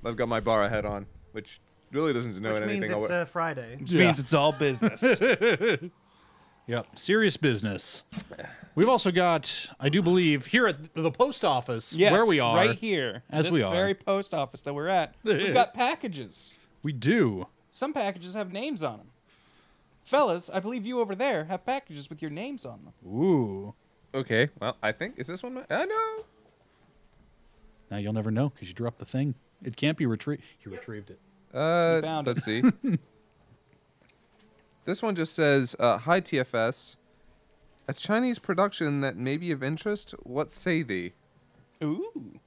I've got my bar ahead on, which really doesn't know Which anything. means it's Friday. Which means it's all business. Yep, serious business. We've also got, I do believe, here at the post office, Yes, where we are. right here. As this we are. very post office that we're at. We've got packages. We do. Some packages have names on them. Fellas, I believe you over there have packages with your names on them. Ooh. Okay, well, I think, is this one my... I know. Now you'll never know because you dropped the thing. It can't be retrieved. You retrieved it. found Let's see. This one just says, hi TFS. A Chinese production that may be of interest, what say thee? Ooh.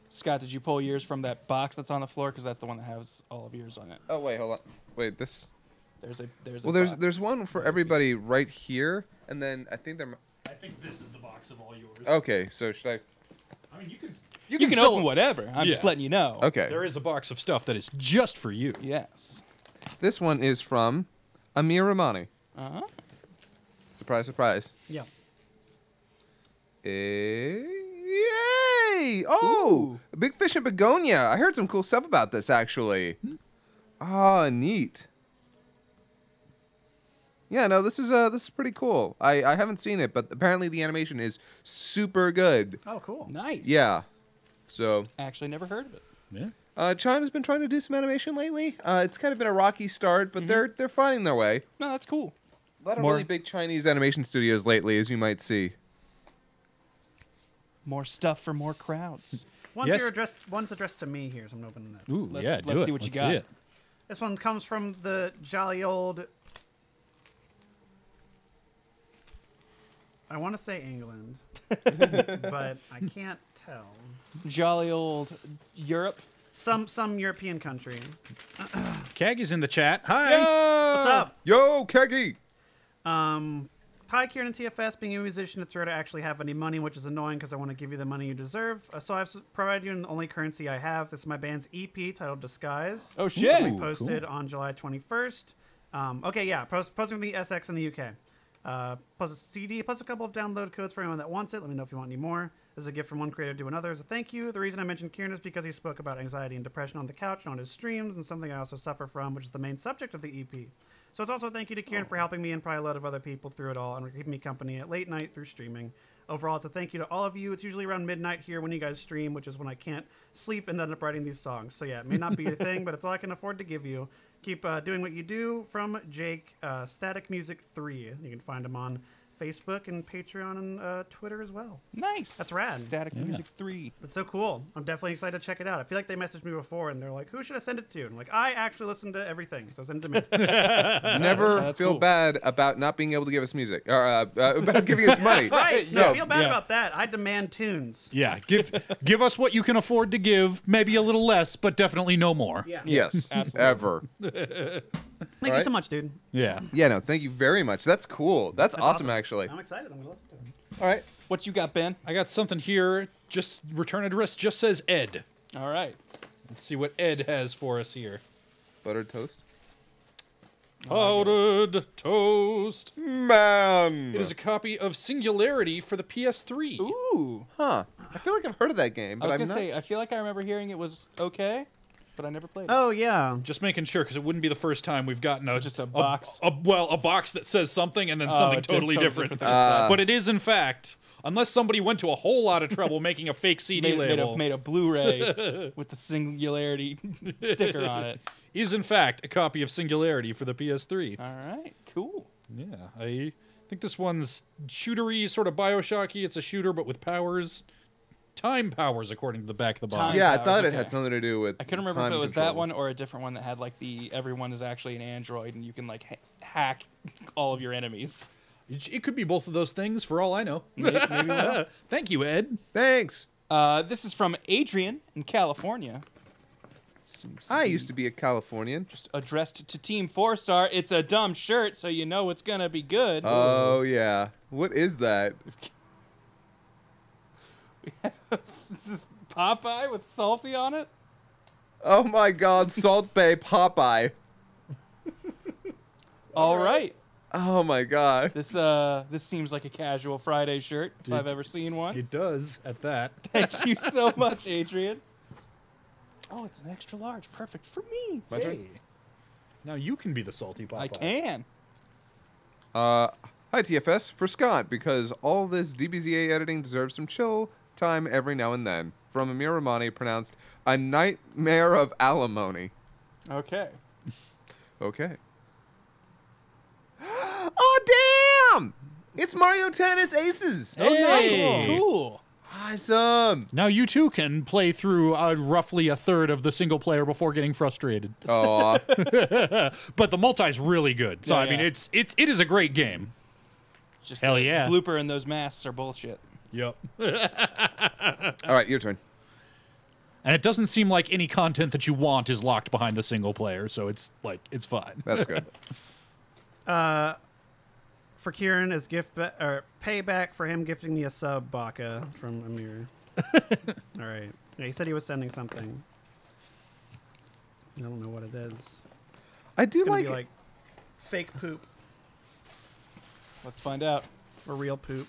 Scott, did you pull yours from that box that's on the floor? Because that's the one that has all of yours on it. Oh, wait, hold on. Wait, this... There's a Well, box. there's one for everybody right here, and then I think there... I think this is the box of all yours. Okay, so should I... I mean, You can still open whatever. I'm just Yeah. letting you know. Okay. There is a box of stuff that is just for you. Yes. This one is from Amir Rahmani. Uh-huh. Surprise, surprise. Yeah. Yay! Oh! Ooh. Big Fish in Begonia. I heard some cool stuff about this, actually. Ah, neat. Yeah, no, this is pretty cool. I haven't seen it, but apparently the animation is super good. Oh, cool. Nice. Yeah. So, Actually, never heard of it. Yeah. China's been trying to do some animation lately. It's kind of been a rocky start, but they're finding their way. No, that's cool. A lot of More- really big Chinese animation studios lately, as you might see. More stuff for more crowds. One's Yes. one's addressed to me here, so I'm opening that. Ooh, Let's- yeah, let's do see it. what you Let's got. see it. This one comes from the jolly old... I want to say England, but I can't tell. Jolly old Europe. Some European country. Kag is in the chat. Hi. What's up? Yo, Keggy! Hi, Kieran and TFS. Being a musician, it's rare to actually have any money, which is annoying because I want to give you the money you deserve. So I've provided you the only currency I have. This is my band's EP titled Disguise. Oh, shit. We Ooh, posted cool. on July 21st. Okay, yeah, posting the SX in the UK. Plus a CD, plus a couple of download codes for anyone that wants it. Let me know if you want any more. This is a gift from one creator to another as a thank you. The reason I mentioned Kieran is because he spoke about anxiety and depression on the couch and on his streams, and something I also suffer from, which is the main subject of the EP. So it's also a thank you to Kieran for helping me and probably a lot of other people through it all and keeping me company at late night through streaming. Overall, it's a thank you to all of you. It's usually around midnight here when you guys stream, which is when I can't sleep and end up writing these songs. So yeah, it may not be your thing, but it's all I can afford to give you. Keep doing what you do. From Jake, Static Music 3. You can find him on Facebook and Patreon and Twitter as well. Nice. That's rad. Static Music 3. That's so cool. I'm definitely excited to check it out. I feel like they messaged me before and they're like, who should I send it to? And I'm like, I actually listen to everything, so send it to me. Never That's feel cool. bad about not being able to give us music. Or about giving us money. Right. No. I feel bad Yeah. about that. I demand tunes. Yeah, give us what you can afford to give, maybe a little less, but definitely no more. Yeah. Yes, Absolutely. ever. Thank you Alright. so much, dude. Yeah. Yeah, no, thank you very much. That's cool. That's awesome, actually. I'm excited. I'm going to listen to it. All right. What you got, Ben? I got something here. Just return address just says Ed. All right. Let's see what Ed has for us here. Buttered toast. Powdered toast. Man. It is a copy of Singularity for the PS3. Ooh. Huh. I feel like I've heard of that game, I but was I'm going not. to say, I feel like I remember hearing it was okay, but I never played it. Oh, yeah. Just making sure, because it wouldn't be the first time we've gotten Just a box. A box that says something and then something totally different. thing inside. But it is, in fact, unless somebody went to a whole lot of trouble making a fake CD label, made a Blu-ray with the Singularity sticker on it. is in fact a copy of Singularity for the PS3. All right. Cool. Yeah, I think this one's shootery, sort of Bioshocky. It's a shooter, but with powers. Time powers, according to the back of the box. Time Yeah, I powers, thought it okay. had something to do with. I couldn't remember if time it was control. that one or a different one that had like the everyone is actually an android and you can like hack all of your enemies. It could be both of those things, for all I know. Maybe not. Thank you, Ed. Thanks. This is from Adrian in California. Seems I used to be a Californian. just addressed to Team 4-Star. It's a dumb shirt, so you know it's gonna be good. Oh yeah. What is that? This is Popeye with salty on it. Oh my God, Salt Bay Popeye. All right. Oh my God. This seems like a casual Friday shirt if Dude, I've ever seen one. It does, at that. Thank you so much, Adrian. Oh, it's an extra large. Perfect for me. My turn? Hey. Now you can be the salty Popeye. I can. Hi TFS for Scott because all this DBZA editing deserves some chill time every now and then. From Amir Rahmani, pronounced a nightmare of alimony. Okay. Okay. Oh damn! It's Mario Tennis Aces. Oh, Hey. nice. Cool. Awesome. Now you too can play through roughly a third of the single player before getting frustrated. Oh, But the multi's really good. So Yeah, I mean, yeah. it is a great game. Just Hell the yeah. blooper and those masks are bullshit. Yep. all right, your turn. And it doesn't seem like any content that you want is locked behind the single player, so it's fine. That's good. For Kieran is or payback for him gifting me a sub Baka from Amir. All right. Yeah, he said he was sending something. I don't know what it is. I do It's gonna like, be like fake poop Let's find out. or real poop.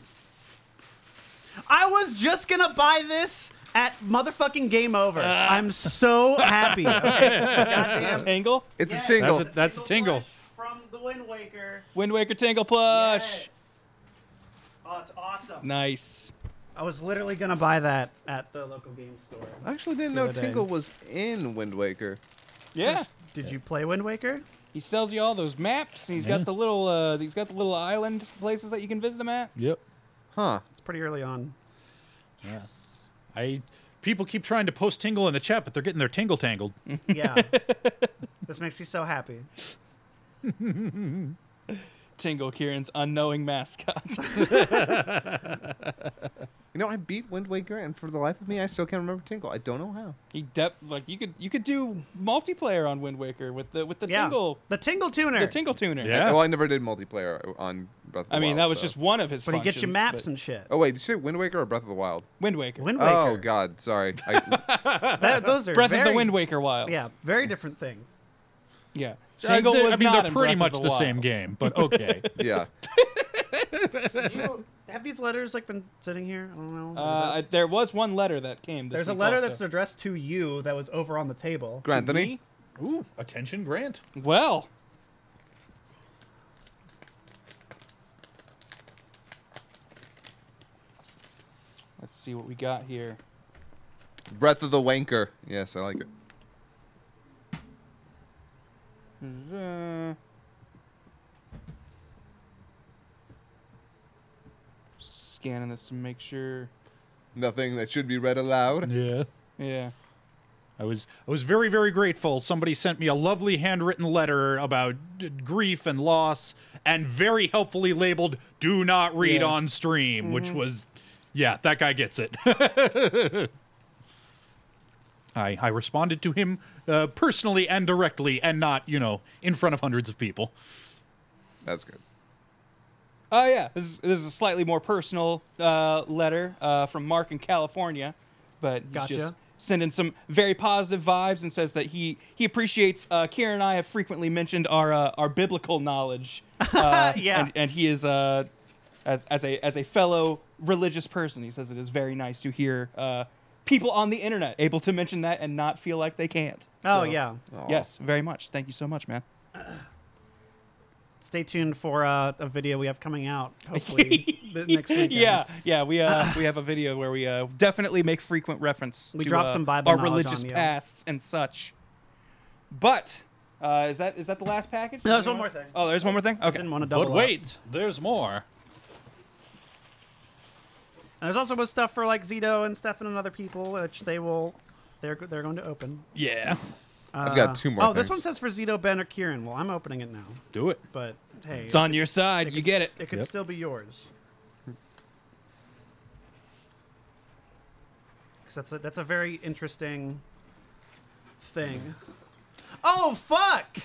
I was just gonna buy this at motherfucking Game Over. I'm so happy. Okay, goddamn. Tingle? it's Yes. a tingle. That's a tingle. Plush from the Wind Waker. Wind Waker Tingle plush. Yes. Oh, it's awesome. Nice. I was literally gonna buy that at the local game store. I actually didn't The know other day. Tingle was in Wind Waker. Yeah. Did you play Wind Waker? He sells you all those maps. And he's got the little island places that you can visit him at. Yep. Huh. It's pretty early on. Yes. People keep trying to post Tingle in the chat, but they're getting their Tingle tangled. Yeah. This makes me so happy. Tingle, Kieran's unknowing mascot. You know, I beat Wind Waker, and for the life of me, I still can't remember Tingle. I don't know how. You could do multiplayer on Wind Waker with the Yeah. Tingle The Tingle Tuner. the Tingle tuner. Yeah. Well, I never did multiplayer on Breath of the I mean, Wild. that was so- just one of his But he functions. gets you maps but- and shit. Oh wait, did you say Wind Waker or Breath of the Wild? Wind Waker. Wind Waker. Oh God, sorry. Those are Breath of the very- Wind Waker Wild. Yeah, very different things. Yeah. So Tingle was not they're in pretty Breath much of the Wild. same game, but okay. Yeah. Have these letters like been sitting here? I don't know. There was one letter that came. This There's a week letter also. that's addressed to you that was over on the table. Granthony. Me? Ooh, attention, Grant. Well. Let's see what we got here. Breath of the Wanker. Yes, I like it. Scanning this to make sure. Nothing that should be read aloud. Yeah. Yeah. I was very, very grateful. Somebody sent me a lovely handwritten letter about grief and loss, and very helpfully labeled "Do not read Yeah. on stream," which was, yeah, that guy gets it. I responded to him personally and directly, and not, in front of hundreds of people. That's good. Oh yeah, this is a slightly more personal letter from Mark in California, but he's Gotcha. just sending some very positive vibes and says that he appreciates Kieran and I have frequently mentioned our biblical knowledge. Yeah. and he is as a fellow religious person, he says it is very nice to hear people on the internet able to mention that and not feel like they can't. Oh, So, yeah. Aw. Yes, very much. Thank you so much, man. Stay tuned for a video we have coming out, hopefully, next weekend. Yeah, we have a video where we definitely make frequent reference We to drop some Bible our knowledge religious on you. pasts and such. But is that the last package? No, there's one more thing. Oh, there's one more thing. I Okay. didn't want to double But up. wait, there's more. And there's also stuff for like Zito and Stefan and other people, which they're going to open. Yeah, I've got two more Oh, this things. one says for Zito, Ben, or Kieran. Well, I'm opening it now, do it. but hey, It's on your side. You get it. It could Yep. still be yours. Because that's a very interesting thing. Oh fuck!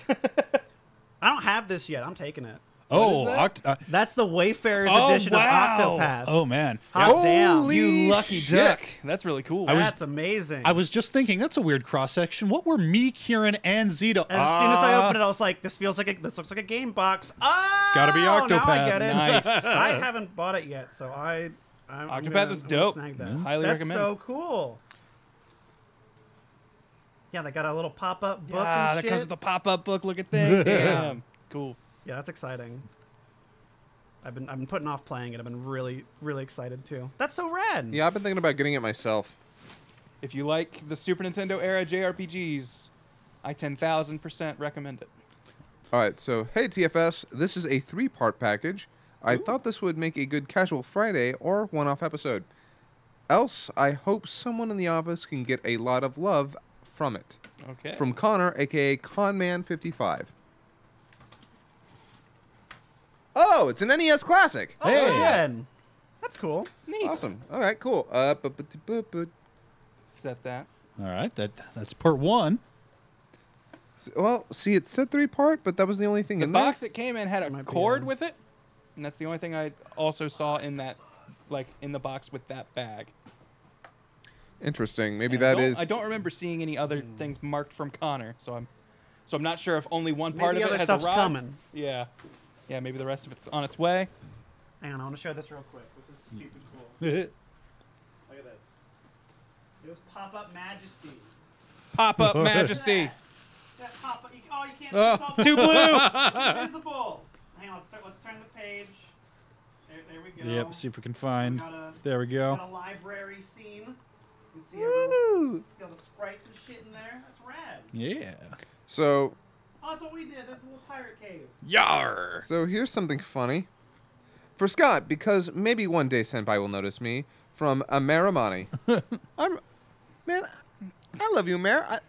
I don't have this yet. I'm taking it. Oh, that? That's the Wayfarer's Oh, edition wow. of Octopath. oh man. Hot damn! Holy You lucky shit. duck. That's really cool. That's amazing. I was just thinking that's a weird cross section. What were me, Kieran, and Zito? And as soon as I opened it, I was like, "This looks like a game box." Oh, It's gotta be Now I Octopath. get it. Nice. I haven't bought it yet, so I'm Octopath gonna- is I'm gonna dope. snag that. Highly That's recommend. so cool. Yeah, they got a little pop-up book Ah, and that shit. comes with the pop-up book looking thing. Damn. It's cool. Yeah, that's exciting. I've been putting off playing it. I've been really, really excited too. That's so rad. Yeah, I've been thinking about getting it myself. If you like the Super Nintendo era JRPGs, I 10,000% recommend it. All right, so hey TFS, this is a 3-part package. I thought this would make a good casual Friday or one-off episode. Else, I hope someone in the office can get a lot of love from it. Okay. From Connor, aka Conman55. Oh, it's an NES classic. Oh, Hey. Jen. That's cool. Neat. Awesome. All right, cool. Set that. All right, that's part 1. Well, see, it said 3-part, but that was the only thing The in box it came in had a Might be cord on. with it, and that's the only thing I also saw in that, like in the box with that bag. there. Interesting. Maybe And I that don't- is. I don't remember seeing any other things marked from Connor, so I'm not sure if only one part Maybe of it other has stuff's arrived. coming. Yeah, yeah. Maybe the rest of it's on its way. Hang on, I want to show this real quick. This is stupid cool. Look at this. It was pop-up Majesty. Pop up Majesty. That pop-up. You can't. Oh. It's all Too blue. It's invisible. Hang on. Let's turn the page. There we go. Yep, see if we can We find. got a, There we got go. a library scene. You can see everyone. See all the sprites and shit in there. That's rad. Yeah. So, Oh, that's what we did. There's a little pirate cave. Yar. so here's something funny. For Scott, because maybe one day Senpai will notice me, from Amaramani. Man, I love you, Mare.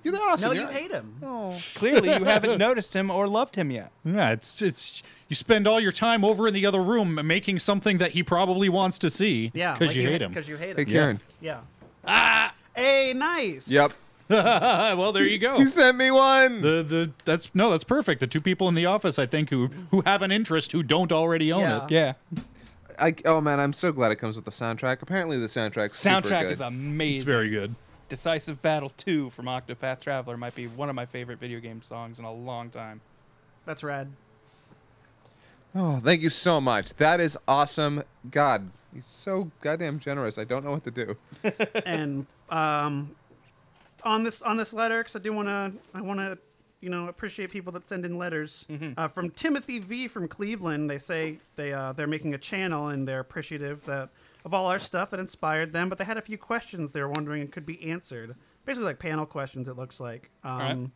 You're the awesome. No, you You're- hate him. Oh. Clearly, you haven't noticed him or loved him yet. Yeah, it's you spend all your time over in the other room making something that he probably wants to see. Yeah, because like you hate him. Because you hate Hey, him. Karen. Yeah. Ah. Hey, nice. Yep. Well, there you go. He sent me one. That's perfect. The 2 people in the office, I think, who have an interest who don't already own Yeah. it. Yeah. Oh man, I'm so glad it comes with the soundtrack. Apparently, the soundtrack's super Soundtrack good. is amazing. It's very good. Decisive Battle 2 from Octopath Traveler might be one of my favorite video game songs in a long time. That's rad. Oh, thank you so much. That is awesome. God, he's so goddamn generous. I don't know what to do. And on this letter, because I want to appreciate people that send in letters. From Timothy V from Cleveland, they say they're making a channel and they're appreciative of all our stuff that inspired them, but they had a few questions they were wondering could be answered. Basically, like panel questions. It looks like. right.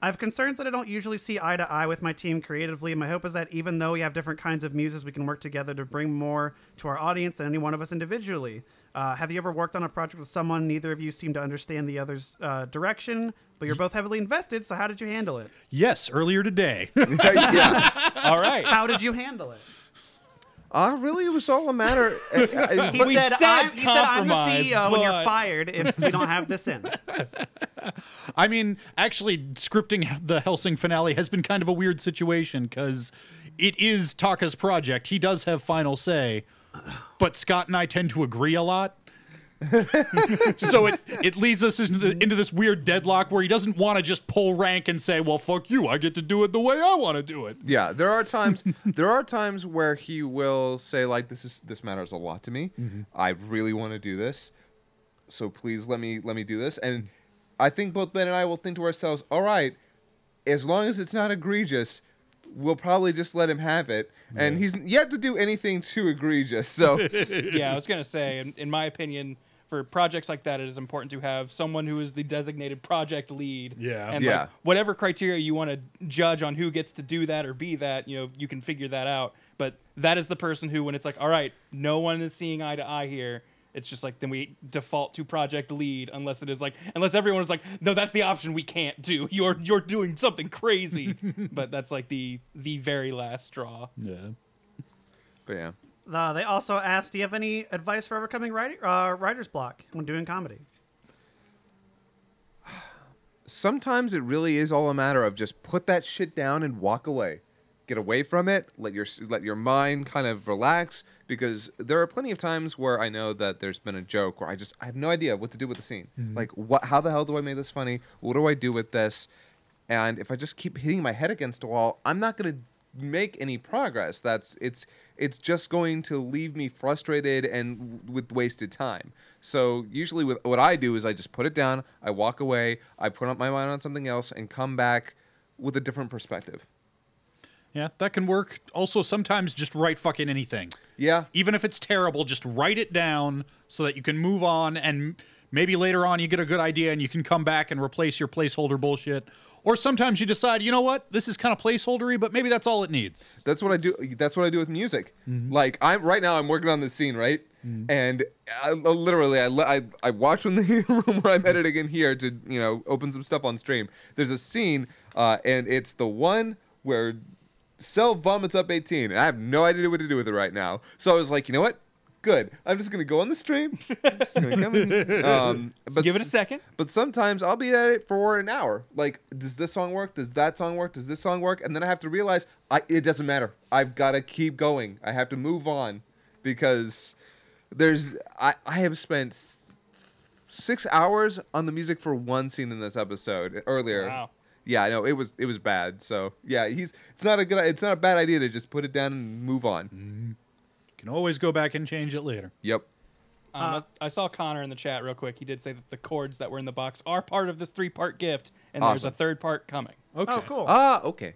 I have concerns that I don't usually see eye to eye with my team creatively. My hope is that even though we have different kinds of muses, we can work together to bring more to our audience than any one of us individually. Have you ever worked on a project with someone neither of you seem to understand the other's direction, but you're both heavily invested, so how did you handle it? Yes, earlier today. Yeah. All right. How did you handle it? Really, it was all a matter. He We said, said I'm the compromise, CEO when you're but- fired if you don't have this in. I mean, actually, scripting the Helsing finale has been kind of a weird situation because it is Taka's project. He does have final say, but Scott and I tend to agree a lot. So it leads us into this weird deadlock where he doesn't want to just pull rank and say, well, fuck you, I get to do it the way I want to do it. Yeah, there are times where he will say like this matters a lot to me. I really want to do this. So please let me do this. And I think both Ben and I will think to ourselves, all right, as long as it's not egregious, we'll probably just let him have it. And he's yet to do anything too egregious. So Yeah, I was going to say, in my opinion, for projects like that, it is important to have someone who is the designated project lead. Yeah. And Yeah. like, whatever criteria you want to judge on who gets to do that or be that, you can figure that out. But that is the person who, when it's like, all right, no one is seeing eye to eye here, it's just like, then we default to project lead unless everyone is like, no, that's the option we can't do. You're doing something crazy. But that's like the very last straw. Yeah. but yeah. They also asked, do you have any advice for overcoming writer's block when doing comedy? Sometimes it really is all a matter of just put that shit down and walk away. Get away from it. Let your mind kind of relax, because there are plenty of times where I know that there's been a joke where I have no idea what to do with the scene. Like, how the hell do I make this funny? What do I do with this? And if I just keep hitting my head against a wall, I'm not gonna make any progress. It's just going to leave me frustrated and with wasted time. So usually what I do is I just put it down, I walk away, I put up my mind on something else, and come back with a different perspective. Yeah, that can work. Also, sometimes just write fucking anything. Yeah. Even if it's terrible, just write it down so that you can move on, and maybe later on you get a good idea and you can come back and replace your placeholder bullshit. Or sometimes you decide, you know what, this is kind of placeholdery, but maybe that's all it needs. That's what I do. That's what I do with music. Like right now, I'm working on this scene, right? And I watch from the room where I'm editing in here to open some stuff on stream. There's a scene, and it's the one where Cell vomits up 18, and I have no idea what to do with it right now. So I was like, you know what? Good. I'm just gonna go on the stream. I'm just gonna come in. But give it a second. But sometimes I'll be at it for an hour. Like, does this song work? Does that song work? Does this song work? And then I have to realize it doesn't matter. I've got to keep going. I have to move on because I have spent 6 hours on the music for one scene in this episode earlier. Wow. Yeah, I know it was bad. So yeah, it's not a bad idea to just put it down and move on. You can always go back and change it later. Yep. I saw Connor in the chat real quick. He did say that the chords that were in the box are part of this 3-part gift, and there's a Awesome. 3rd part coming. Okay. Oh, cool. Okay.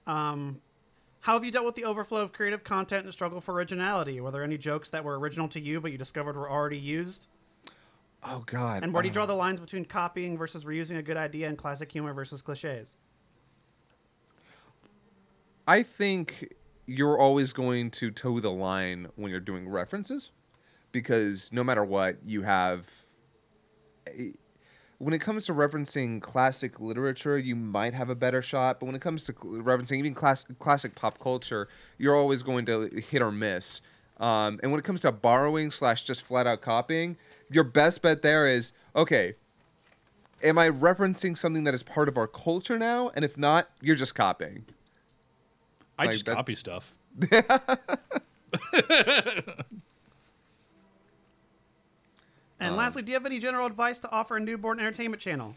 How have you dealt with the overflow of creative content and struggle for originality? Were there any jokes that were original to you but you discovered were already used? Oh God. And where do you draw the lines between copying versus reusing a good idea and classic humor versus cliches? I think you're always going to toe the line when you're doing references, because no matter what, you have. When it comes to referencing classic literature, you might have a better shot. But when it comes to referencing even classic pop culture, you're always going to hit or miss. And when it comes to borrowing / just flat out copying, your best bet there is, okay, am I referencing something that is part of our culture now? And if not, you're just copying. I Like just that- copy stuff. And lastly, do you have any general advice to offer a newborn entertainment channel?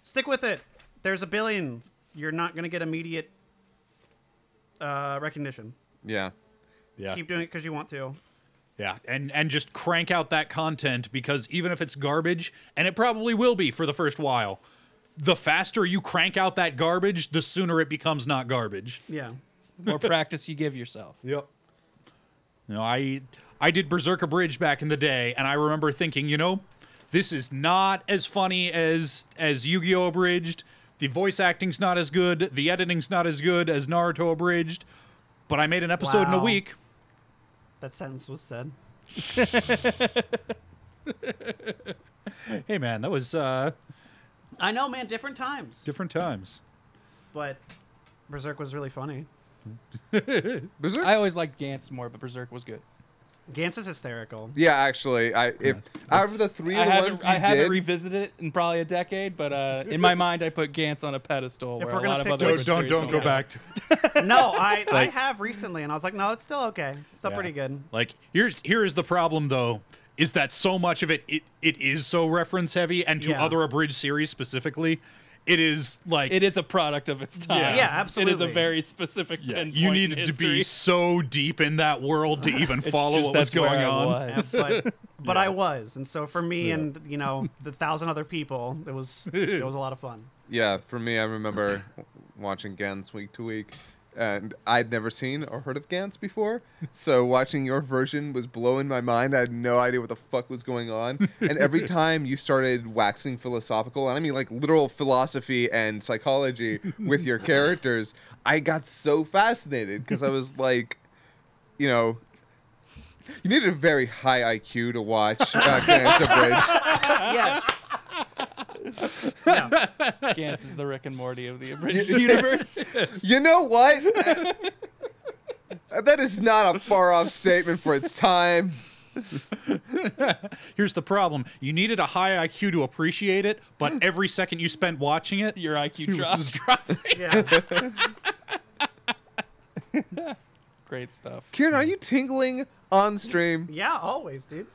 Stick with it. There's a billion. You're not going to get immediate recognition. Yeah. Yeah. Keep doing it because you want to. Yeah, and just crank out that content, because even if it's garbage, and it probably will be for the first while, the faster you crank out that garbage, the sooner it becomes not garbage. Yeah. More practice you give yourself. Yep. You know, I did Berserker Bridge back in the day, and I remember thinking, this is not as funny as Yu-Gi-Oh! Abridged. The voice acting's not as good. The editing's not as good as Naruto Abridged. But I made an episode in a Wow. week. That sentence was said. Hey, man, that was I know, man. Different times. different times. But Berserk was really funny. Berserk? I always liked Gantz more, but Berserk was good. Gantz is hysterical. Yeah, actually, out of the three of the ones you I haven't did, revisited it in probably a decade, but in my mind, I put Gantz on a pedestal If where we're a gonna lot of pick other which- series Don't go have. back. No, I Like- have recently, and I was like, no, it's still okay. It's still Yeah. pretty good. Like, here is the problem, though, is that so much of it is so reference heavy, and to Yeah. other abridged series specifically, it is like It is a product of its time. Yeah, It is a absolutely. very specific pinpoint you in needed to history. be so deep in that world to even It's follow just what was that's where going I on. was. But I was, and so for me and the 1,000 other people, it was a lot of fun. yeah, for me, I remember watching Gantz week to week, and I'd never seen or heard of Gantz before, so watching your version was blowing my mind. I had no idea what the fuck was going on, and every time you started waxing philosophical, and I mean like literal philosophy and psychology with your characters, I got so fascinated because I was like, you needed a very high IQ to watch Gantz Abridged. Yes. Yeah. Gantz is the Rick and Morty of the abridged universe. You know what? That is not a far off statement for its time. Here's the problem. You needed a high IQ to appreciate it, but every second you spent watching it, Your IQ was drops. just dropping. Yeah. Great stuff. Kieran, are you tingling on stream? Yeah, always, dude.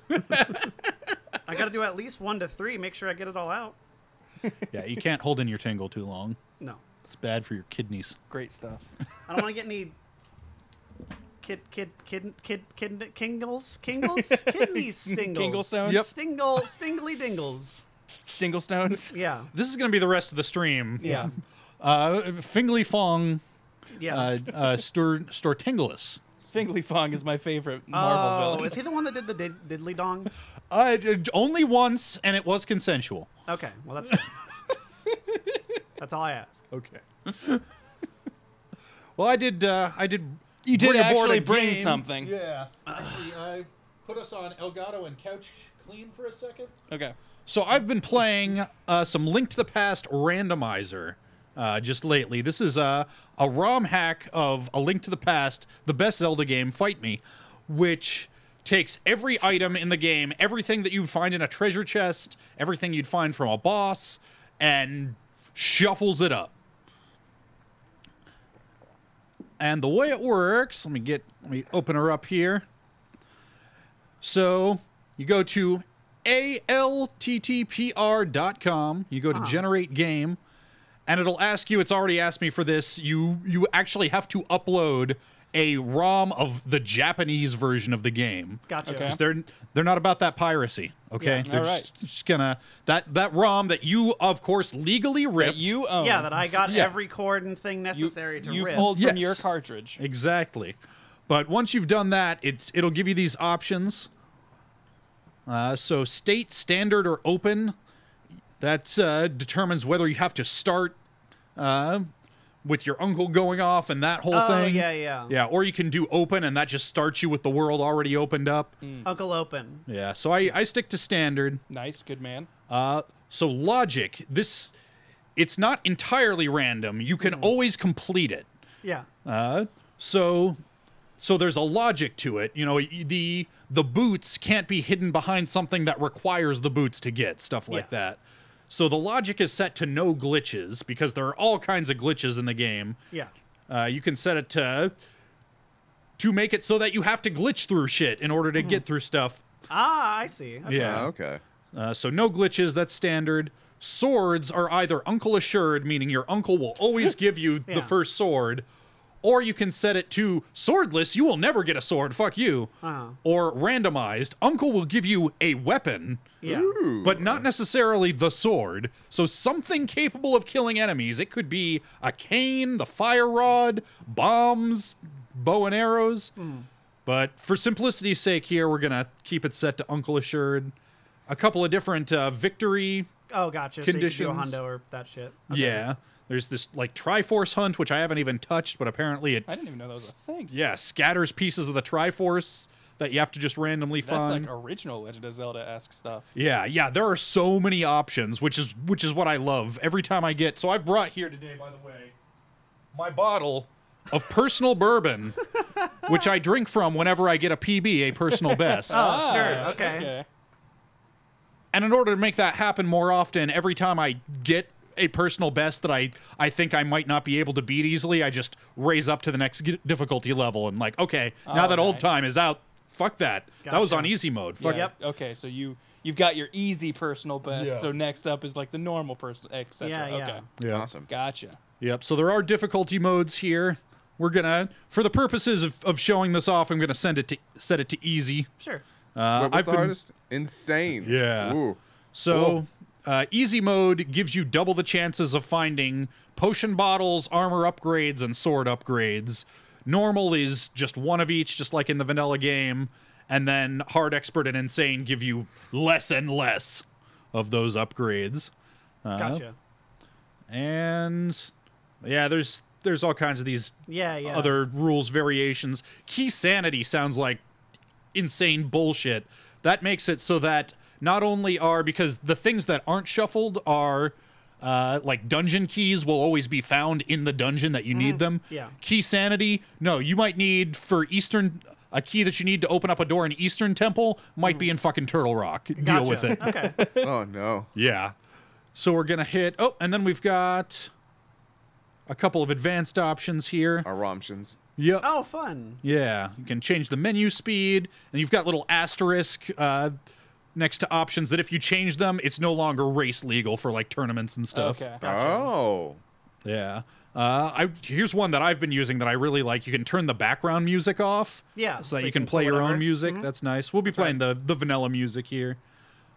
I got to do at least 1 to 3, make sure I get it all out. Yeah, you can't hold in your tingle too long. No. It's bad for your kidneys. Great stuff. I don't want to get any kingles, kidney stingles, Kinglestones? Yep. stingly dingles. Stinglestones. Yeah, This is going to be the rest of the stream. yeah, Fingly Fong yeah. Stortingulus. Fingly Fong is my favorite Marvel villain. Is he the one that did the diddly dong? Only once, and it was consensual. Okay, well that's good. That's all I ask. Okay. Well, I did. You did bring aboard actually a bring game. something. Yeah. Actually, I put us on Elgato and Couch Clean for a second. Okay. So I've been playing some Link to the Past Randomizer just lately. This is a ROM hack of A Link to the Past, the best Zelda game, Fight Me, which takes every item in the game, everything that you'd find in a treasure chest, everything you'd find from a boss, and shuffles it up. And the way it works, let me open her up here. So you go to alttpr.com, you go to generate game, and it'll ask you, it's already asked me for this, you actually have to upload a ROM of the Japanese version of the game. Gotcha. Okay. 'Cause they're not about that piracy, okay? Yeah. They're Alright. just gonna that ROM that you of course legally ripped. That you own. Yeah, that I got Yeah. every cord and thing necessary to you rip. pulled from Yes. your cartridge. Exactly. But once you've done that, it'll give you these options. So state, standard, or open. That determines whether you have to start with your uncle going off and that whole thing. Yeah. Yeah, or you can do open, and that just starts you with the world already opened up. Uncle Open. Yeah, so I stick to standard. Nice, good man. So logic, it's not entirely random. You can always complete it. Yeah. So there's a logic to it. You know, the boots can't be hidden behind something that requires the boots to get, stuff like Yeah. that. So the logic is set to no glitches, because there are all kinds of glitches in the game. Yeah. You can set it to make it so that you have to glitch through shit in order to get through stuff. Ah, I see. Okay. Yeah. Okay. So no glitches, that's standard. Swords are either uncle assured, meaning your uncle will always give you Yeah. the first sword, or you can set it to swordless, you will never get a sword, fuck you. Or randomized, uncle will give you a weapon, Yeah. but not necessarily the sword. So something capable of killing enemies. It could be a cane, the fire rod, bombs, bow and arrows. But for simplicity's sake here, we're going to keep it set to uncle assured. A couple of different victory. Oh, gotcha. Conditions. So you can do a hundo or that shit. Okay. Yeah. There's this like Triforce hunt, which I haven't even touched, but apparently it I didn't even know that was a thing. scatters pieces of the Triforce that you have to just randomly That's find. like original Legend of Zelda-esque stuff. Yeah, there are so many options, which is what I love. Every time I get, so I've brought here today, by the way, my bottle of personal bourbon, which I drink from whenever I get a PB, a personal best. Oh, sure. Okay. And in order to make that happen more often, every time I get a personal best that I think I might not be able to beat easily, I just raise up to the next difficulty level and like, okay, now that old time is out, fuck that. That was Gotcha. on easy mode. Fuck Yeah. Yep. Okay, so you've got your easy personal best. Yeah. So next up is like the normal person, etc. Yeah, yeah. Okay. Yeah. Awesome. Gotcha. Yep. So there are difficulty modes here. We're gonna, for the purposes of showing this off, I'm gonna set it to easy. Sure. What's I've the been hardest? Insane. Yeah. Ooh. so easy mode gives you double the chances of finding potion bottles, armor upgrades, and sword upgrades. Normal is just one of each, just like in the vanilla game, and then hard, expert, and insane give you less and less of those upgrades. Gotcha. And yeah, there's all kinds of these Yeah, yeah. other rules variations. Key sanity sounds like insane bullshit. That makes it so that not only because the things that aren't shuffled are like dungeon keys will always be found in the dungeon that you need them. Yeah. Key sanity, no, you might need for Eastern, a key that you need to open up a door in Eastern Temple might be in fucking Turtle Rock. Deal Gotcha. with it. Okay. Oh no. Yeah. So we're going to hit, and then we've got a couple of advanced options here. Our Romshins. Yep. Oh, fun. Yeah, you can change the menu speed, and you've got little asterisk next to options that if you change them, it's no longer race legal for like tournaments and stuff. Okay. Oh. Yeah. Here's one that I've been using that I really like. You can turn the background music off. Yeah, So that you can play your whatever. own music. That's nice. We'll be playing the vanilla music here.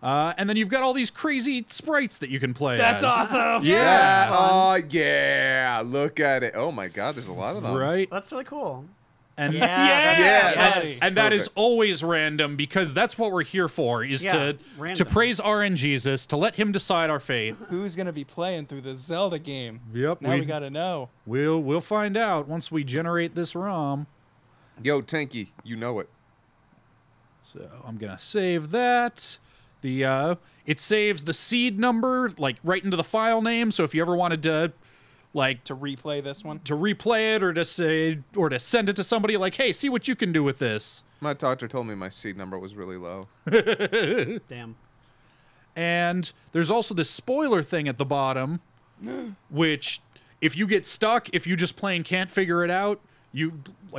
And then you've got all these crazy sprites that you can play That's as. awesome. Yeah. Oh, yeah. Look at it. Oh, my God. There's a lot of them. Right? That's really cool. And Yeah. Yeah, that's- and that is Perfect. always random because that's what we're here for, is Yeah, to random. praise RNGesus, to let him decide our fate. Who's gonna be playing through the Zelda game? Yep, Now we gotta know. We'll find out once we generate this ROM. Yo, Tanky, you know it. So I'm gonna save that. It saves the seed number like right into the file name. So if you ever wanted to To replay this one. to replay it or to send it to somebody like, hey, see what you can do with this. My doctor told me my seed number was really low. Damn. And there's also this spoiler thing at the bottom, which if you get stuck, if you just plain can't figure it out,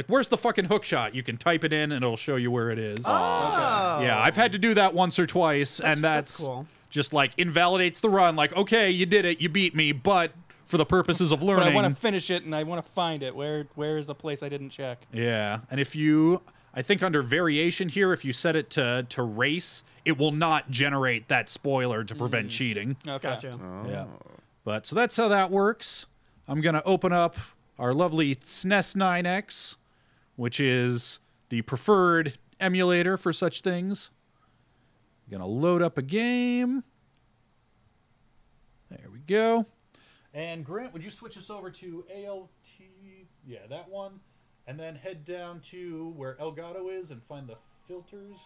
where's the fucking hook shot? You can type it in and it'll show you where it is. Oh. Yeah, I've had to do that once or twice, and that's that's cool. just like invalidates the run. Like, okay, you did it, you beat me, but for the purposes of But learning. I want to finish it and I want to find it. Where is a place I didn't check? Yeah, and I think under variation here, if you set it to race, it will not generate that spoiler to prevent cheating. Okay. Gotcha. Yeah. But so that's how that works. I'm going to open up our lovely SNES 9X, which is the preferred emulator for such things. I'm going to load up a game. There we go. And Grant, would you switch us over to ALT? Yeah, that one. And then head down to where Elgato is and find the filters.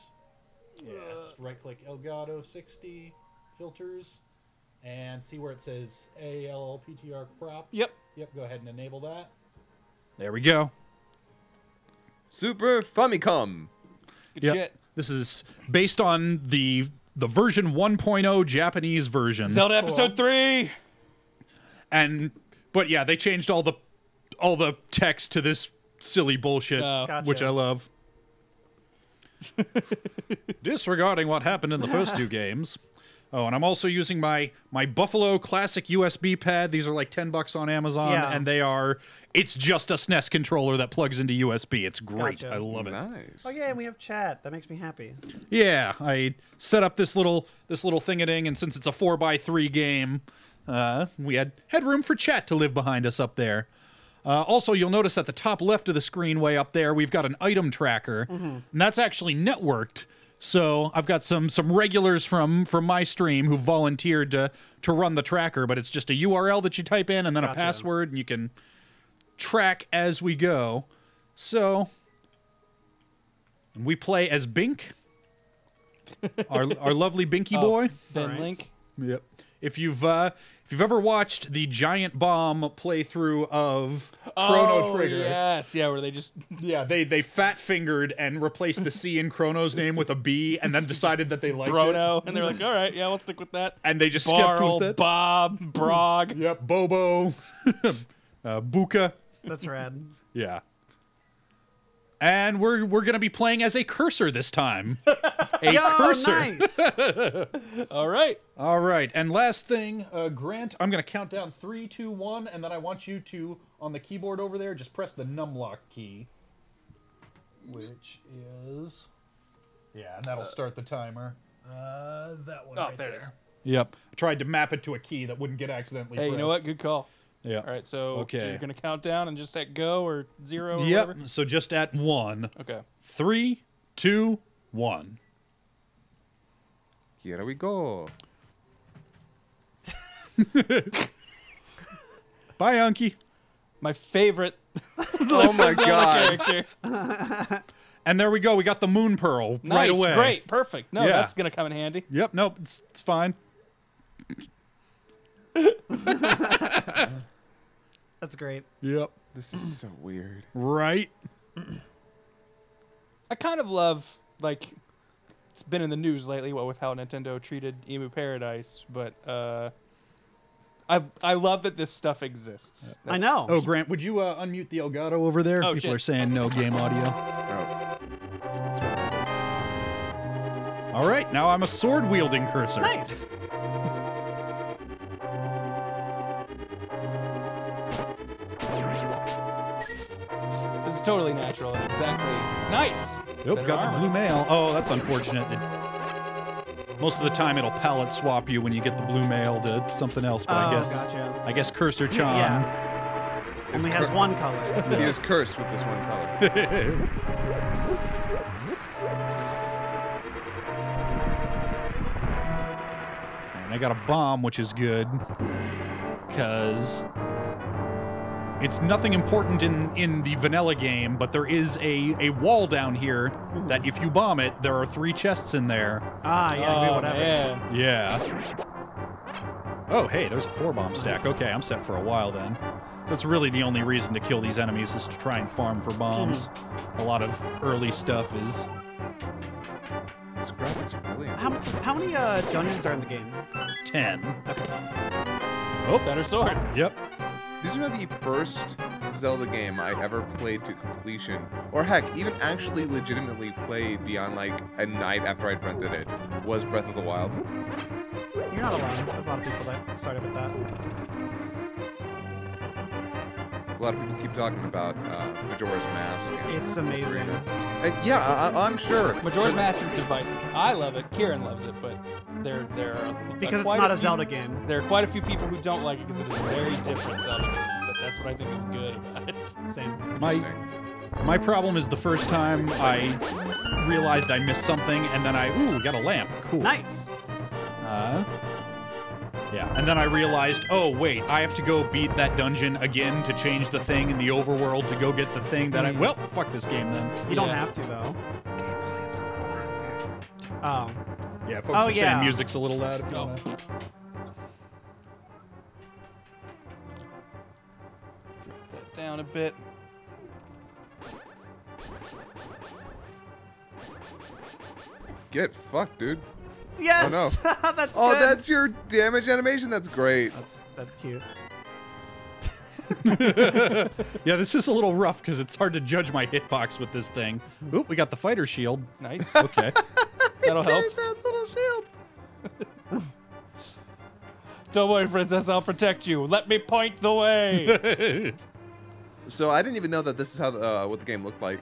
Yeah, just right-click Elgato 60, filters, and see where it says ALPTR crop. Yep. Yep, go ahead and enable that. There we go. Super Famicom. Good Yep. shit. This is based on the version 1.0 Japanese version. Zelda episode 3. But yeah, they changed all the text to this silly bullshit, Gotcha. which I love. Disregarding what happened in the first two games. Oh, and I'm also using my Buffalo Classic USB pad. These are like $10 on Amazon, Yeah. and it's just a SNES controller that plugs into USB. It's great. Gotcha. I love it. Nice. Oh yeah, and we have chat. That makes me happy. Yeah, I set up this little thing-a-ding, and since it's a 4x3 game, we had headroom for chat to live behind us up there. Also, you'll notice at the top left of the screen, way up there, we've got an item tracker, and that's actually networked. So I've got some regulars from my stream who volunteered to run the tracker, but it's just a URL that you type in and then a Gotcha. password, and you can track as we go. So we play as Bink, our lovely Binky boy. Ben Alright. Link. Yep. If you've ever watched the Giant Bomb playthrough of Chrono Trigger, Yes. Yeah, where they just yeah, they fat fingered and replaced the C in Chrono's name with a B, and then decided that they liked it, Brono, and they're like, all right, yeah, we'll stick with that. and they just skipped Barl, with it. Bob, Brog. Yep, Bobo, Buka, That's rad. yeah. And we're gonna be playing as a cursor this time. A Yo, cursor. nice. All right. All right, and last thing, Grant, I'm going to count down 3, 2, 1, and then I want you to, on the keyboard over there, just press the numlock key. Which is... Yeah, and that'll start the timer. That one Oh, there it is. Yep. I tried to map it to a key that wouldn't get accidentally Hey, you know what? pressed. Good call. Yeah. All right, so Okay. you're going to count down and just at go or 0 or Yep, whatever? so just at 1. Okay. 3, 2, 1. Here we go. Bye, Unky. My favorite Oh my Zelda God. character. And there we go. We got the Moon Pearl right Nice, away. great, perfect. No, Yeah. that's going to come in handy. Yep, nope, it's fine. That's great. Yep. This is so weird. Right? I kind of love, like, it's been in the news lately, what with how Nintendo treated Emu Paradise, but I love that this stuff exists. I know. Oh, Grant, would you unmute the Elgato over there? Oh, People shit. are saying no game audio. Oh. That's what it is. All right, now I'm a sword-wielding cursor. Nice. This is totally natural and exactly nice. Nope, Better got the armor. blue mail. Oh, that's unfortunate. Most of the time, it'll palette swap you when you get the blue mail to something else. But Oh, I guess, gotcha. I guess Cursor Chan. Yeah. Only has one color. He is cursed with this one color. And I got a bomb, which is good, because it's nothing important in the vanilla game, but there is a wall down here that if you bomb it, there are 3 chests in there. Ah, yeah, Oh, whatever. man. Yeah. Oh, hey, there's a 4-bomb stack. Okay, I'm set for a while then. So that's really the only reason to kill these enemies is to try and farm for bombs. A lot of early stuff is... These graphics are really How many dungeons are in the game? 10. Oh, better sword. Yep. Did you know the first Zelda game I ever played to completion, or heck, even actually legitimately played beyond like a night after I'd rented it, was Breath of the Wild? You're not alone. There's a lot of people that started with that. A lot of people keep talking about Majora's Mask. It's amazing. And yeah, I'm sure. Majora's Mask is divisive. I love it. Kieran loves it, but there are Because it's quite not a few- Zelda game. There are quite a few people who don't like it because it is a very different Zelda game. But that's what I think is good about it. Same. Interesting. My problem is the first time I realized I missed something, and then ooh, got a lamp. Cool. Nice. Yeah, and then I realized, oh, wait, I have to go beat that dungeon again to change the thing in the overworld to go get the thing that well, fuck this game then. You don't Yeah. have to, though. Oh. Yeah, folks Oh, are yeah. saying music's a little loud. If you Oh. wanna... Drop that down a bit. Get fucked, dude. Yes! Oh, That's Oh, good. that's your damage animation? That's great. That's cute. Yeah, this is a little rough because it's hard to judge my hitbox with this thing. Oop, we got the fighter shield. Nice. Okay. That'll help. There's her little shield. Don't worry, princess. I'll protect you. Let me point the way. So I didn't even know that this is how what the game looked like.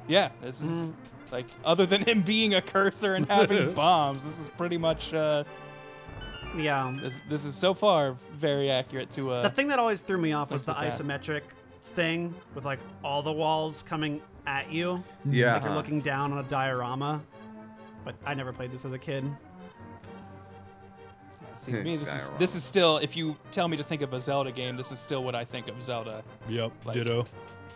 Yeah, this is like other than him being a cursor and having bombs, this is pretty much. Yeah. This is so far very accurate to. The thing that always threw me off was the Link to the past. isometric thing with like all the walls coming at you. Yeah. Like you're looking down on a diorama. But I never played this as a kid. See, to me, Diorama. this is still. If you tell me to think of a Zelda game, this is still what I think of Zelda. Yep, Like- ditto.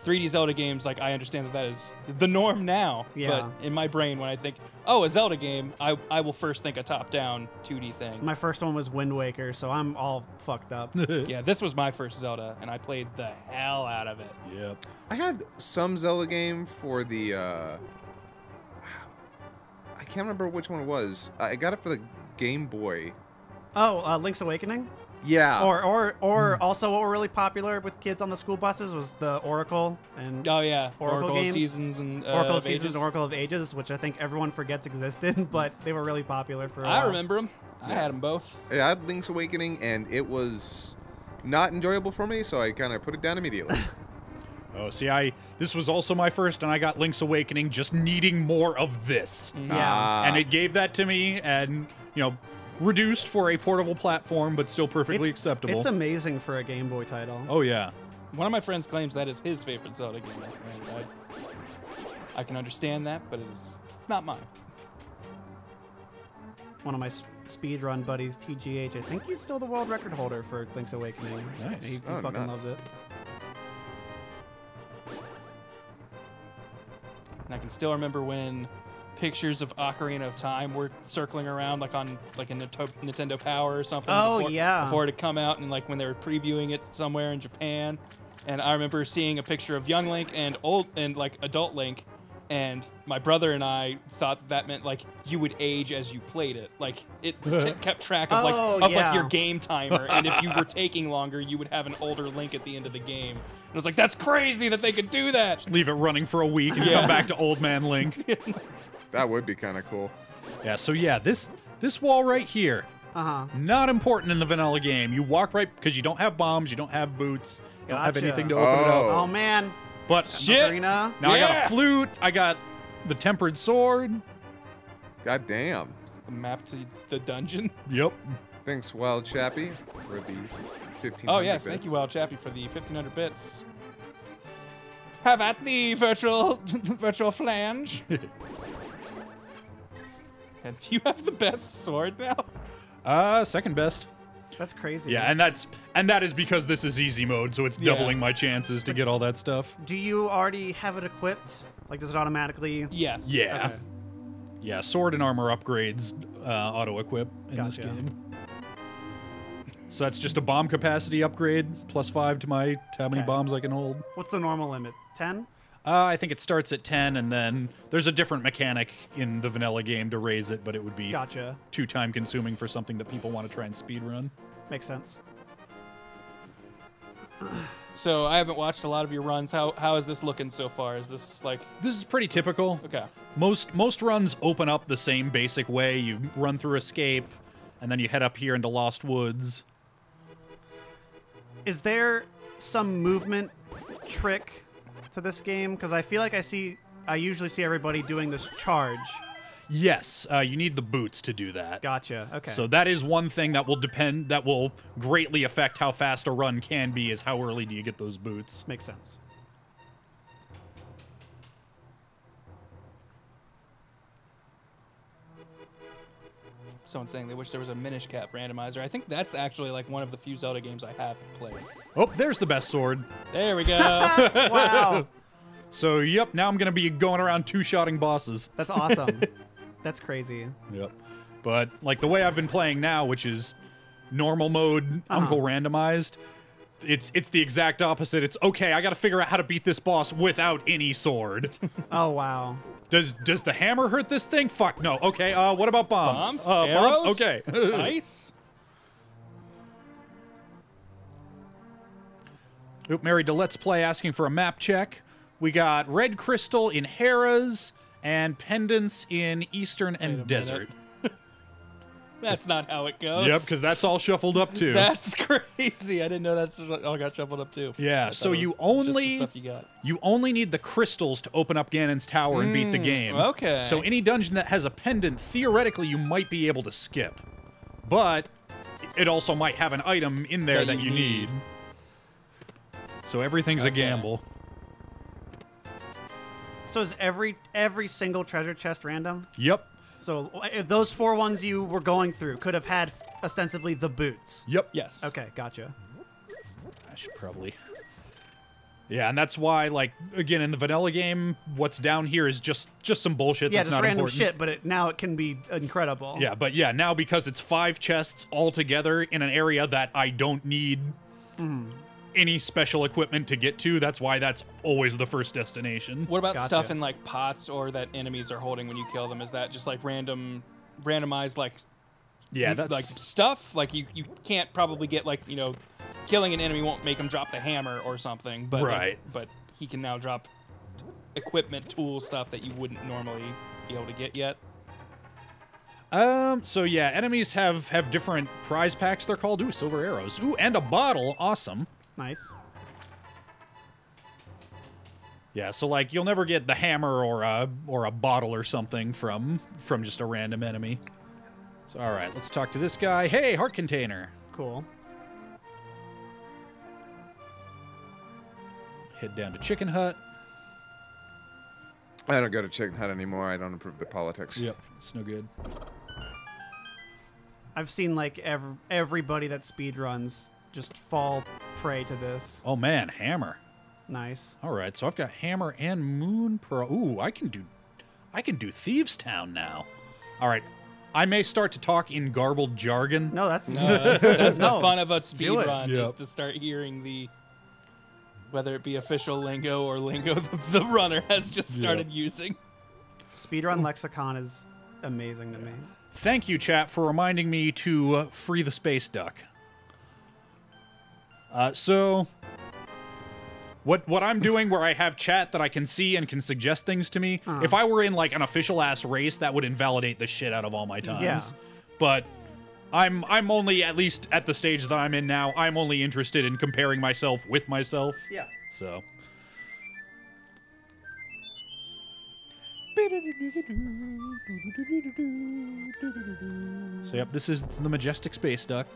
3D Zelda games, like I understand that is the norm now. Yeah. But in my brain, when I think, oh, a Zelda game, I will first think a top-down 2D thing. My first one was Wind Waker, so I'm all fucked up. Yeah, this was my first Zelda, and I played the hell out of it. Yep. I had some Zelda game for the I can't remember which one it was. I got it for the Game Boy. Oh, Link's Awakening? Yeah. Or also what were really popular with kids on the school buses was the Oracle and Oh yeah, Oracle of games? Seasons and Oracle of of Seasons Ages. and Oracle of Ages, which I think everyone forgets existed, but they were really popular for a while. I remember them. I had them both. I had Link's Awakening, and it was not enjoyable for me, so I kind of put it down immediately. Oh, see, this was also my first, and I got Link's Awakening just needing more of this. Yeah. And it gave that to me, and, you know, reduced for a portable platform, but still perfectly acceptable. It's amazing for a Game Boy title. Oh, yeah. One of my friends claims that is his favorite Zelda game. And I can understand that, but it's not mine. One of my speedrun buddies, TGH, I think he's still the world record holder for Link's Awakening. Nice. He Oh, fucking nuts. loves it. And I can still remember when pictures of Ocarina of Time were circling around, like on a Nintendo Power or something. Oh, before, yeah. Before it had come out, and like when they were previewing it somewhere in Japan, and I remember seeing a picture of young Link and like adult Link, and my brother and I thought that meant like you would age as you played it. Like it kept track of Oh, like yeah. your game timer, and if you were taking longer, you would have an older Link at the end of the game. And I was like, that's crazy that they could do that. Leave it running for a week and come back to Old Man Link. That would be kind of cool. Yeah, so yeah, this wall right here, Not important in the vanilla game. You walk right because you don't have bombs, you don't have boots, you don't have Gotcha. anything to open it up. Oh man. But Shit. Ocarina. now I got Yeah. a flute, I got the tempered sword. God damn. The map to the dungeon. Yep. Thanks, Wild Chappie, for the 1500 Oh yes, bits. thank you, Wild Chappie, for the 1500 bits. Have at the virtual virtual flange. And do you have the best sword now? Second best. That's crazy. Yeah, and that is because this is easy mode, so it's Yeah. doubling my chances to get all that stuff. Do you already have it equipped? Like, does it automatically? Yes. Yeah. Okay. Yeah, sword and armor upgrades auto-equip in this Gotcha. game. So that's just a bomb capacity upgrade, +5 to my how many Okay. bombs I can hold. What's the normal limit? 10? I think it starts at 10, and then there's a different mechanic in the vanilla game to raise it, but it would be Gotcha. too time-consuming for something that people want to try and speedrun. Makes sense. So I haven't watched a lot of your runs. How is this looking so far? Is this like This is pretty typical. okay? Most runs open up the same basic way. You run through escape, and then you head up here into Lost Woods. Is there some movement trick to this game? Because I feel like I usually see everybody doing this charge. Yes, you need the boots to do that. Gotcha. Okay. So that is one thing that will greatly affect how fast a run can be, is how early do you get those boots. Makes sense. Someone's saying they wish there was a Minish Cap randomizer. I think that's actually like one of the few Zelda games I have played. Oh, there's the best sword. There we go. Wow. So, yep, now I'm going to be going around two-shotting bosses. That's awesome. That's crazy. Yep. But, like, the way I've been playing now, which is normal mode, Uncle randomized, it's the exact opposite. It's, okay, I got to figure out how to beat this boss without any sword. Oh, wow. Does the hammer hurt this thing? Fuck, no. Okay, what about bombs? Bombs? Arrows? Bombs? Okay. Nice. Oop, married to Let's Play asking for a map check. We got red crystal in Harrah's and pendants in Eastern Wait a and Desert. That's not how it goes. Yep, because that's all shuffled up too. That's crazy. I didn't know that's all got shuffled up too. Yeah, I thought so it you was just the only stuff you got. you only need the crystals to open up Ganon's tower and beat the game. okay. So any dungeon that has a pendant, theoretically, you might be able to skip, but it also might have an item in there that you need. So everything's a Okay. gamble. So is every single treasure chest random? Yep. So those 4 ones you were going through could have had ostensibly the boots. Yep. Yes. Okay, gotcha. I should probably. Yeah, and that's why, like, again, in the vanilla game, what's down here is just some bullshit Yeah, that's just not random important. shit, but now it can be incredible. Yeah, but yeah, now because it's 5 chests all together in an area that I don't need any special equipment to get to, that's why that's always the first destination. What about Gotcha. stuff in like pots or that enemies are holding when you kill them? Is that just like randomized like Yeah, that's like stuff? Like you can't probably get like, you know, killing an enemy won't make him drop the hammer or something, but Right. but he can now drop equipment, tools, stuff that you wouldn't normally be able to get yet. So yeah, enemies have different prize packs, they're called. Ooh, silver arrows. Ooh, and a bottle. Awesome. Nice. Yeah, so like you'll never get the hammer or a bottle or something from just a random enemy. So all right, let's talk to this guy. Hey, heart container. Cool. Head down to Chicken Hut. I don't go to Chicken Hut anymore. I don't approve the politics. Yep, it's no good. I've seen like everybody that speedruns just fall prey to this. Oh man, hammer. Nice. All right, so I've got hammer and moon pro. Ooh, I can do Thieves Town now. All right, I may start to talk in garbled jargon. No, that's No, that's the No, fun of a do it. speedrun is Yep. to start hearing whether it be official lingo or lingo the runner has just started using. speedrun lexicon is amazing to me. Thank you, chat, for reminding me to free the space duck. So, what I'm doing where I have chat that I can see and can suggest things to me, if I were in, like, an official-ass race, that would invalidate the shit out of all my times. Yeah. But I'm only, at least at the stage that I'm in now, I'm only interested in comparing myself with myself. Yeah. So. So yep, this is the majestic space duck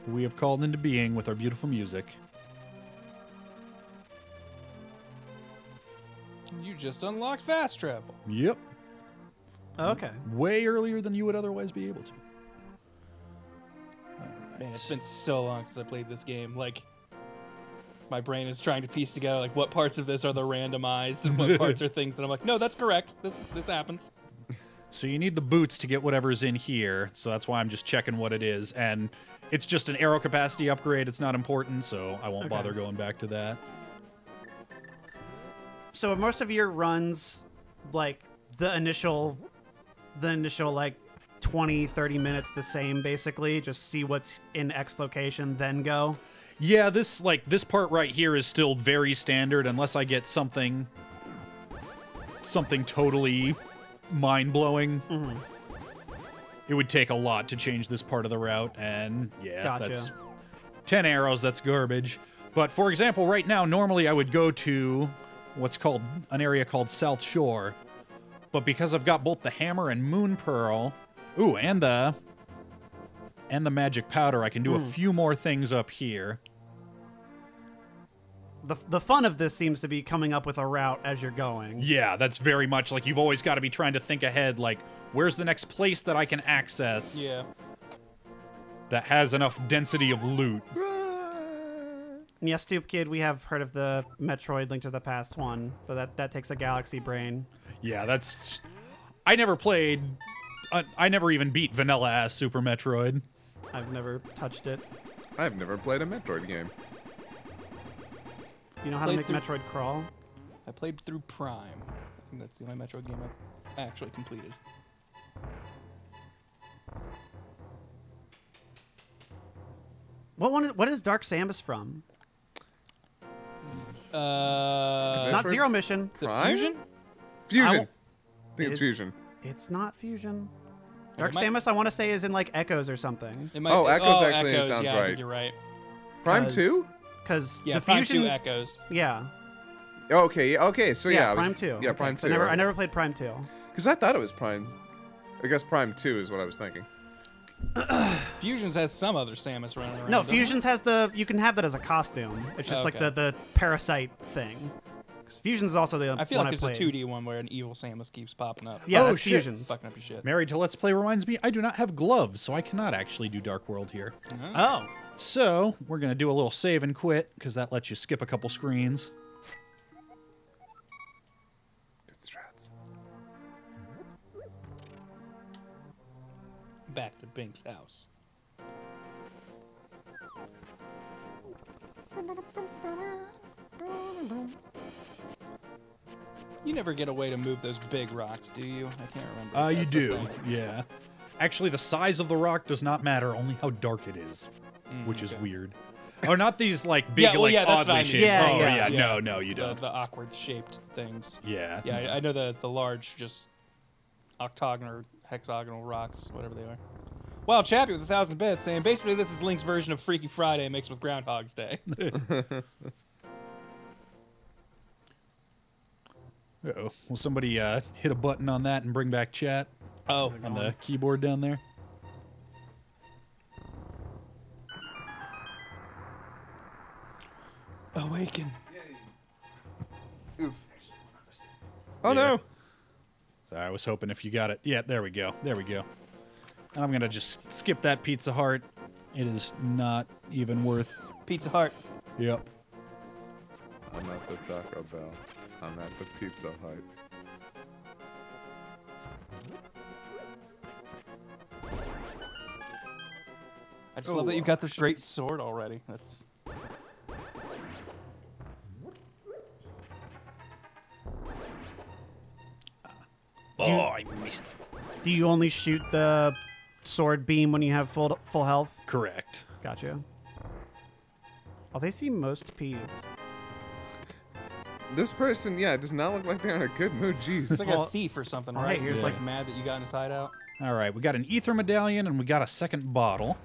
we have called into being with our beautiful music. You just unlocked fast travel. Yep. Okay. Way earlier than you would otherwise be able to. Man, it's been so long since I played this game. Like, my brain is trying to piece together, like, what parts of this are the randomized and what parts are things that I'm like, no, that's correct. This happens. So you need the boots to get whatever's in here, so that's why I'm just checking what it is. And it's just an arrow capacity upgrade. It's not important, so I won't bother going back to that. So are most of your runs, like, the initial like 20, 30 minutes the same, basically? Just see what's in X location, then go? Yeah, this part right here is still very standard unless I get something totally mind-blowing. Mm-hmm. It would take a lot to change this part of the route, and yeah, Gotcha. that's 10 arrows, that's garbage. But for example, right now, normally I would go to what's called an area called South Shore. But because I've got both the hammer and moon pearl, and the magic powder, I can do a few more things up here. The fun of this seems to be coming up with a route as you're going. Yeah, that's very much like you've always got to be trying to think ahead, like, where's the next place that I can access that has enough density of loot? And yes, Stoop Kid, we have heard of the Metroid Link to the Past one, but that takes a galaxy brain. Yeah, that's... I never played... I never even beat vanilla-ass Super Metroid. I've never touched it. I've never played a Metroid game. Do you know how to make Metroid crawl? I played through Prime. I think that's the only Metroid game I've actually completed. What is Dark Samus from? It's It's not Metroid Zero Mission. Is it Prime? Fusion? Fusion. I I think it's is- Fusion. It's not Fusion. Okay, Dark Samus, I want to say, is in like Echoes or something. It might Oh, be- Echoes actually Echoes, sounds yeah, I right. think you're right. Prime 2? Because Yeah, the Prime Fusion. 2 Echoes. Yeah. Oh, okay, okay, so yeah. I was- Prime 2. Yeah, Okay, Prime 'cause 2. I never played Prime 2. Because I thought it was Prime. I guess Prime 2 is what I was thinking. Fusions has some other Samus running around. No, doesn't it? Fusions has you can have that as a costume. It's just like Okay. the parasite thing. 'Cause Fusions is also the I feel one like there's played. a 2D one where an evil Samus keeps popping up. Yeah, Oh, that's shit. Fusions. Fucking up your shit. Married to Let's Play reminds me, I do not have gloves, so I cannot actually do Dark World here. Oh. So, we're going to do a little save and quit, because that lets you skip a couple screens. Good strats. Back to Bink's house. You never get a way to move those big rocks, do you? I can't remember. You That's the do, thing. yeah. Actually, the size of the rock does not matter, only how dark it is, which is okay. weird. Oh, not these, like, big, Yeah, well, like, yeah, that's what I oddly mean. shaped. Yeah, oh, yeah. yeah, no, you The, don't. the awkward shaped things. Yeah. Yeah, I know the large, just octagonal or hexagonal rocks, whatever they are. Wow, Chappie with 1,000 bits saying basically this is Link's version of Freaky Friday mixed with Groundhog's Day. Uh-oh. Will somebody hit a button on that and bring back chat Oh, on the keyboard down there? awaken. Oh, no. So I was hoping if you got it. Yeah, there we go. There we go. And I'm going to just skip that Pizza Hut. It is not even worth... Pizza Hut. Yep. I'm at the Taco Bell. I'm at the Pizza Hut. I just love that you've got this great sword already. That's I missed it. Do you only shoot the sword beam when you have full health? Correct. Gotcha. Oh, they seem most peeved. This person, yeah, does not look like they're in a good mood. it's Jeez. like Well, a thief or something, oh, right? hey, You're just yeah. like mad that you got in his hideout. All right, we got an ether medallion and we got a second bottle.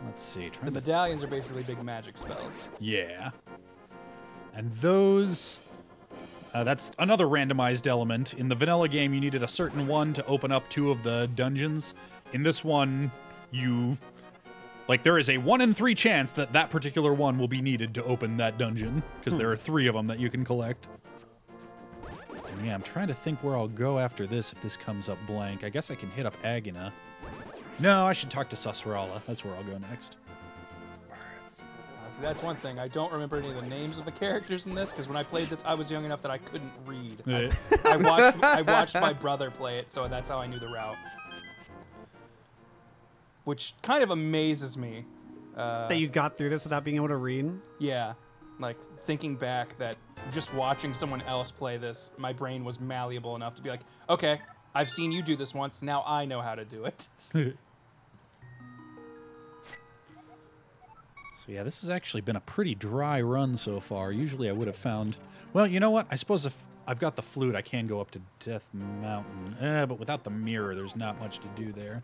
Let's see. The medallions are basically big magic spells. Yeah. And those... that's another randomized element. In the vanilla game, you needed a certain one to open up 2 of the dungeons. In this one, you... Like, there is a 1 in 3 chance that that particular one will be needed to open that dungeon, because there are 3 of them that you can collect. And yeah, I'm trying to think where I'll go after this if this comes up blank. I guess I can hit up Agina. No, I should talk to Susrala. That's where I'll go next. See, that's one thing. I don't remember any of the names of the characters in this, because when I played this, I was young enough that I couldn't read. I watched my brother play it, so that's how I knew the route. Which kind of amazes me. That you got through this without being able to read? Yeah. Like, thinking back that just watching someone else play this, my brain was malleable enough to be like, okay, I've seen you do this once, now I know how to do it. So yeah, this has actually been a pretty dry run so far. Usually I would have found... Well, you know what? I suppose if I've got the flute, I can go up to Death Mountain. But without the mirror, there's not much to do there.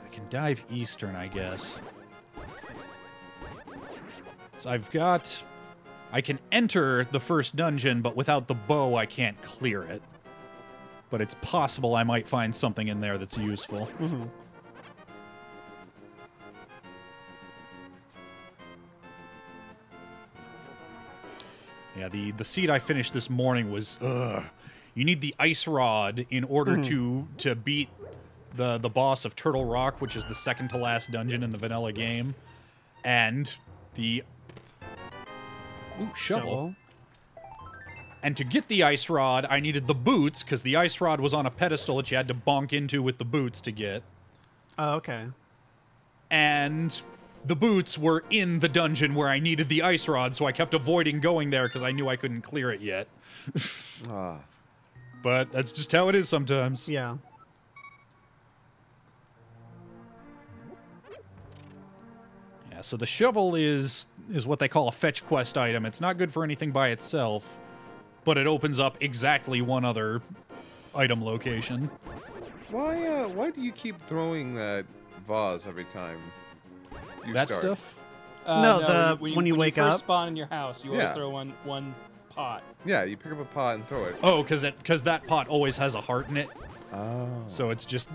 I can dive eastern, I guess. So I've got... I can enter the first dungeon, but without the bow, I can't clear it. But it's possible I might find something in there that's useful. Mm-hmm. Yeah, the seed I finished this morning was, you need the ice rod in order to beat the boss of Turtle Rock, which is the second to last dungeon in the vanilla game. And the... Ooh, shovel. And to get the ice rod, I needed the boots, because the ice rod was on a pedestal that you had to bonk into with the boots to get. Oh, okay. And the boots were in the dungeon where I needed the ice rod, so I kept avoiding going there because I knew I couldn't clear it yet. But that's just how it is sometimes. Yeah. Yeah, so the shovel is what they call a fetch quest item. It's not good for anything by itself, but it opens up exactly one other item location. Why do you keep throwing that vase every time you That start? stuff? No, when you wake first up? spawn in your house, you always Yeah. throw one pot. Yeah, you pick up a pot and throw it. Oh, because that pot always has a heart in it. Oh. So it's just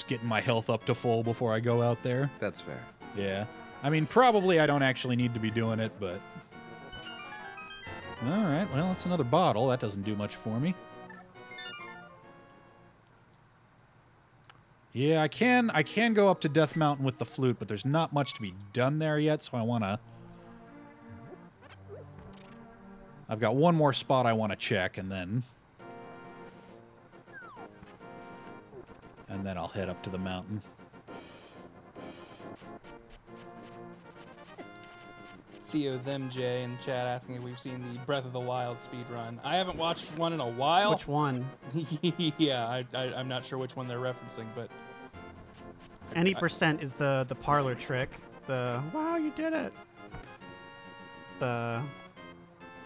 getting my health up to full before I go out there. That's fair. Yeah. I mean, probably I don't actually need to be doing it, but... Alright, well, that's another bottle. That doesn't do much for me. Yeah, I can go up to Death Mountain with the flute, but there's not much to be done there yet, so I want to... I've got one more spot I want to check, and then I'll head up to the mountain. Theo Them J in the chat asking if we've seen the Breath of the Wild speedrun. I haven't watched one in a while. Which one? Yeah, I'm not sure which one they're referencing, but Any percent is the parlor trick. The wow, you did it. The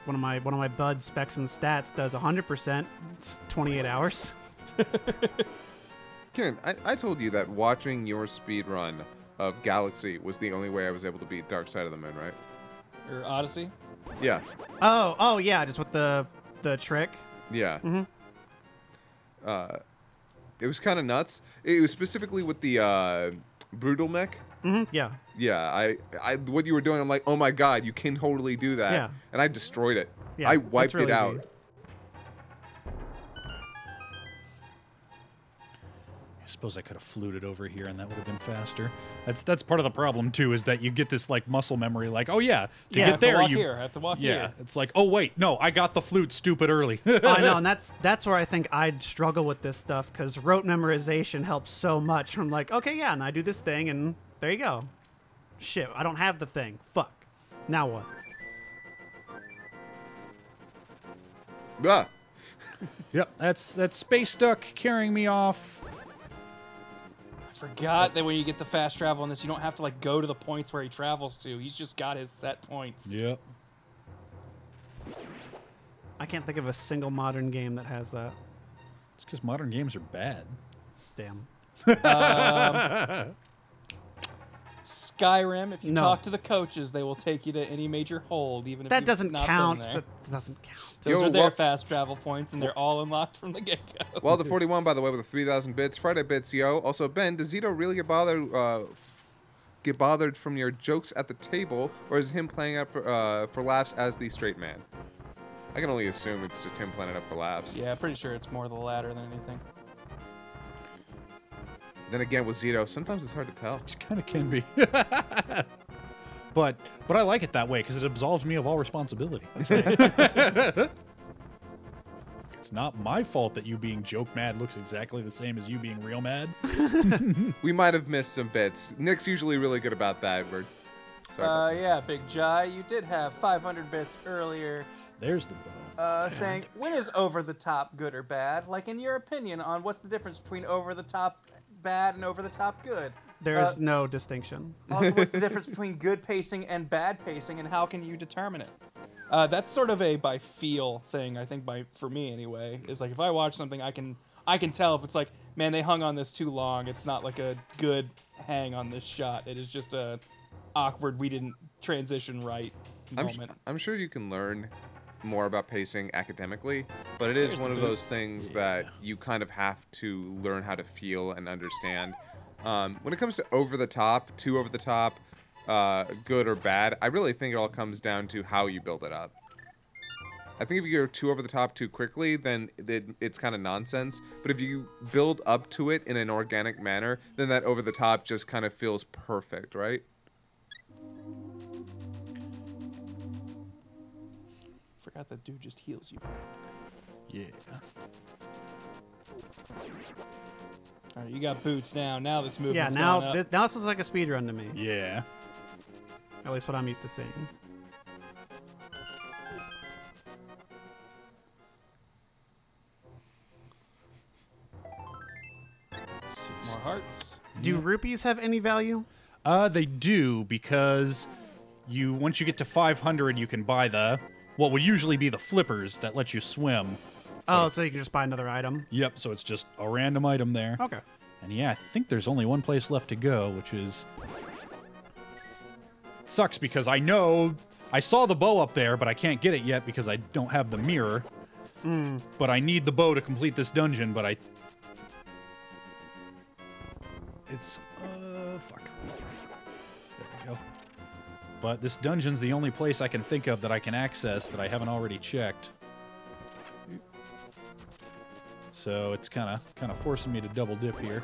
one of my bud specs and stats does 100%. It's 28 hours. Kieran, I told you that watching your speed run of Galaxy was the only way I was able to beat Dark Side of the Moon, right? or Odyssey. Yeah. Oh yeah, just with the trick. Yeah. Mm-hmm. It was kind of nuts. It was specifically with the brutal mech. Mm-hmm. Yeah. Yeah, I what you were doing, I'm like, oh my god, you can totally do that. Yeah. And I destroyed it. Yeah, I it's wiped really it out. easy. I suppose I could have fluted over here and that would have been faster. That's part of the problem too, is that you get this like muscle memory, like, oh yeah, to Yeah, I get have I there have to walk here. it's like, oh wait, no, I got the flute stupid early. I know, and that's where I think I'd struggle with this stuff, because rote memorization helps so much. I'm like, okay, yeah, and I do this thing, and there you go. Shit, I don't have the thing. Fuck. Now what? Ah. Yep, that's Space Duck carrying me off. I Forgot that when you get the fast travel in this, you don't have to like go to the points where he travels to. He's just got his set points. Yep. I can't think of a single modern game that has that. It's because modern games are bad. Damn. Skyrim, if you No. talk to the coaches, they will take you to any major hold, even if That you've doesn't not count. been there. That doesn't count. Those Yo, are their what- fast travel points, and they're all unlocked from the get-go. Well, the 41, by the way, with the 3,000 bits. Friday bits, yo. Also, Ben, does Zito really get bothered from your jokes at the table, or is him playing up for laughs as the straight man? I can only assume it's just him playing it up for laughs. Yeah, pretty sure it's more the latter than anything. Then again, with Zito, sometimes it's hard to tell. It kind of can be. But I like it that way because it absolves me of all responsibility. That's right. It's not my fault that you being joke mad looks exactly the same as you being real mad. We might have missed some bits. Nick's usually really good about that. We're sorry. about Yeah, Big Jai, you did have 500 bits earlier There's the bow. saying, when is over the top good or bad? Like, in your opinion on what's the difference between over the top bad and over the top good? There is no distinction. Also, what's the difference between good pacing and bad pacing, and how can you determine it? That's sort of a by feel thing, I think, for me anyway. Is like if I watch something, I can tell if it's like, man, they hung on this too long. It's not like a good hang on this shot. It is just a awkward, we didn't transition right moment. I'm sure you can learn more about pacing academically, but it is There's one the of those boots. things that you kind of have to learn how to feel and understand. When it comes to over the top, too over the top, good or bad, I really think it all comes down to how you build it up. I think if you go too over the top too quickly, then it's kind of nonsense. But if you build up to it in an organic manner, then that over the top just kind of feels perfect, right? Forgot that dude just heals you. Yeah. All right, you got boots now. Now this movement's Yeah, going now up. now this looks like a speedrun to me. Yeah. At least what I'm used to seeing. More hearts. Do rupees have any value? They do because once you get to 500, you can buy what would usually be the flippers that let you swim. Oh, so you can just buy another item. Yep, so it's just a random item there. Okay. And yeah, I think there's only one place left to go, which is... Sucks because I saw the bow up there, but I can't get it yet because I don't have the mirror. But I need the bow to complete this dungeon, but it's... fuck. There we go. But this dungeon's the only place I can think of that I can access that I haven't already checked. So it's kind of forcing me to double dip here.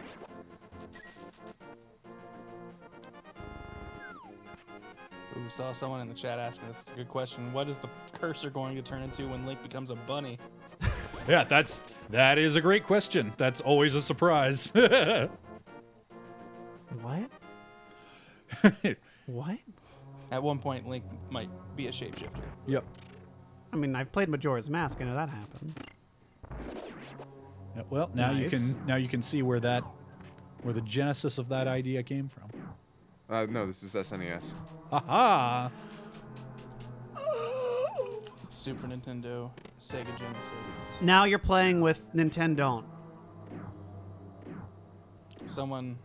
Ooh, saw someone in the chat asking this. It's a good question. What is the cursor going to turn into when Link becomes a bunny? Yeah, that is a great question. That's always a surprise. What? What? At one point, Link might be a shapeshifter. Yep. I mean, I've played Majora's Mask. I know that happens. Yeah, well, now Nice. you can see where the genesis of that idea came from. No, this is SNES. Aha! Super Nintendo, Sega Genesis. Now you're playing with Nintendo. Someone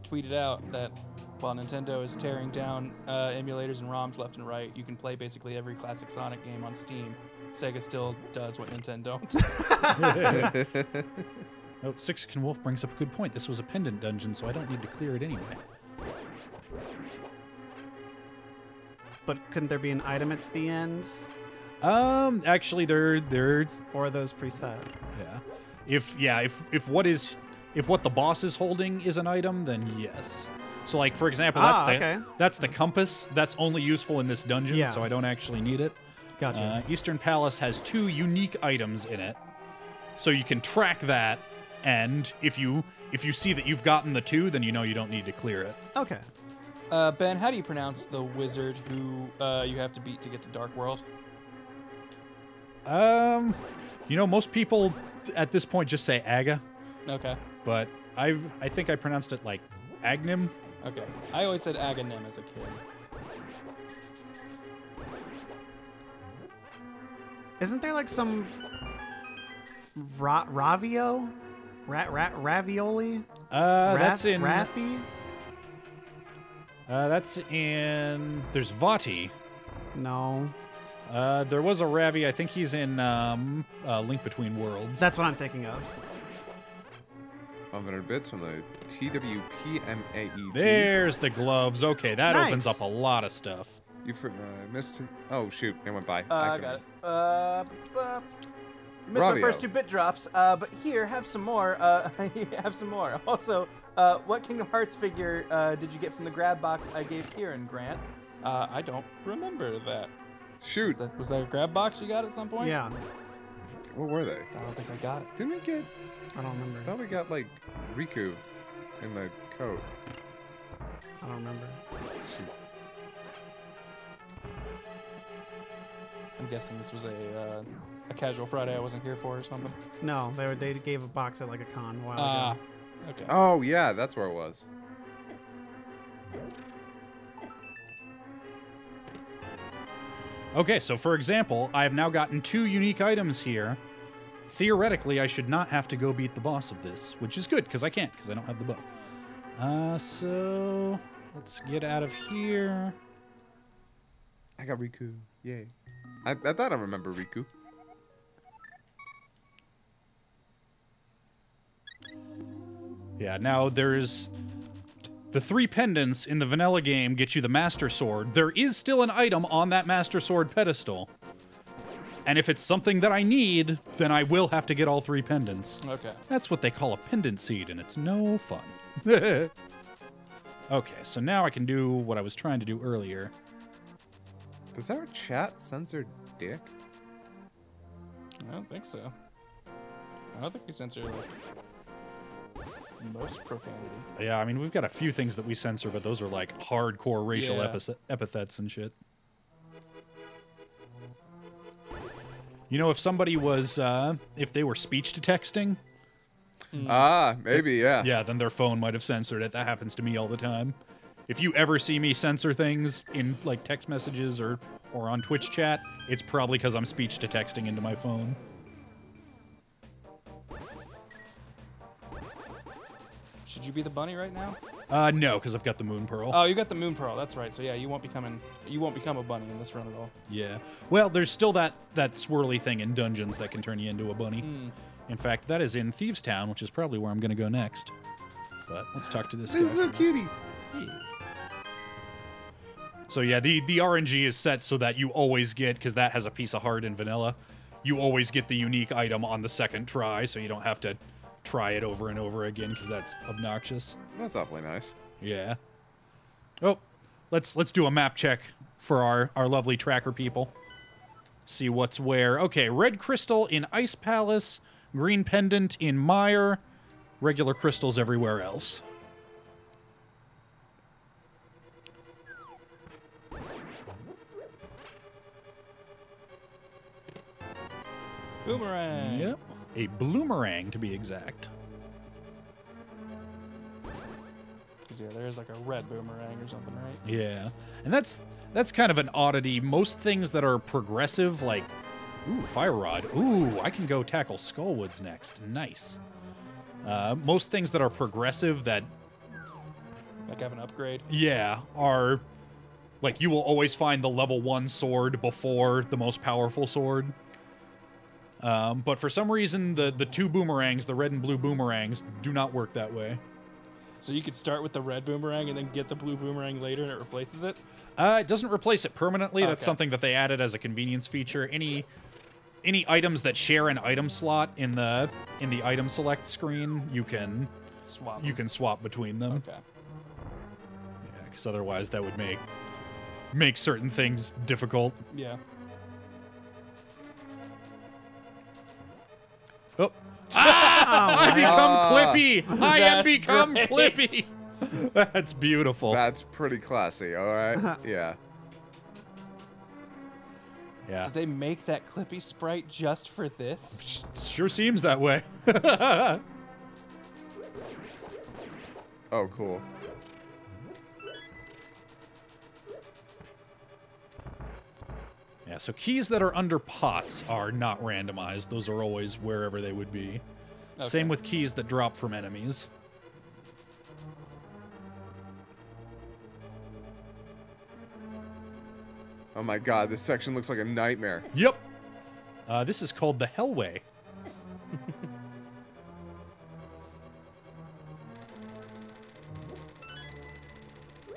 tweeted out that while Nintendo is tearing down emulators and ROMs left and right, you can play basically every classic Sonic game on Steam. Sega still does what Nintendo don't. Oh, Sixkin Wolf brings up a good point. This was a pendant dungeon, so I don't need to clear it anyway. But couldn't there be an item at the end? Actually, they're Or are those preset? yeah. If what the boss is holding is an item, then yes. So, like for example, that's the compass. That's only useful in this dungeon, Yeah. so I don't actually need it. Gotcha. Eastern Palace has 2 unique items in it, so you can track that. And if you see that you've gotten the 2, then you know you don't need to clear it. Okay. Ben, how do you pronounce the wizard who you have to beat to get to Dark World? Most people at this point just say Aga, Okay. but I think I pronounced it like Agnim. Okay. I always said Aghanim as a kid. Isn't there like some ravio? Ravioli? That's in. Raffi? That's in. There's Vati. No. There was a Ravi. I think he's in Link Between Worlds. That's what I'm thinking of. 500 bits from the TWPMAEG. There's the gloves. Okay, that Nice. opens up a lot of stuff. You missed. Oh shoot! It went by. I got it. You missed my Ravio. first 2 bit drops, but here, have some more. Have some more. Also, what Kingdom Hearts figure did you get from the grab box I gave Kieran, Grant? I don't remember that. Shoot! Was that a grab box you got at some point? Yeah. What were they? I don't think I got it. Didn't we get? I don't remember. I thought we got like Riku in the coat. I don't remember. Shoot. I'm guessing this was a casual Friday I wasn't here for or something. No, they gave a box at like a con a while Ah, ago. okay. Oh yeah, that's where it was. Okay, so for example, I have now gotten 2 unique items here. Theoretically, I should not have to go beat the boss of this, which is good, because I can't, because I don't have the bow. So let's get out of here. I got Riku. Yay! I thought I remember Riku. Yeah, now there's the 3 pendants in the vanilla game get you the Master Sword. There is still an item on that Master Sword pedestal. And if it's something that I need, then I will have to get all 3 pendants. Okay. That's what they call a pendant seed, and it's no fun. Okay, so now I can do what I was trying to do earlier. Does our chat censor dick? I don't think so. I don't think we censor like most profanity. Yeah, I mean, we've got a few things that we censor, but those are like hardcore racial Yeah. epithets and shit. You know, if somebody was, if they were speech to texting, Ah, maybe yeah. yeah, then their phone might have censored it. That happens to me all the time. If you ever see me censor things in like text messages or on Twitch chat, it's probably because I'm speech to texting into my phone. Should you be the bunny right now? No, because I've got the Moon Pearl. Oh, you got the moon pearl. That's right. So yeah, you won't become a bunny in this run at all. Yeah. Well, there's still that swirly thing in dungeons that can turn you into a bunny. In fact, that is in Thieves Town, which is probably where I'm going to go next. But let's talk to this guy. This is so first. cutie. So yeah, the RNG is set so that you always get, because that has a piece of heart in vanilla, you always get the unique item on the second try, so you don't have to try it over and over again, because that's obnoxious. That's awfully nice. Yeah. Oh, let's do a map check for our lovely tracker people. See what's where. Okay, red crystal in Ice Palace, green pendant in Mire, regular crystals everywhere else. Boomerang. Yep. A bloomerang, to be exact. Because yeah, there's like a red boomerang or something, right? Yeah. And that's kind of an oddity. Most things that are progressive, like, ooh, Fire Rod. Ooh, I can go tackle Skullwoods next. Nice. Most things that are progressive that, Like have an upgrade. yeah, are, like, you will always find the level 1 sword before the most powerful sword. But for some reason, the 2 boomerangs, the red and blue boomerangs, do not work that way. So you could start with the red boomerang and then get the blue boomerang later and it replaces it? It doesn't replace it permanently. That's Okay. something that they added as a convenience feature. Any items that share an item slot in the item select screen, you can Swap. swap between them. Okay. Yeah, because otherwise that would make certain things difficult. Yeah. Oh. I become Clippy! I am That's become great. Clippy! That's beautiful. That's pretty classy. All right. Yeah. Yeah. Did they make that Clippy sprite just for this? Sure seems that way. Oh, cool. Yeah, so keys that are under pots are not randomized. Those are always wherever they would be. Okay. Same with keys that drop from enemies. Oh my god, this section looks like a nightmare. Yep. This is called the Hellway.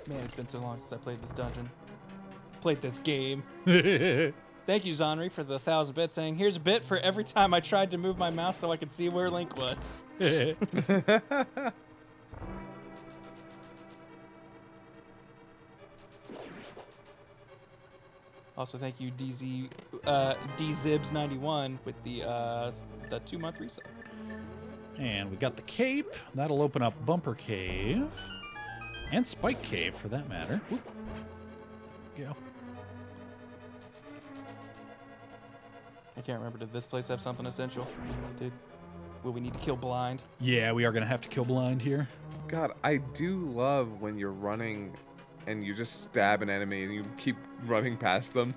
Man, it's been so long since I played this dungeon. Played this game. Thank you, Zonri, for the 1,000 bits, saying, here's a bit for every time I tried to move my mouse so I could see where Link was. Also, thank you, DZibs91 with the 2-month resub. And we got the cape. That'll open up Bumper Cave. And Spike Cave, for that matter. Oop. There we go. I can't remember, did this place have something essential? Will we need to kill blind? Yeah, we are going to have to kill blind here. God, I do love when you're running and you just stab an enemy and you keep running past them.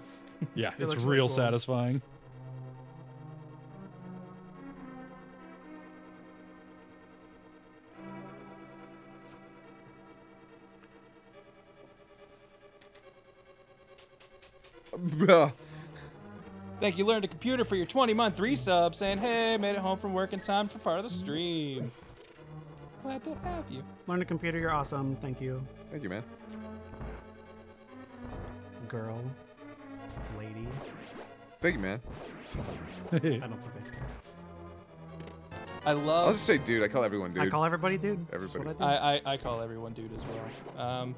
Yeah, It it's looks real really cool. satisfying. Thank you, Learned a Computer, for your 20-month resub, saying, hey, made it home from work in time for part of the stream. Glad to have you. Learn a computer. You're awesome. Thank you, Thank you, man. girl, lady. Thank you, man. I don't think I I'll love... just say dude. I call everyone dude. I call everybody dude. That's Everybody. what I do. I call everyone dude as well.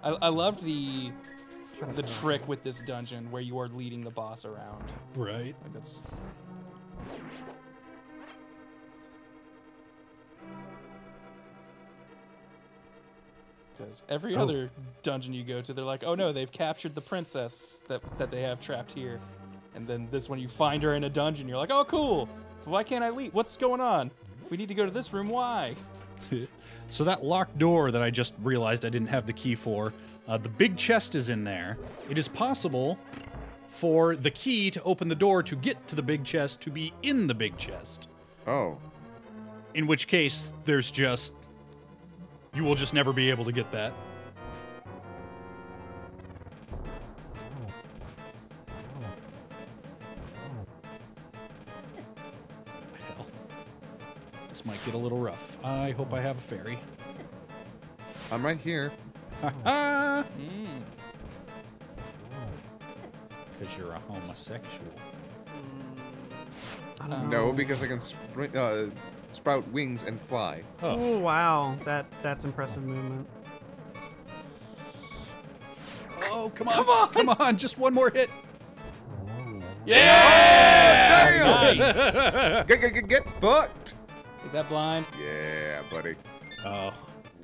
I loved the trick with this dungeon where you are leading the boss around. Right. Like that's... Because every other dungeon you go to, they're like, oh no, they've captured the princess that they have trapped here. And then this one, you find her in a dungeon, you're like, oh cool, why can't I leave? What's going on? We need to go to this room, why? So that locked door that I just realized I didn't have the key for, the big chest is in there. It is possible for the key to open the door to get to the big chest to be in the big chest. Oh. In which case, there's just... You will just never be able to get that. Hell. This might get a little rough. I hope I have a fairy. I'm right here. Ha Mm. Because you're a homosexual. I don't No, because I can sprout wings and fly. Oh wow, that's impressive movement. Oh, come on. Come on. Just one more hit. Nice! Get fucked. Get that blind. Yeah, buddy. Oh.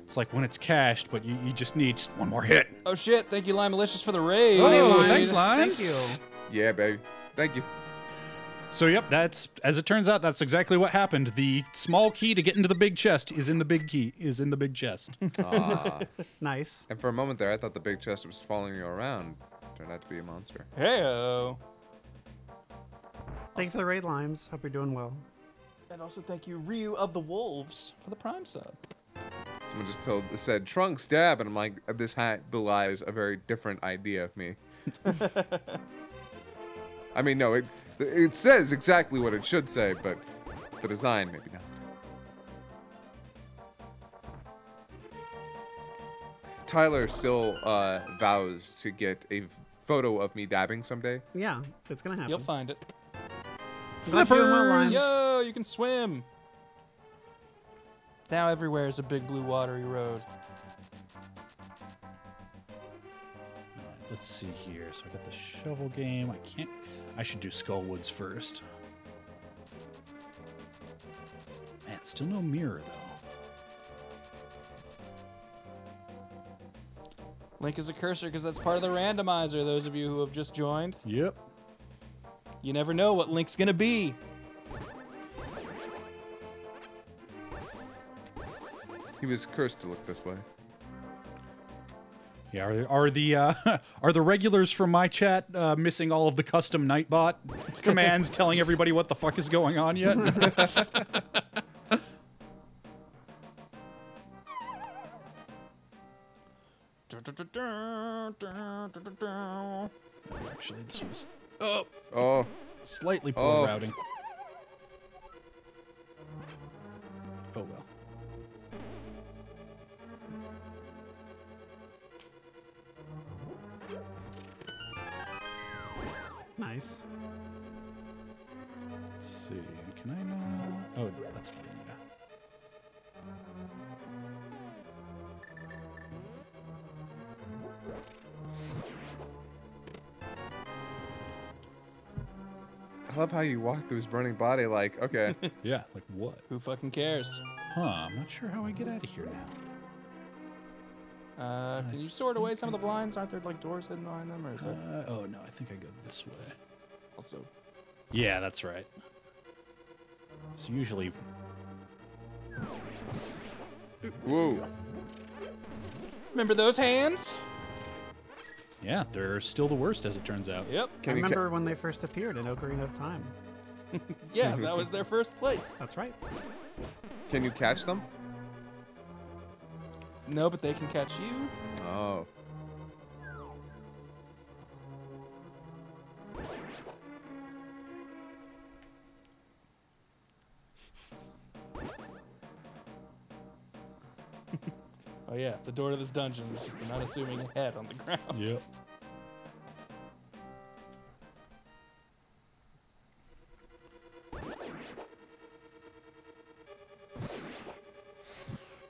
It's like when it's cached, but you just need just one more hit. Oh shit, thank you, Lime Malicious, for the raid. Oh, Limes. thanks, Limes. Thank you. Yeah, baby. Thank you. So, yep, that's, as it turns out, that's exactly what happened. The small key to get into the big chest is in the big chest. Ah. Nice. And for a moment there, I thought the big chest was following you around. Turned out to be a monster. Heyo. Thank you for the raid, Limes. Hope you're doing well. And also thank you, Ryu of the Wolves, for the Prime sub. Someone just said trunk stab, and I'm like, this hat belies a very different idea of me. I mean, no, it says exactly what it should say, but the design maybe not. Tyler still vows to get a photo of me dabbing someday. Yeah, it's gonna happen. You'll find it. Glad you're doing well, Limes. Yo, you can swim. Now everywhere is a big blue watery road. Let's see here. So I got the shovel game. I should do Skullwoods first. Man, still no mirror, though. Link is a cursor because that's part of the randomizer, those of you who have just joined. Yep. You never know what Link's gonna be. He was cursed to look this way. Yeah, are the regulars from my chat missing all of the custom Nightbot commands telling everybody what the fuck is going on yet? Actually, this was Oh, slightly poor Oh. routing. Oh well. Nice. Let's see. Can I not? Oh, that's fine. Yeah. I love how you walk through his burning body like, okay. Yeah. Like what? Who fucking cares? Huh? I'm not sure how I get out of here now. Can you sort away some of the blinds? Aren't there like doors hidden behind them, or is it Oh no, I think I go this way. also? Yeah, that's right. So usually, Whoa. Remember those hands? yeah, they're still the worst as it turns out. Yep. I Can you remember when they first appeared in Ocarina of Time. Yeah, that was their first place. That's right. Can you catch them? No, but they can catch you. Oh. Oh yeah, the door to this dungeon is just an unassuming head on the ground. Yep.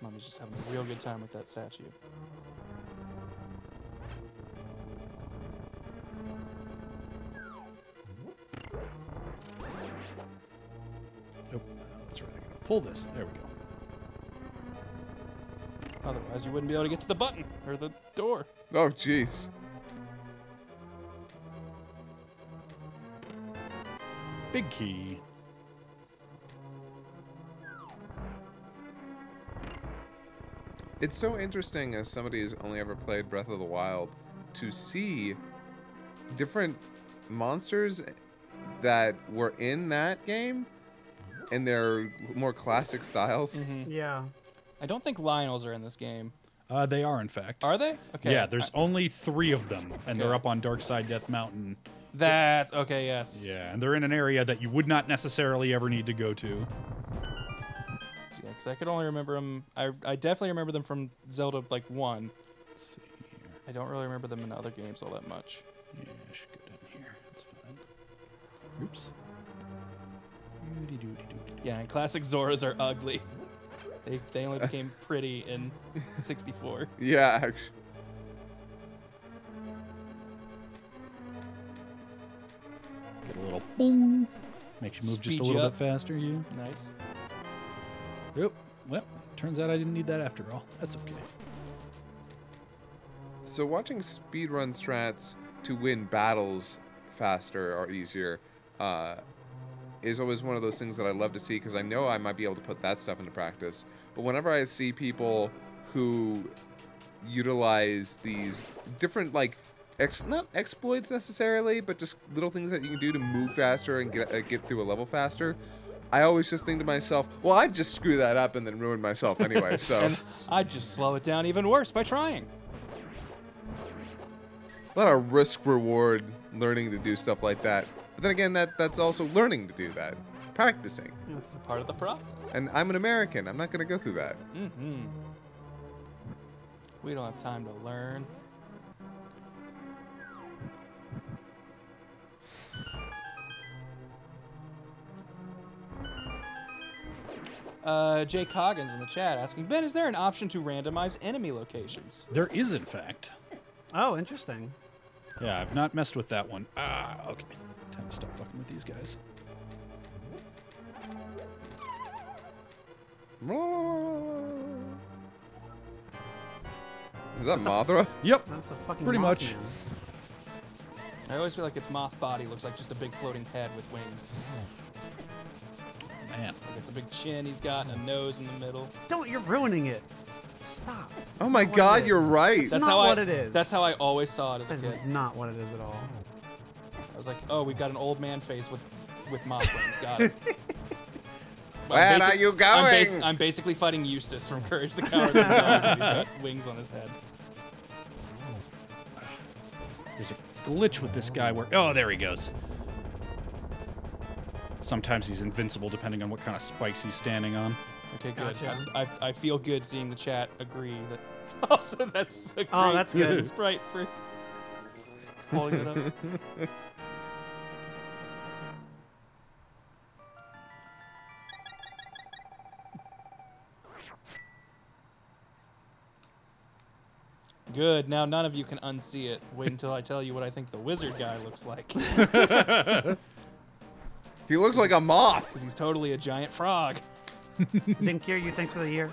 Mommy's just having a real good time with that statue. Oh, that's right. I gotta pull this. There we go. Otherwise, you wouldn't be able to get to the button or the door. Oh, jeez. Big key. It's so interesting as somebody who's only ever played Breath of the Wild to see different monsters that were in that game and their more classic styles. Yeah. I don't think Lionels are in this game. They are in fact. Are they? Okay. Yeah, there's only 3 of them, and they're Okay. up on Dark Side Death Mountain. That's okay. Yes. Yeah, and they're in an area that you would not necessarily ever need to go to. Yeah, because I could only remember them. I definitely remember them from Zelda like 1. Let's see here. I don't really remember them in other games all that much. Yeah, I should go down here. That's fine. Oops. Yeah, and classic Zoras are ugly. They only became pretty in 64. Yeah, actually. Get a little boom. Makes you move just a Speed you little up. bit faster, yeah. Nice. Yep. Well, turns out I didn't need that after all. That's okay. So watching speedrun strats to win battles faster or easier is always one of those things that I love to see because I know I might be able to put that stuff into practice. But whenever I see people who utilize these different, like, not exploits necessarily, but just little things that you can do to move faster and get through a level faster, I always just think to myself, well, I'd just screw that up and then ruin myself anyway, so. And I'd just slow it down even worse by trying. A lot of risk-reward learning to do stuff like that. But then again, that's also learning to do that. Practicing. That's Part of the process. And I'm an American. I'm not going to go through that. Mm-hmm. We don't have time to learn. Jay Coggins in the chat asking, Ben, is there an option to randomize enemy locations? There is, in fact. Oh, interesting. Yeah, I've not messed with that one. Ah, okay. Time to stop fucking with these guys. Is that Mothra? Yep. That's a fucking Pretty much. Mothman. I always feel like its moth body looks like just a big floating head with wings. Man. Like it's a big chin he's got and a nose in the middle. Don't, you're ruining it. Stop. Oh my Not what God, it you're is. right. It's That's not how what I, it is. That's how I always saw it as a That is kid. not what it is at all. I was like, oh, we got an old man face with moth wings. Got it. Where are you going? I'm basically fighting Eustace from Courage the Cowardly Dog. He's got wings on his head. There's a glitch with this guy where... Oh, there he goes. Sometimes he's invincible depending on what kind of spikes he's standing on. Okay, good. Gotcha. I feel good seeing the chat agree that also that's a great that's good. sprite for holding it up. Good. Now none of you can unsee it. Wait until I tell you what I think the wizard guy looks like. He looks like a moth. Because he's totally a giant frog. Zinkir, you thanks for the year.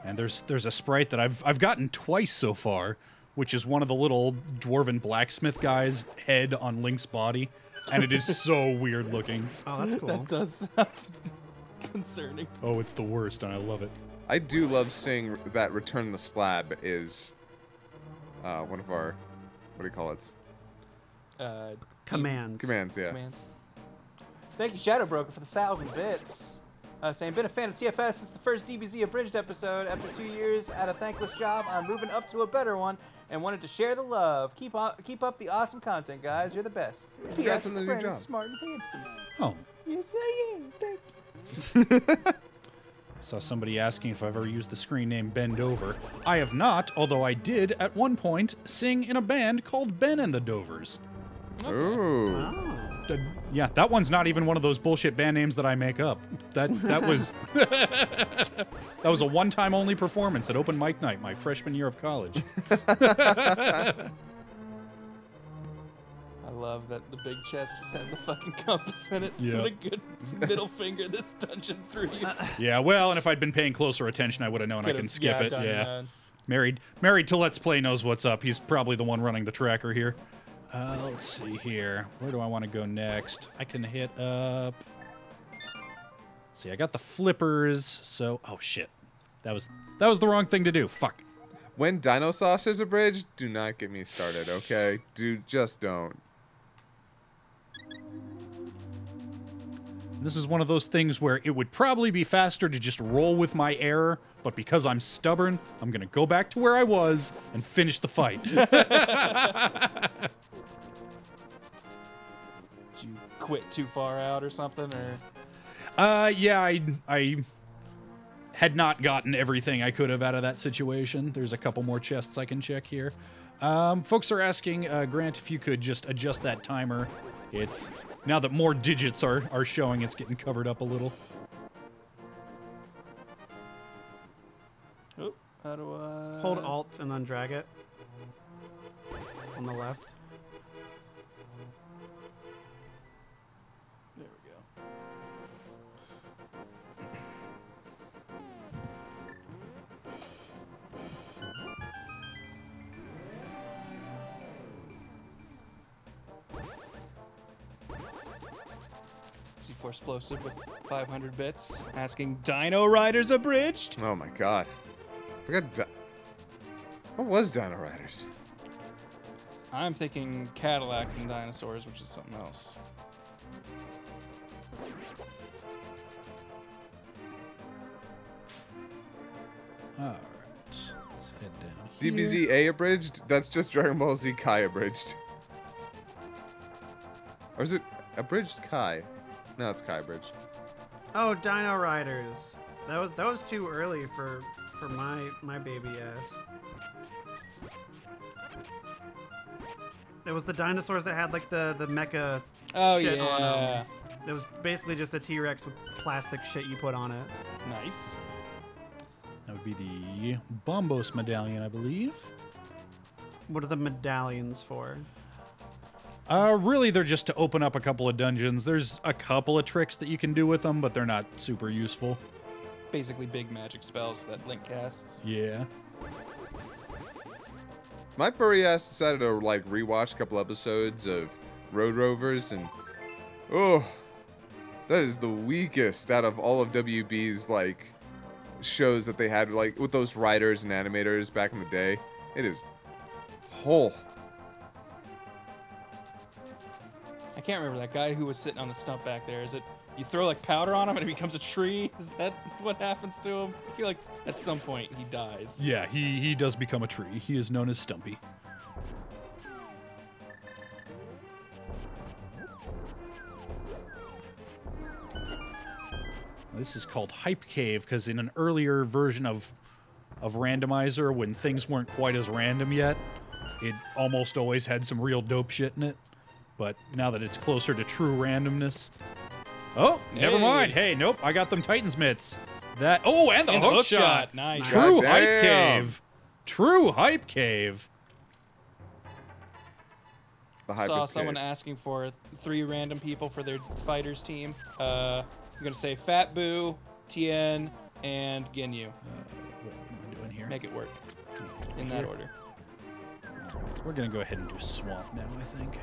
And there's a sprite that I've gotten twice so far, which is one of the little dwarven blacksmith guy's head on Link's body, and it is so weird looking. Oh, that's cool. That does sound concerning. Oh, it's the worst, and I love it. I do love seeing that Return the Slab is one of our, what do you call it? Commands. Commands, yeah. Commands. Thank you, Shadow Broker, for the 1,000 bits. Saying, been a fan of TFS since the first DBZ Abridged episode. After 2 years at a thankless job, I'm moving up to a better one and wanted to share the love. Keep up the awesome content, guys. You're the best. Congrats P.S. on the new Brandon's job. smart and handsome. Oh, Yes, I am. Thank you. saw somebody asking if I've ever used the screen name Bend Over. I have not, although I did, at one point, sing in a band called Ben and the Dovers. Ooh. Oh. Yeah, that one's not even one of those bullshit band names that I make up. That was that was a one-time only performance at open mic night my freshman year of college. I love that the big chest just had the fucking compass in it. Yeah. What a good middle finger this dungeon threw you. Yeah, well, and if I'd been paying closer attention, I would have known I can skip it. done, Yeah. Married to Let's Play knows what's up. He's probably the one running the tracker here. Let's see here. Where do I want to go next? I can hit up. Let's see, I got the flippers, so oh shit. That was the wrong thing to do. Fuck. When Dino Sauce is abridged, do not get me started, okay? Just don't. This is one of those things where it would probably be faster to just roll with my error, but because I'm stubborn, I'm gonna go back to where I was and finish the fight. Did you quit too far out or something? Or Yeah, I had not gotten everything I could have out of that situation. There's a couple more chests I can check here. Folks are asking, Grant, if you could just adjust that timer. It's now that more digits are showing, it's getting covered up a little. oh, how do I Hold Alt and then drag it on the left. There we go. C4 Explosive with 500 bits, asking Dino Riders Abridged? Oh my God. What was Dino Riders? I'm thinking Cadillacs and dinosaurs, which is something else. Alright, let's head down here. DBZ A abridged? That's just Dragon Ball Z Kai abridged. Or is it abridged Kai? No, it's Kai abridged. Oh, Dino Riders. That was too early for my baby ass. It was the dinosaurs that had like the mecha Oh, shit on yeah. them. It was basically just a T-Rex with plastic shit you put on it. Nice. That would be the Bombos medallion, I believe. What are the medallions for? Really, they're just to open up a couple of dungeons. There's a couple of tricks that you can do with them, but they're not super useful. Basically big magic spells that Link casts. Yeah. My furry ass decided to like rewatch a couple episodes of Road Rovers, and oh, That is the weakest out of all of WB's like shows that they had like with those writers and animators back in the day. It is whole. I can't remember that guy who was sitting on the stump back there. Is it you throw like powder on him and he becomes a tree? Is that what happens to him? I feel like at some point he dies. Yeah, he does become a tree. He is known as Stumpy. This is called Hype Cave because in an earlier version of Randomizer, when things weren't quite as random yet, it almost always had some real dope shit in it. But now that it's closer to true randomness... Oh, never mind. Hey, nope, I got them Titans mitts. That... Oh, and the hook shot. Nice. True God Hype damn. Cave. True Hype Cave. The Saw Hyper's someone Cave. asking for 3 random people for their fighters team. I'm gonna say Fat Boo, Tien, and Ginyu. What am I doing here? Make it work in that order. We're gonna go ahead and do Swamp now, I think.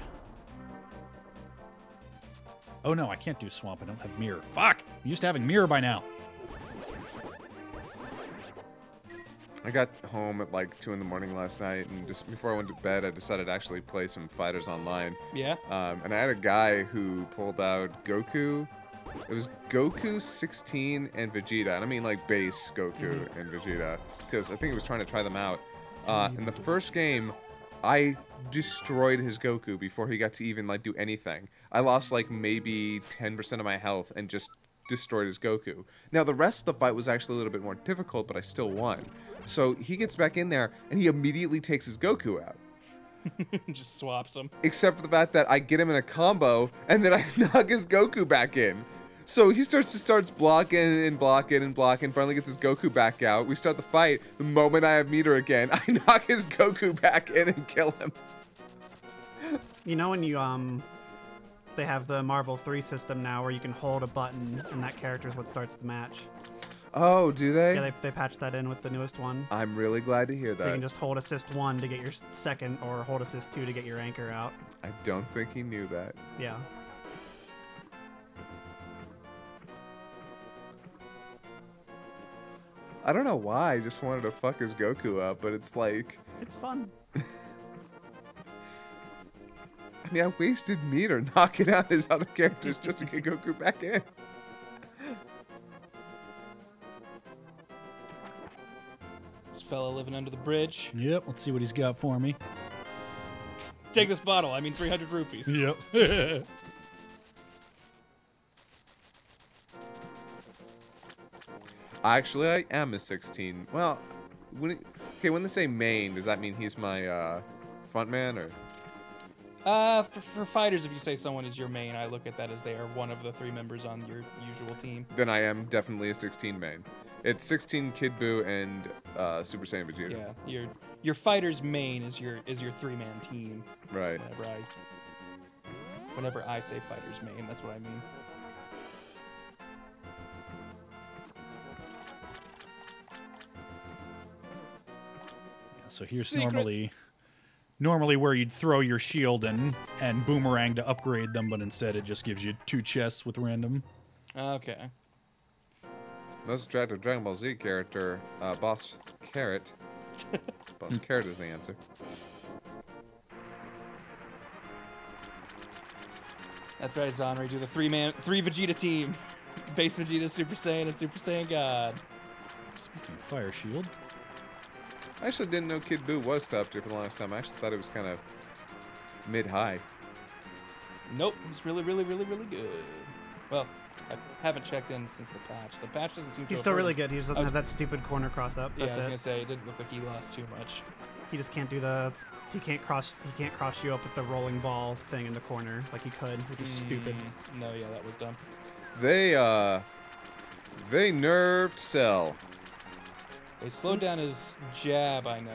Oh no, I can't do Swamp. I don't have Mirror. Fuck! I'm used to having Mirror by now. I got home at like 2 in the morning last night, and just before I went to bed, I decided to actually play some fighters online. Yeah. And I had a guy who pulled out Goku. It was Goku 16 and Vegeta, and I mean like base Goku and Vegeta, because I think he was trying to try them out. In the first game, I destroyed his Goku before he got to even like do anything. I lost like maybe 10% of my health and just destroyed his Goku. Now the rest of the fight was actually a little bit more difficult, but I still won. So he gets back in there and he immediately takes his Goku out. Just swaps them. Except for the fact that I get him in a combo and then I knock his Goku back in. So he starts blocking and blocking and blocking, finally gets his Goku back out. We start the fight. The moment I have meter again, I knock his Goku back in and kill him. You know when you they have the Marvel 3 system now where you can hold a button and that character is what starts the match. Oh, do they? Yeah, they patched that in with the newest one. I'm really glad to hear So you that. can just hold assist 1 to get your second or hold assist 2 to get your anchor out. I don't think he knew that. Yeah. I don't know why I just wanted to fuck his Goku up, but it's like... It's fun. I mean, I wasted meter knocking out his other characters just to get Goku back in. This fella living under the bridge. Yep, let's see what he's got for me. Take this bottle. I mean 300 rupees. Yep. Actually, I am a 16. Well, when they say main, does that mean he's my front man or? For fighters, if you say someone is your main, I look at that as they are one of the 3 members on your usual team. Then I am definitely a 16 main. It's 16 Kid Buu and Super Saiyan Vegeta. Yeah, your fighter's main is your 3-man team. Right. Whenever I say fighter's main, that's what I mean. So here's Secret. normally where you'd throw your shield and boomerang to upgrade them, but instead it just gives you 2 chests with random. Okay. Most attractive Dragon Ball Z character, Boss Carrot. Boss Carrot is the answer. That's right, Zonri. Do the 3 Vegeta team. Base Vegeta, Super Saiyan, and Super Saiyan God. Speaking of Fire Shield. I actually didn't know Kid Buu was top tier for the last time. I actually thought it was kind of mid-high. Nope, he's really, really, really, really good. Well, I haven't checked in since the patch. The patch doesn't seem to He's have still hurt really him. good. He just doesn't have that stupid corner cross up. Yeah, I That's was it. gonna say it didn't look like he lost too much. He just can't do the. He can't cross you up with the rolling ball thing in the corner like he could, which is stupid. No, yeah, that was dumb. They nerfed Cell. They slowed down his jab, I know.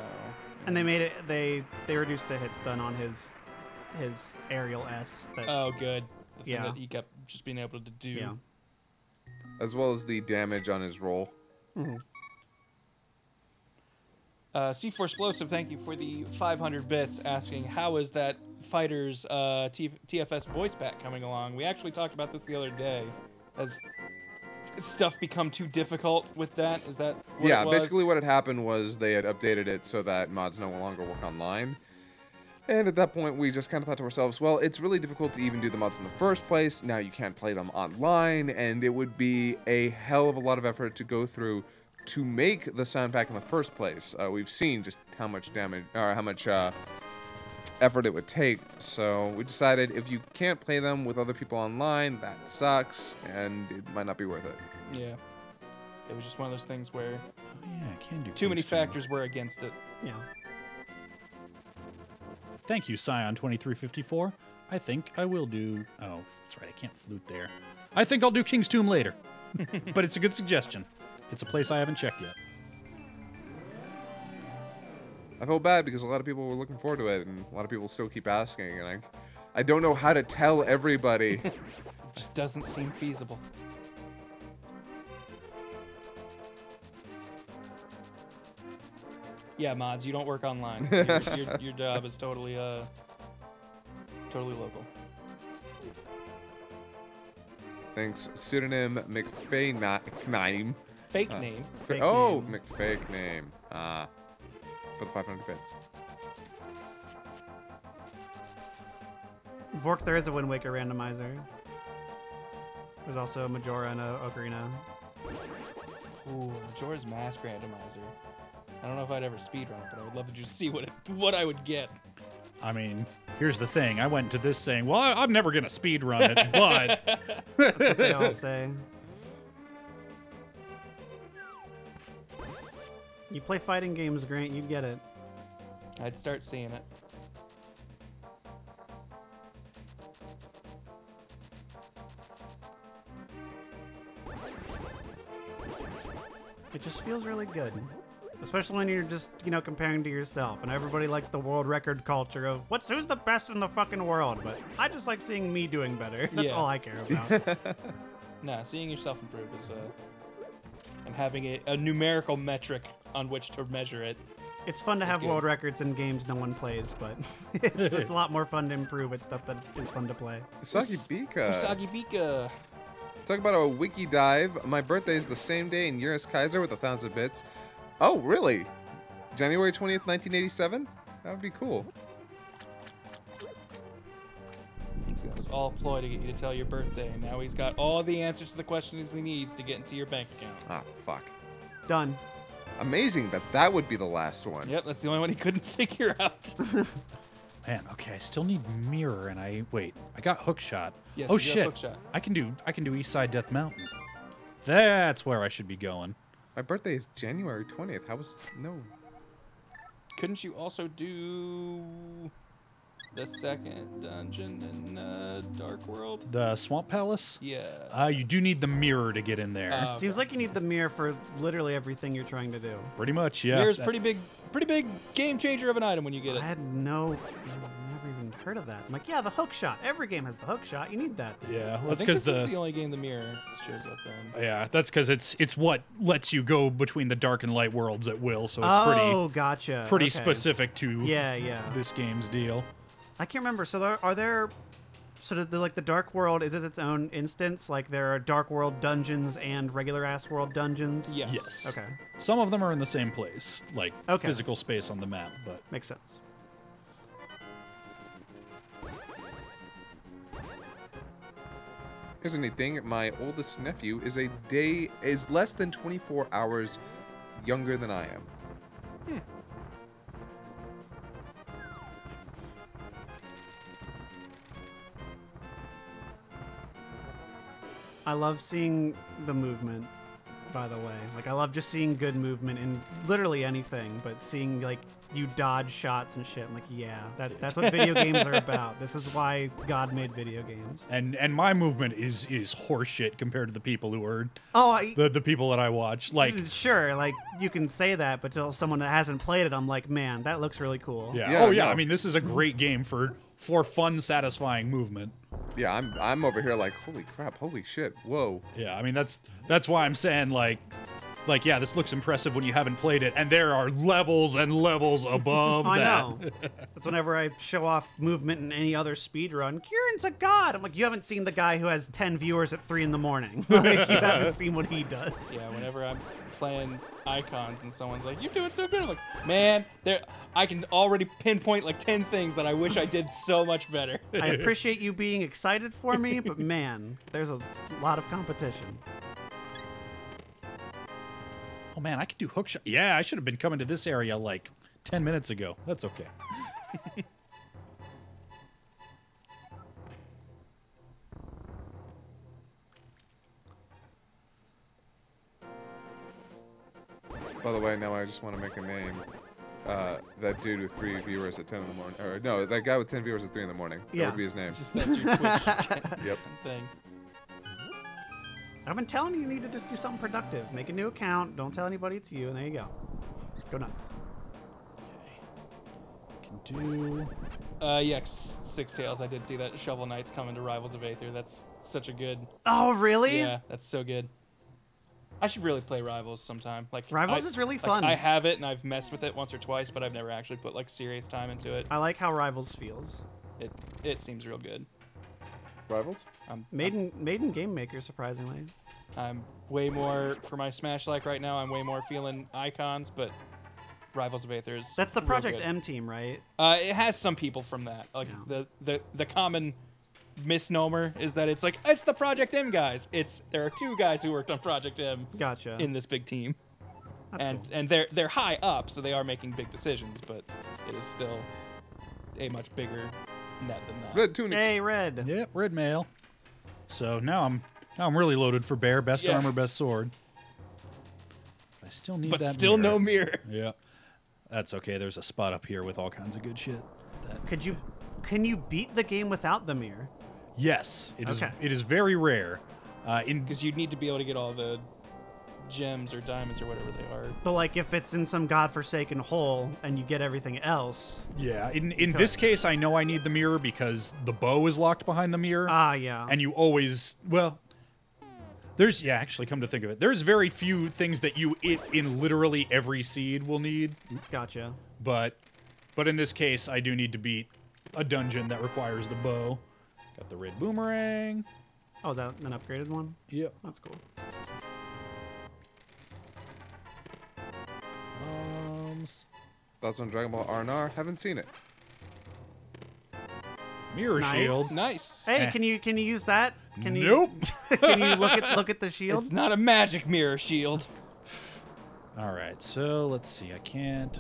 And they made it. They reduced the hit stun on his aerial S. That, Oh, good. The thing Yeah. that he kept just being able to do. Yeah. As well as the damage on his roll. C4 Explosive, thank you for the 500 bits, asking how is that fighter's TFS voice pack coming along? We actually talked about this the other day. Has stuff become too difficult with that? Is that what Yeah, it was? basically what had happened was they had updated it so that mods no longer work online. And at that point, we just kind of thought to ourselves, well, it's really difficult to even do the mods in the first place. Now you can't play them online, and it would be a hell of a lot of effort to go through to make the sound pack in the first place. We've seen just how much damage, or how much effort it would take. So we decided if you can't play them with other people online, that sucks, and it might not be worth it. Yeah. It was just one of those things where Oh, yeah, I can do too many Kingston. factors were against it. Yeah. Thank you, Scion2354. I think I will do... Oh, that's right, I can't flute there. I think I'll do King's Tomb later. But it's a good suggestion. It's a place I haven't checked yet. I felt bad because a lot of people were looking forward to it, and a lot of people still keep asking, and I don't know how to tell everybody. It just doesn't seem feasible. Yeah, mods, you don't work online. Your job is totally local. Thanks, pseudonym McFake-name. Fake name. Fake Oh, name. McFake name. For the 500 bits. Vork, there is a Wind Waker randomizer. There's also a Majora and a Ocarina. Ooh, Majora's Mask randomizer. I don't know if I'd ever speedrun it, but I would love to just see what I would get. I mean, here's the thing. I went to this saying, well, I'm never going to speedrun it, but... That's what they all say. You play fighting games, Grant, you'd get it. I'd start seeing it. It just feels really good. Especially when you're just, comparing to yourself. And everybody likes the world record culture of who's the best in the fucking world. But I just like seeing me doing better. That's Yeah. all I care about. Nah, seeing yourself improve is and having a numerical metric on which to measure it. It's fun to have good. world records in games no one plays, but it's a lot more fun to improve at stuff that is fun to play. Usagi Bika. Usagi Bika. Talk about a wiki dive. My birthday is the same day in Eurus Kaiser with 1,000 bits. Oh, really? January 20th, 1987? That would be cool. See, that was all a ploy to get you to tell your birthday. Now he's got all the answers to the questions he needs to get into your bank account. Ah, fuck. Done. Amazing that would be the last one. Yep, that's the only one he couldn't figure out. Man, okay, I still need Mirror, and I got Hookshot. Yes, Oh you got shit, Hookshot. I can do Eastside Death Mountain. That's where I should be going. My birthday is January 20th. No. Couldn't you also do the second dungeon in Dark World? The Swamp Palace? Yeah. You do need the Mirror to get in there. Okay. Seems like you need the mirror for literally everything you're trying to do. Pretty much, yeah. Mirror's That- pretty big game changer of an item when you get I it. had never even heard of that. I'm like, yeah, the hook shot. Every game has the hook shot. You need that. Yeah, I that's think because this is the only game the mirror shows up in. yeah, that's because it's what lets you go between the dark and light worlds at will. So it's Oh, gotcha. pretty Okay. specific to Yeah. this game's deal. I can't remember. So are there sort of the Dark World? Is it its own instance? Like there are Dark World dungeons and regular ass world dungeons? Yes. Yes. Okay. Some of them are in the same place, like Okay. physical space on the map, but Makes sense. Here's a neat thing. My oldest nephew is less than 24 hours younger than I am. I love seeing the movement, by the way. Like, I love just seeing good movement in literally anything, but seeing, like, you dodge shots and shit. I'm like, yeah, that's what video games are about. This is why God made video games. and my movement is horseshit compared to the people who are Oh, the people that I watch. Like, sure, like, you can say that, but to someone that hasn't played it, I'm like, man, that looks really cool. yeah, Yeah, oh yeah. no. I mean, this is a great game for fun, satisfying movement. Yeah, I'm over here like, holy crap, holy shit, whoa. Yeah, I mean that's why I'm saying like like, yeah, this looks impressive when you haven't played it, and there are levels and levels above I that. know. That's whenever I show off movement in any other speedrun. Kieran's a god. I'm like, you haven't seen the guy who has 10 viewers at 3 in the morning. Like, you haven't seen what he does. Yeah, whenever I'm playing icons and someone's like, "You're doing so good," I'm like, "Man, I can already pinpoint like 10 things that I wish I did so much better." I appreciate you being excited for me, but man, there's a lot of competition. Oh man, I could do hook shot. Yeah, I should have been coming to this area like 10 minutes ago. That's okay. By the way, now I just want to make a name. That dude with 3 viewers at 10 in the morning. Or no, that guy with 10 viewers at 3 in the morning. That Yeah. would be his name. Just that's your Twitch Yep. thing. I've been telling you, you need to just do something productive. Make a new account. Don't tell anybody it's you, and there you go. Go nuts. Can do. Yeah, Six Tails. I did see that Shovel Knight's coming to Rivals of Aether. That's such a good. Oh, really? Yeah, that's so good. I should really play Rivals sometime. Like Rivals is really fun. I have it and I've messed with it once or twice, but I've never actually put like serious time into it. I like how Rivals feels. It seems real good. Rivals? Made in Game Maker, surprisingly. I'm way more for my Smash like right now. I'm way more feeling icons, but Rivals of Aether is That's the real Project good. M team, right? It has some people from that. Like the common misnomer is that it's like it's the Project M guys. There are 2 guys who worked on Project M Gotcha. in this big team, That's cool. and they're high up, so they are making big decisions, but it is still a much bigger net than that. Red tunic. Hey, Red. Yep, red mail. So now I'm really loaded for bear. Best Yeah. armor, best sword. I still need But that. still mirror. no mirror. Yeah, that's okay. There's a spot up here with all kinds of good shit. Can you beat the game without the mirror? Yes, it is. Okay. It is very rare. Because you'd need to be able to get all the gems or diamonds or whatever they are. But like if it's in some godforsaken hole and you get everything else. Yeah, in this case, I know I need the mirror because the bow is locked behind the mirror. Ah, yeah. And you always, well, actually, come to think of it, there's very few things that in literally every seed will need. Gotcha. But in this case, I do need to beat a dungeon that requires the bow. Got the red boomerang. Oh, is that an upgraded one? Yep. That's cool. Thoughts on Dragon Ball R&R? Haven't seen it. Mirror Nice. shield. Nice. Hey, can you use that? Can you, Nope. Can you look at the shield? It's not a magic mirror shield. All right, so let's see. I can't.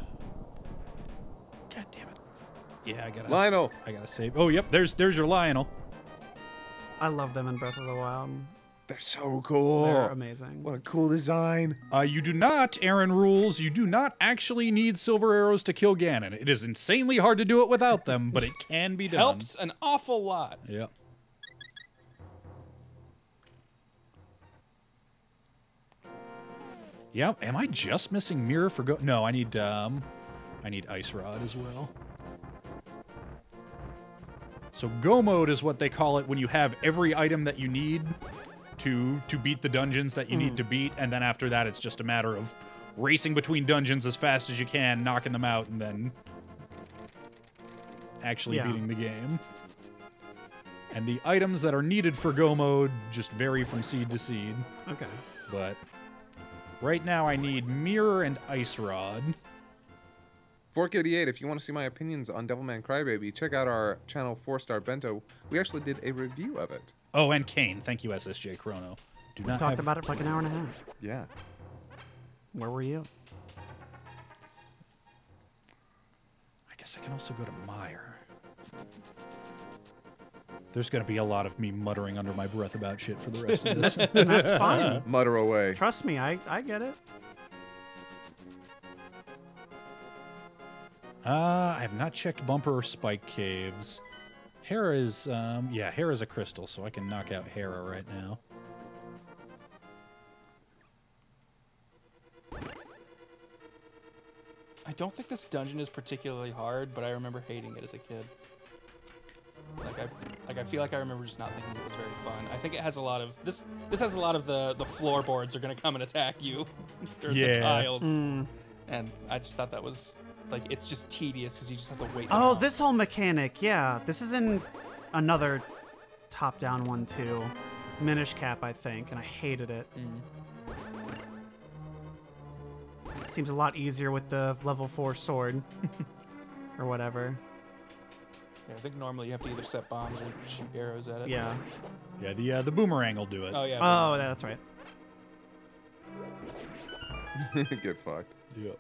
God damn it. Yeah, I gotta save. Oh, yep. There's your Lionel. I love them in Breath of the Wild. They're so cool. They're amazing. What a cool design. You do not, Aaron rules. You do not actually need silver arrows to kill Ganon. It is insanely hard to do it without them, but it can be done. Helps an awful lot. Yep. Yep. Am I just missing mirror for go? No, I need ice rod as well. So go mode is what they call it when you have every item that you need to beat the dungeons that you need to beat, and then after that it's just a matter of racing between dungeons as fast as you can, knocking them out, and then actually beating the game. And the items that are needed for go mode just vary from seed to seed. Okay. But right now I need mirror and ice rod. Fork88, if you want to see my opinions on Devilman Crybaby, check out our channel 4-Star Bento. We actually did a review of it. Oh, and Kane. Thank you, SSJ Chrono. Do not Talked have... about it for like an hour and a half. Yeah. Where were you? I guess I can also go to Meyer. There's going to be a lot of me muttering under my breath about shit for the rest of this. That's fine. Mutter away. Trust me, I get it. I have not checked Bumper or Spike Caves. Hera is, Hera's a crystal, so I can knock out Hera right now. I don't think this dungeon is particularly hard, but I remember hating it as a kid. I feel like I remember just not thinking it was very fun. I think it has a lot of this has a lot of the floorboards are gonna come and attack you. or Yeah. the tiles. Mm. And I just thought that was like it's just tedious because you just have to wait. Oh, around. this whole mechanic, yeah. This is in another top-down one too. Minish Cap, I think, and I hated it. It seems a lot easier with the level 4 sword. Or whatever. Yeah, I think normally you have to either set bombs or shoot arrows at it. Yeah. Yeah, the boomerang will do it. Oh yeah. Oh, that's right. Get fucked. Yep.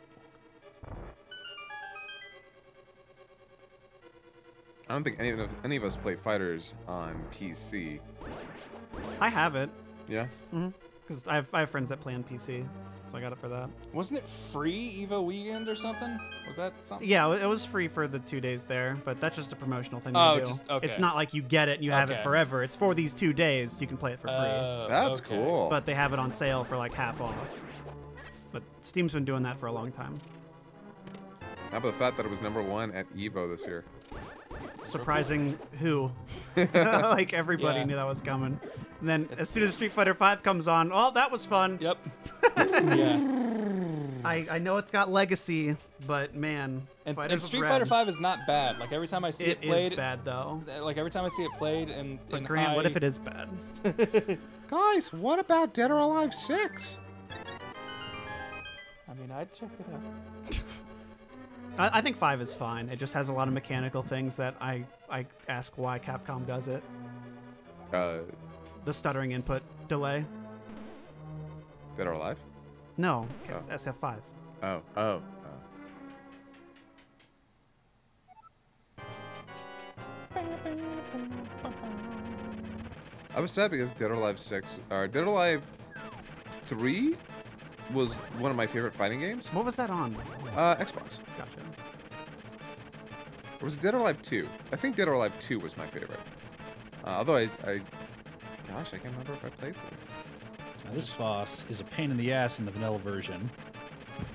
I don't think any of us play fighters on PC. I have it. Yeah. Because I have friends that play on PC. So I got it for that. Wasn't it free Evo weekend or something? Was that something? Yeah, it was free for the 2 days there, but that's just a promotional thing Oh, they do. just- okay. It's not like you get it and you have it Okay. forever. It's for these 2 days. You can play it for free. That's okay. cool. But they have it on sale for like half off. But Steam's been doing that for a long time. How about the fact that it was #1 at Evo this year? Surprising who? Like everybody Yeah. knew that was coming. And then as soon as Street Fighter V comes on, oh, that was fun. Yep. Yeah. I know it's got legacy, but man, And Fighters with Street Red, Fighter 5 is not bad. Like every time I see it, it played, is bad though. like every time I see it played, and But Grant, what if it is bad? Guys, what about Dead or Alive 6? I mean, I'd check it out. I think 5 is fine. It just has a lot of mechanical things that I ask why Capcom does it. The stuttering input delay. Dead or Alive? No, Oh. SF5. Oh. I was sad because Dead or Alive 6, or Dead or Alive 3 was one of my favorite fighting games. What was that on? Xbox. Gotcha. Or was it Dead or Alive 2? I think Dead or Alive 2 was my favorite. Although I gosh, I can't remember if I played 3. Now, this boss is a pain in the ass in the vanilla version.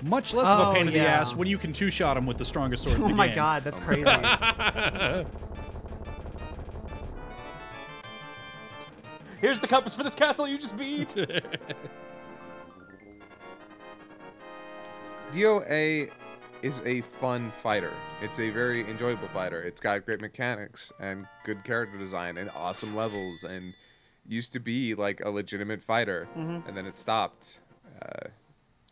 Much less of a pain in the yeah. ass when you can two-shot him with the strongest sword in Oh the my game. god, that's crazy. Here's the compass for this castle you just beat. DOA is a fun fighter. It's a very enjoyable fighter. It's got great mechanics and good character design and awesome levels and used to be like a legitimate fighter, and then it stopped.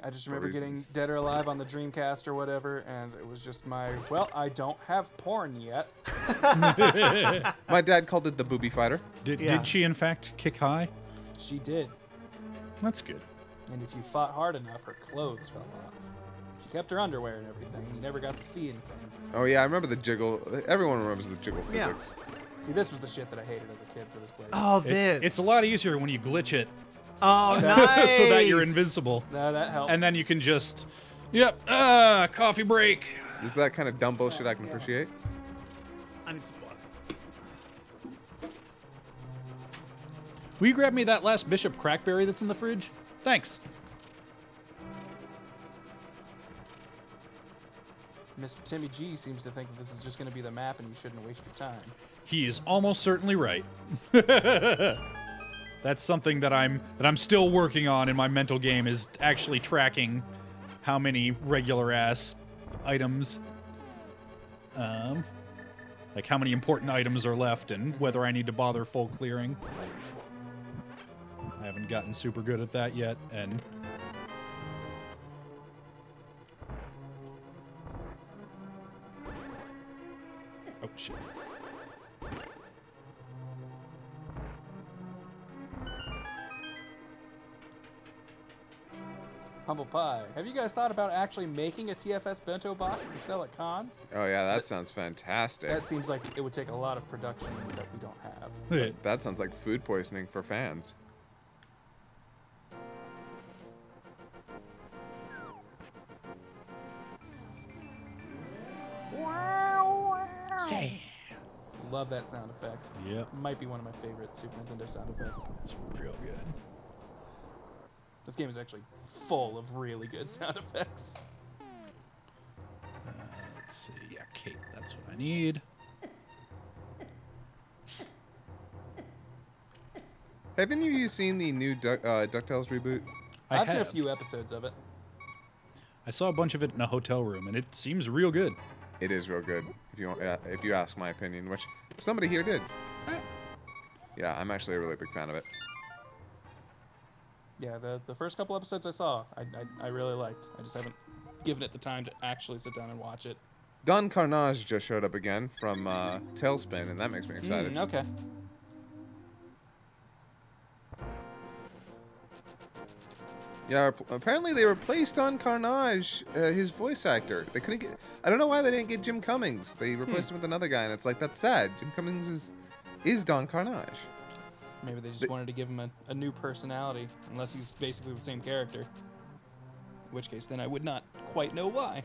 I just remember getting reasons. Dead or Alive on the Dreamcast or whatever, and it was just well, I don't have porn yet. My dad called it the booby fighter. Yeah. Did she, in fact, kick high? She did. That's good. And if you fought hard enough, her clothes fell off. She kept her underwear and everything. You never got to see anything. Oh yeah, I remember the jiggle. Everyone remembers the jiggle Yeah. physics. See, this was the shit that I hated as a kid for this place. Oh, this. It's a lot easier when you glitch it Oh, nice. so that you're invincible. No, that helps. And then you can just, coffee break. Is that kind of dumb bullshit I can appreciate? I need some water. Will you grab me that last Bishop Crackberry that's in the fridge? Thanks. Mr. Timmy G seems to think that this is just going to be the map and you shouldn't waste your time. He is almost certainly right. That's something that I'm still working on in my mental game, is actually tracking how many regular ass items, like how many important items are left and whether I need to bother full clearing. I haven't gotten super good at that yet, and oh shit. Humble Pie, have you guys thought about actually making a TFS bento box to sell at cons? Oh yeah, that sounds fantastic. That seems like it would take a lot of production that we don't have. That sounds like food poisoning for fans. Love that sound effect. Yep. Might be one of my favorite Super Nintendo sound effects. It's real good. This game is actually full of really good sound effects. Let's see. Yeah, cape. That's what I need. Haven't you seen the new DuckTales reboot? I've seen a have. few episodes of it. I saw a bunch of it in a hotel room, and it seems real good. It is real good, if you ask my opinion, which somebody here did. Yeah, I'm actually a really big fan of it. Yeah, the first couple episodes I saw, I really liked. I just haven't given it the time to actually sit down and watch it. Don Carnage just showed up again from Tailspin, and that makes me excited. Okay. Yeah, apparently they replaced Don Carnage, his voice actor. They couldn't get. I don't know why they didn't get Jim Cummings. They replaced him with another guy, and it's like, that's sad. Jim Cummings is Don Carnage. Maybe they just wanted to give him a new personality, unless he's basically the same character. In which case, then I would not quite know why.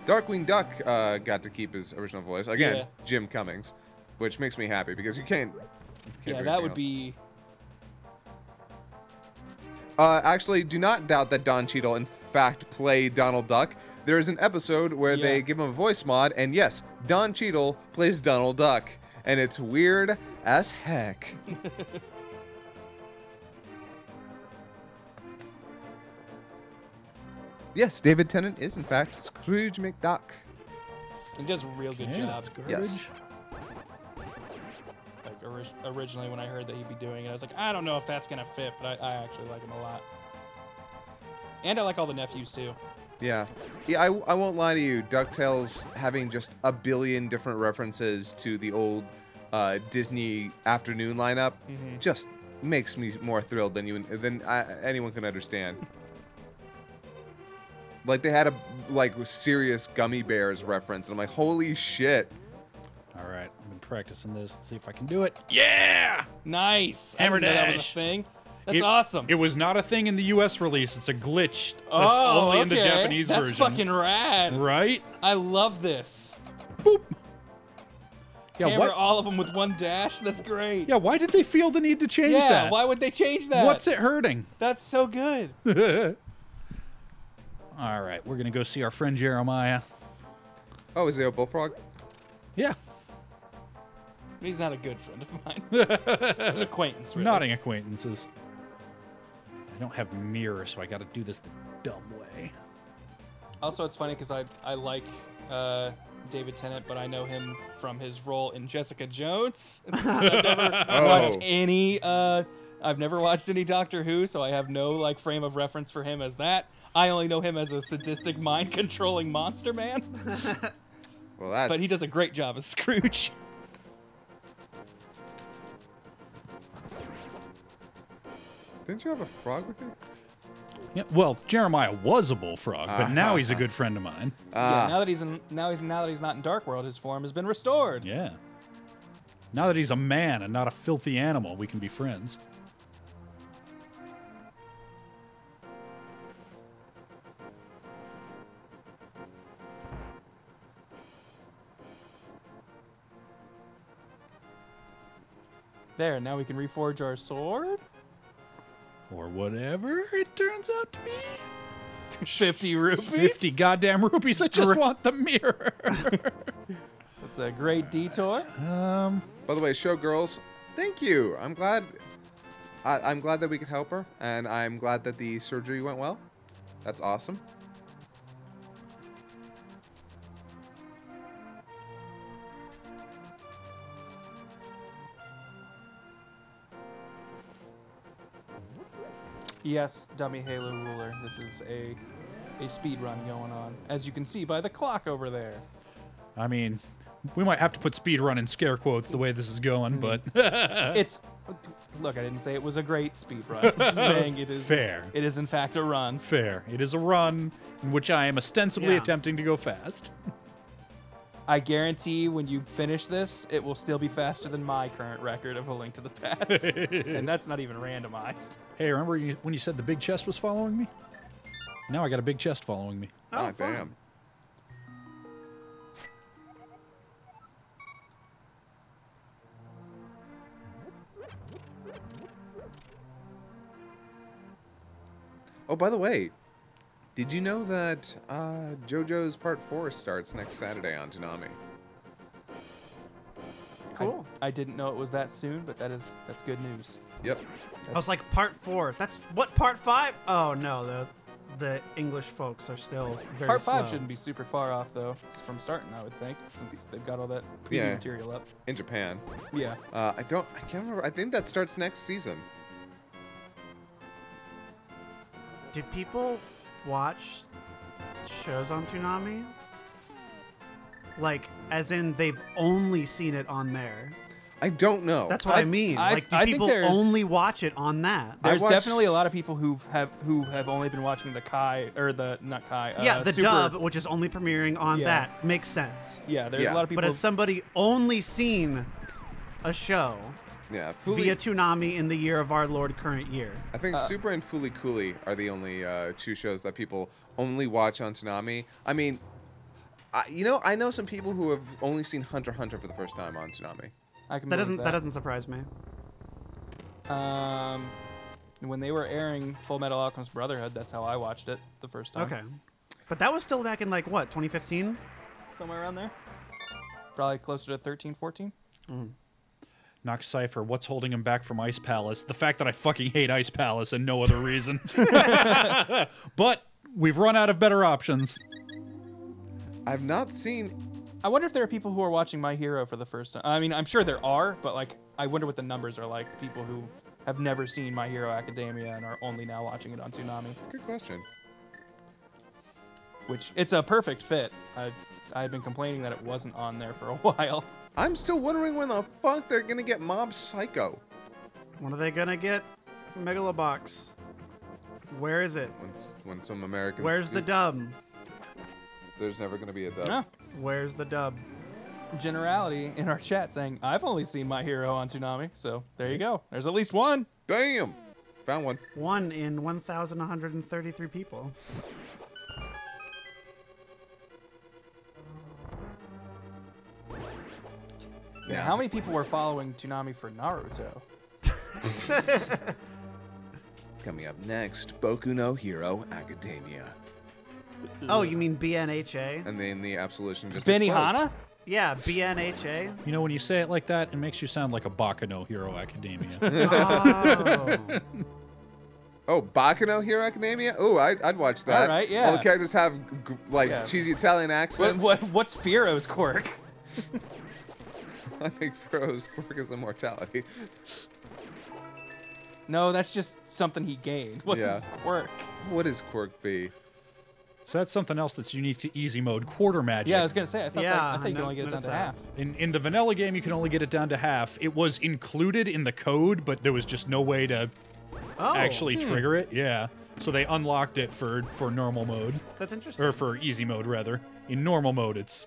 Darkwing Duck got to keep his original voice again, Yeah. Jim Cummings, which makes me happy because you can't. Yeah, do that anything would else. be. Actually, do not doubt that Don Cheadle in fact played Donald Duck. There is an episode where Yeah. they give him a voice mod, and yes, Don Cheadle plays Donald Duck, and it's weird as heck. Yes, David Tennant is in fact Scrooge McDuck. He does a real good Yeah, job. that's garbage. Yes. Like originally, when I heard that he'd be doing it, I was like, I don't know if that's gonna fit, but I actually like him a lot. And I like all the nephews too. Yeah. Yeah, I won't lie to you. DuckTales having just a billion different references to the old Disney afternoon lineup just makes me more thrilled than anyone can understand. Like, they had a serious Gummy Bears reference, and I'm like, holy shit. All right, I've been practicing this. Let's see if I can do it. Yeah! Nice. Hammer I didn't know that was a dash. thing. That's awesome. It was not a thing in the U.S. release. It's a glitch. That's oh, only in the okay. Japanese That's version. fucking rad. Right? I love this. Boop. Yeah, Hammer what? all of them with one dash. That's great. Yeah, why did they feel the need to change Yeah, that? why would they change that? What's it hurting? That's so good. All right, we're gonna go see our friend Jeremiah. Oh, is there a bullfrog? Yeah, He's not a good friend of mine. He's an acquaintance, really. nodding acquaintances. I don't have mirrors, so I got to do this the dumb way. Also, it's funny because I like David Tennant, but I know him from his role in Jessica Jones. I've never watched any. I've never watched any Doctor Who, so I have no frame of reference for him as that. I only know him as a sadistic, mind-controlling monster man. Well, that's... But he does a great job as Scrooge. Didn't you have a frog with you? Yeah, well, Jeremiah was a bullfrog, but now he's a good friend of mine. Yeah, now that he's not in Dark World, his form has been restored. Yeah. Now that he's a man and not a filthy animal, we can be friends. There, now we can reforge our sword. Or whatever it turns out to be. 50 rupees. 50 goddamn rupees. I just want the mirror. That's a great detour. By the way, showgirls, thank you. I'm glad that we could help her, and I'm glad that the surgery went well. That's awesome. Yes, dummy Halo ruler. This is a speed run going on, as you can see by the clock over there. I mean, we might have to put speedrun in scare quotes the way this is going, but It's look, I didn't say it was a great speed run. I'm just saying it is fair. It is in fact a run. Fair. It is a run in which I am ostensibly Yeah. attempting to go fast. I guarantee when you finish this, it will still be faster than my current record of A Link to the Past. And that's not even randomized. Hey, remember when you said the big chest was following me? Now I got a big chest following me. Oh, Ah, fun. damn. Oh, by the way, did you know that JoJo's Part 4 starts next Saturday on Toonami? Cool. I didn't know it was that soon, but that's good news. Yep. I was like, part 4. That's what, part 5? Oh no, the English folks are still very Part 5 slow. shouldn't be super far off though from starting, I would think, since they've got all that preview Yeah. material up. In Japan. Yeah. I can't remember. I think that starts next season. Do people watch shows on Toonami? Like, as in they've only seen it on there. I don't know. That's what I mean. Like, do I think people there's- only watch it on that? There's watch- definitely a lot of people who have only been watching the Kai or the not Kai. Yeah, the Super, dub, which is only premiering on Yeah. that, makes sense. Yeah, there's Yeah. a lot of people. But has somebody only seen a show yeah. via Toonami in the year of our Lord current year? I think Super and Fooly Cooly are the only two shows that people only watch on Toonami. I mean, I know some people who have only seen Hunter x Hunter for the first time on Toonami. I can That believe doesn't doesn't surprise me. When they were airing Full Metal Alchemist Brotherhood, that's how I watched it the first time. Okay. But that was still back in, like, what, 2015? Somewhere around there. Probably closer to 13, 14. Knox Cypher, what's holding him back from Ice Palace? The fact that I fucking hate Ice Palace and no other reason. But we've run out of better options. I've not seen. I wonder if there are people who are watching My Hero for the first time. I mean, I'm sure there are, but like, I wonder what the numbers are like. People who have never seen My Hero Academia and are only now watching it on Toonami. Good question. Which it's a perfect fit. I've been complaining that it wasn't on there for a while. I'm still wondering when the fuck they're gonna get Mob Psycho. When are they gonna get Megalobox? Where is it? When some Americans. Where's the dub? There's never gonna be a dub. Yeah. Where's the dub? Generality in our chat saying, I've only seen My Hero on Toonami, so there you go. There's at least one. Damn. Found one. 1 in 1,133 people. Yeah. How many people were following Toonami for Naruto? Coming up next, Boku no Hero Academia. Oh, you mean BNHA? And then the absolution just Benihana? explodes. Yeah, BNHA. You know, when you say it like that, it makes you sound like a Baka no Hero Academia. Oh. Oh, Boku no Hero Academia? Oh, I'd watch that. All right, yeah. All the characters have Yeah. cheesy Italian accents. What's Firo's quirk? I think Pharaoh's quirk is immortality. No, that's just something he gained. What's Yeah. his quirk? What does quirk be? So that's something else that's unique to easy mode, quarter magic. Yeah, I was gonna say. I thought Yeah, I thought you could I only get it down noticed to that. half. In the vanilla game, you can only get it down to half. It was included in the code, but there was just no way to Oh, actually trigger it. Yeah. So they unlocked it for normal mode, that's interesting. or for easy mode rather. In normal mode, it's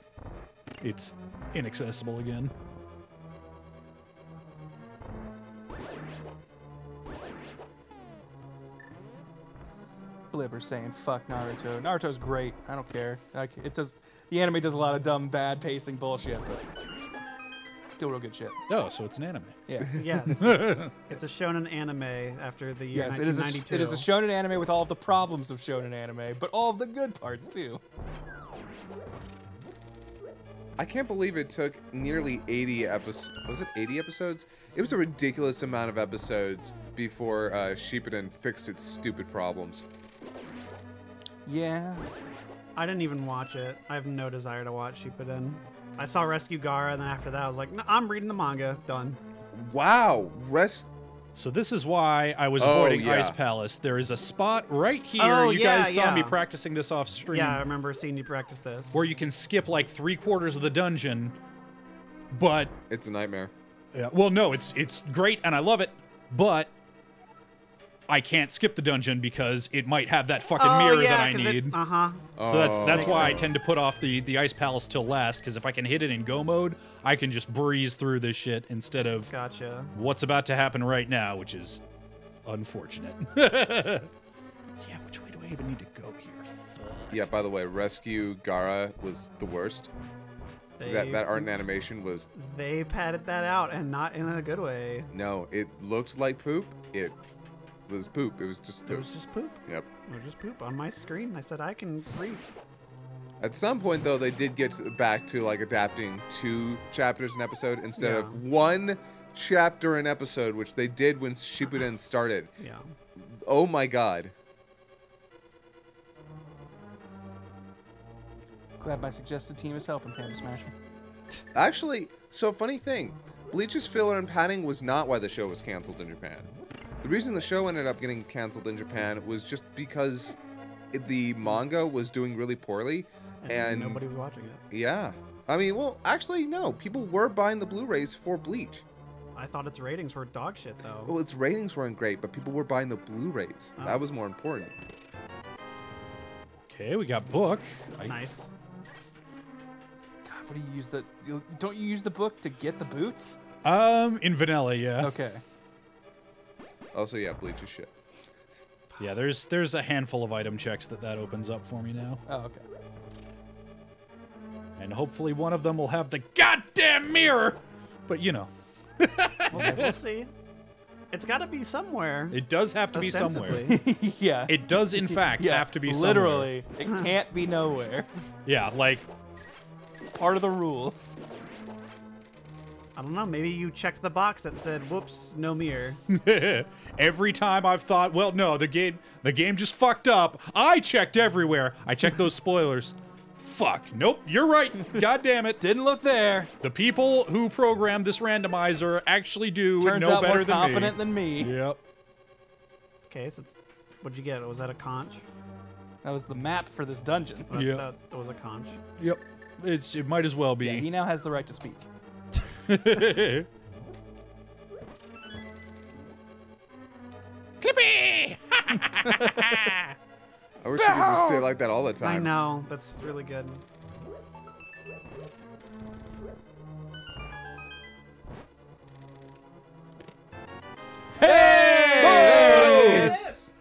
inaccessible again. Blibber saying fuck Naruto. Naruto's great. I don't care. Like it does. The anime does a lot of dumb, bad pacing bullshit, but it's still real good shit. Oh, so it's an anime. Yeah. Yes. It's a shonen anime after the year Yes, it is 1992. it is a shonen anime with all of the problems of shonen anime, but all of the good parts too. I can't believe it took nearly 80 episodes. Was it 80 episodes? It was a ridiculous amount of episodes before Shippuden fixed its stupid problems. Yeah. I didn't even watch it. I have no desire to watch Shippuden. I saw Rescue Gara, and then after that, I was like, no, I'm reading the manga. Done. Wow. So this is why I was Oh, avoiding yeah. Ice Palace. There is a spot right here. Oh, you yeah, guys saw me yeah. practicing this off stream. Yeah, I remember seeing you practice this. Where you can skip like 3/4 of the dungeon, but It's a nightmare. well, no, it's great and I love it, but I can't skip the dungeon because it might have that fucking mirror that I need. Uh-huh. So that's Makes why I sense. tend to put off the Ice Palace till last, because if I can hit it in go mode, I can just breeze through this shit instead of Gotcha. what's about to happen right now, which is unfortunate. Yeah, which way do I even need to go here? Fuck. Yeah, by the way, Rescue Gara was the worst. That art and animation was... They padded that out, and not in a good way. No, it looked like poop. It was poop. It was just It poop. was just poop. Yep. It was just poop on my screen. I said, I can read. At some point, though, they did get back to like adapting 2 chapters an episode instead of 1 chapter an episode, which they did when Shippuden started. Yeah. Oh my god. Glad my suggested team is helping, Panda Smasher. Actually, so funny thing, Bleach's filler and padding was not why the show was canceled in Japan. The reason the show ended up getting canceled in Japan was just because the manga was doing really poorly. And nobody was watching it. Yeah. I mean, well, actually, no. People were buying the Blu-rays for Bleach. I thought its ratings were dog shit, though. Well, its ratings weren't great, but people were buying the Blu-rays. Oh. That was more important. Okay, we got book. Nice. God, what do you use the? Don't you use the book to get the boots? In vanilla, yeah. Okay. Also, yeah, Bleach is shit. Yeah, there's a handful of item checks that opens up for me now. Oh, okay. And hopefully one of them will have the goddamn mirror. But you know, We'll see. It's got to be somewhere. it does have to be somewhere. ostensibly. Yeah. It does in fact yeah, have to be literally. It can't be nowhere. somewhere. Yeah, like Part of the rules. I don't know. Maybe you checked the box that said, "Whoops, no mirror." every time I've thought, well, no, the game just fucked up. I checked everywhere. I checked those spoilers. Fuck. Nope, you're right. God damn it. Didn't look there. The people who programmed this randomizer actually do Turns know out better more than competent me. than me. Yep. Okay, so what'd you get? Was that a conch? That was the map for this dungeon. Yeah. That was a conch. Yep. It might as well be. Yeah, he now has the right to speak. Clippy! I wish you could just stay like that all the time. I know. That's really good. Hey! Yes!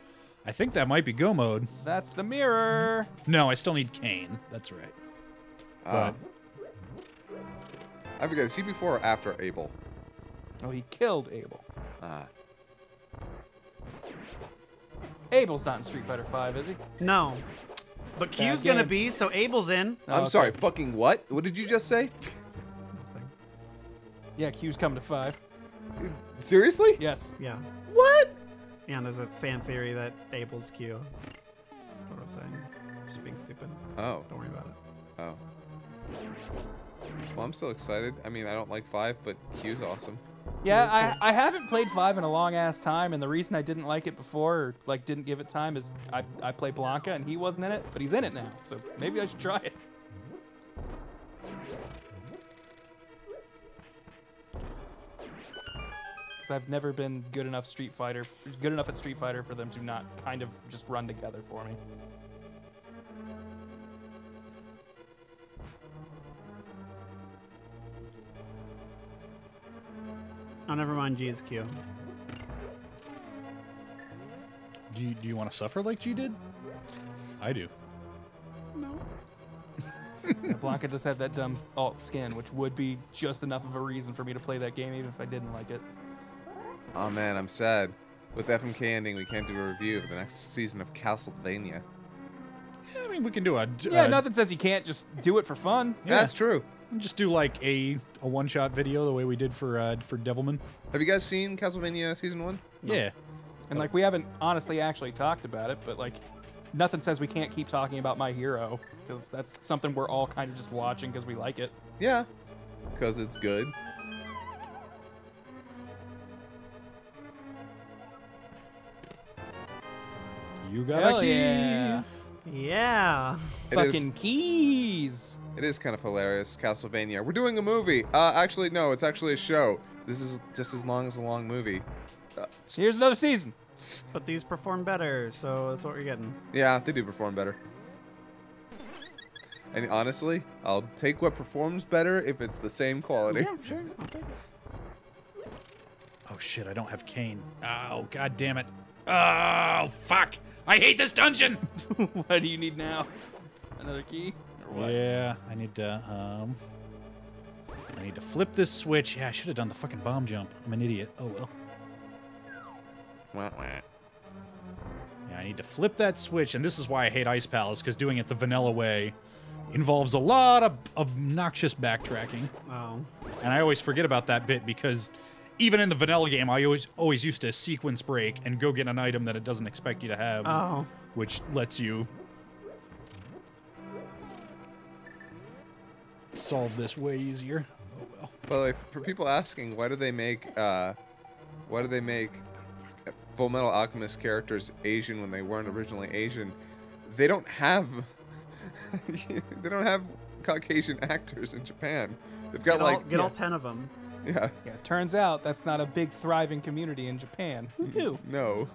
I think that might be go mode. That's the mirror. No, I still need Kane. That's right. But I forget, is he before or after Abel? Oh, he killed Abel. Ah. Abel's not in Street Fighter V, is he? No. But Q's gonna game. be, so Abel's in. Oh, I'm okay. sorry, fucking what? What did you just say? Yeah, Q's coming to 5. Seriously? Yes. Yeah. What? Yeah, and there's a fan theory that Abel's Q. That's what I was saying. Just being stupid. Oh. Don't worry about it. Oh. Well, I'm still excited. I mean, I don't like 5, but Q's awesome. Yeah, I haven't played 5 in a long ass time, and the reason I didn't like it before, or like didn't give it time, is I play Blanca and he wasn't in it, but he's in it now, so maybe I should try it. Because I've never been good enough at Street Fighter for them to not kind of just run together for me. Oh, never mind. G is Q. do you want to suffer like G did? I do. No. Blanca does have that dumb alt skin, which would be just enough of a reason for me to play that game even if I didn't like it. Oh man, I'm sad. With FMK ending, we can't do a review of the next season of Castlevania. I mean, we can do a Yeah, nothing says you can't just do it for fun. Yeah. That's true. just do like a one-shot video the way we did for Devilman. Have you guys seen Castlevania Season 1? Yeah. And like we haven't honestly actually talked about it, but like nothing says we can't keep talking about My Hero because that's something we're all kind of just watching because we like it. Yeah. Because it's good. You got Hell a key. yeah. Yeah. It is- Fucking keys. It is kind of hilarious, Castlevania. We're doing a movie. Actually, no, it's actually a show. This is just as long as a long movie. Here's another season. But these perform better, so that's what you're getting. Yeah, they do perform better. And honestly, I'll take what performs better if it's the same quality. Yeah, sure. I'll take it. Oh shit, I don't have Kane. Oh, god damn it. Oh, fuck. I hate this dungeon. What do you need now? Another key? Or what? Yeah, I need to flip this switch. Yeah, I should have done the fucking bomb jump. I'm an idiot. Oh well. Wah, wah. Yeah, I need to flip that switch, and this is why I hate Ice Palace, because doing it the vanilla way involves a lot of obnoxious backtracking. Oh. And I always forget about that bit because even in the vanilla game, I always used to sequence break and go get an item that it doesn't expect you to have, Oh. which lets you solve this way easier. Oh well. By the way, for people asking, why do they make Full Metal Alchemist characters Asian when they weren't originally Asian? They don't have Caucasian actors in Japan. They've got Get all 10 of them. yeah. Yeah, turns out that's not a big thriving community in Japan. Who knew? No.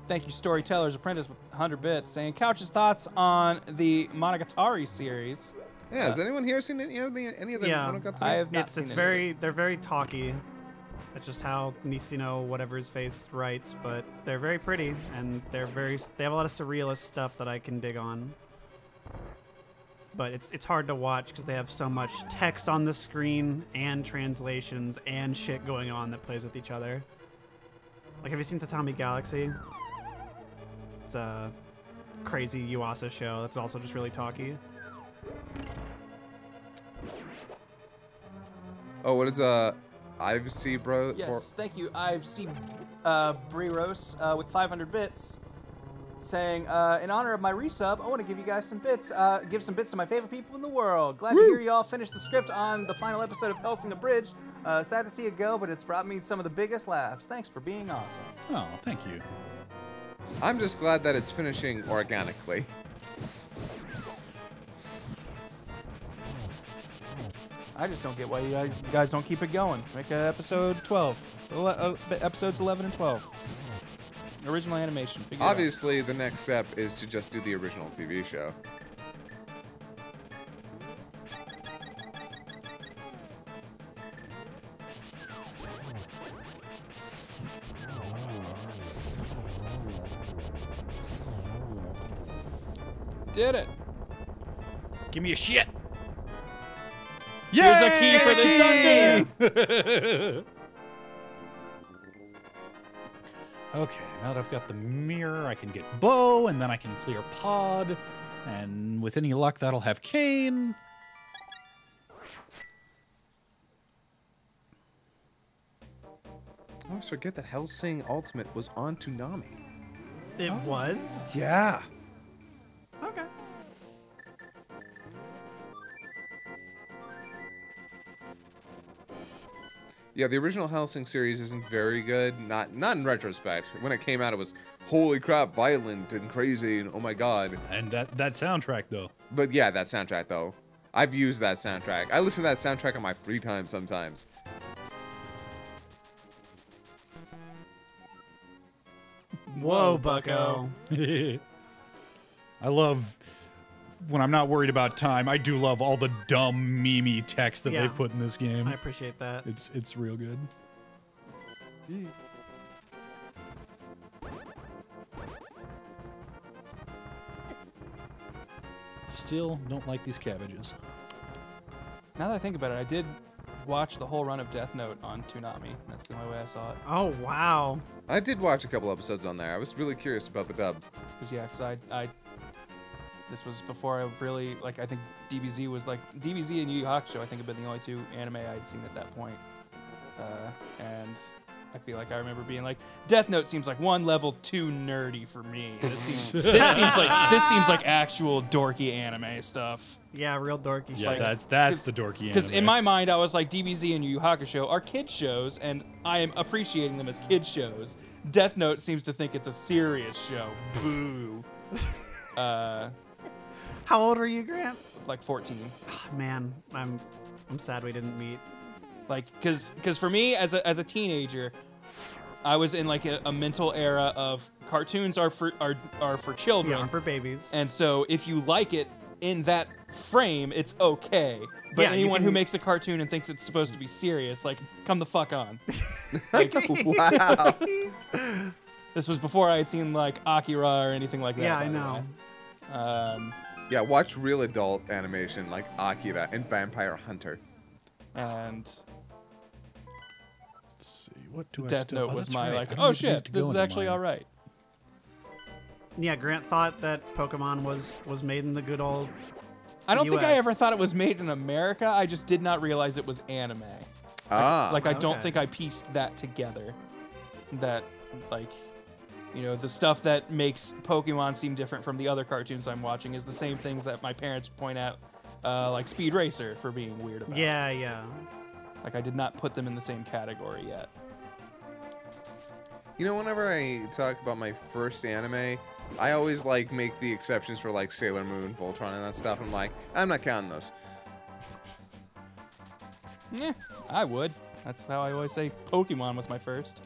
Thank you, Storyteller's Apprentice with 100 bits, saying Couch's thoughts on the Monogatari series. Yeah, has anyone here seen any of the Yeah. Monogatari? I have not It's seen they're very talky. That's just how Nishino, whatever his face, writes. But they're very pretty, and they have a lot of surrealist stuff that I can dig on. But it's hard to watch because they have so much text on the screen and translations and shit going on that plays with each other. Like, have you seen Tatami Galaxy? It's a crazy Yuasa show that's also just really talky. Oh, what is I've seen, bro? Yes, thank you. I've seen Briros with 500 bits saying, in honor of my resub, I want to give you guys some bits. Give some bits to my favorite people in the world. Glad to hear you all finish the script on the final episode of Hellsing Abridged. Sad to see it go, but it's brought me some of the biggest laughs. Thanks for being awesome. Oh, thank you. I'm just glad that it's finishing organically. I just don't get why you guys don't keep it going. Make episode 12. Episodes 11 and 12. Original animation. Figure it out. Obviously, the next step is to just do the original TV show. Did it. Give me a shit. Here's a key for this dungeon. Okay, now that I've got the mirror, I can get Bow, and then I can clear Pod, and with any luck, that'll have Kane. I always forget that Hellsing Ultimate was on Toonami. It was? Yeah. Okay. Yeah, the original Hellsing series isn't very good. Not in retrospect. When it came out, it was holy crap, violent and crazy, and oh my god. And that soundtrack, though. But yeah, that soundtrack though. I've used that soundtrack. I listen to that soundtrack on my free time sometimes. Whoa, bucko. I love, when I'm not worried about time, I do love all the dumb, meme-y text that Yeah. they've put in this game. I appreciate that. It's real good. Still don't like these cabbages. Now that I think about it, I did watch the whole run of Death Note on Toonami. That's the only way I saw it. Oh, wow. I did watch a couple episodes on there. I was really curious about the dub. Because I this was before I really, like, I think DBZ was like, DBZ and Yu Yu Hakusho I think have been the only two anime I'd seen at that point. And I feel like I remember being like, Death Note seems like one level too nerdy for me. This seems like actual dorky anime stuff. Yeah, real dorky Yeah, shit. that's the dorky Because anime. in my mind, I was like, DBZ and Yu Yu Hakusho are kid shows, and I am appreciating them as kid shows. Death Note seems to think it's a serious show. Boo. How old were you, Grant? Like 14. Oh, man, I'm sad we didn't meet. Like, because for me as a teenager, I was in like a mental era of cartoons are for children. Yeah, for babies. And so if you like it in that frame, it's okay. But Yeah, you anyone who can- makes a cartoon and thinks it's supposed to be serious, like, come the fuck on. Like, Wow. this was before I had seen like Akira or anything like that. Yeah, by I the know. way. Yeah, watch real adult animation like Akira and Vampire Hunter. And Let's see, what do I Death still... Note oh, was that's my right. like, I oh need shit, to this go is into actually mine. all right. Yeah, Grant thought that Pokemon was made in the good old. I don't think I US. ever thought it was made in America. I just did not realize it was anime. Like I don't okay. think I pieced that together. That, like, you know, the stuff that makes Pokemon seem different from the other cartoons I'm watching is the same things that my parents point out, like Speed Racer, for being weird about. Yeah, yeah. Like I did not put them in the same category yet. You know, whenever I talk about my first anime, I always like make the exceptions for like Sailor Moon, Voltron, and that stuff. I'm like, I'm not counting those. Yeah, I would. That's how I always say Pokemon was my first.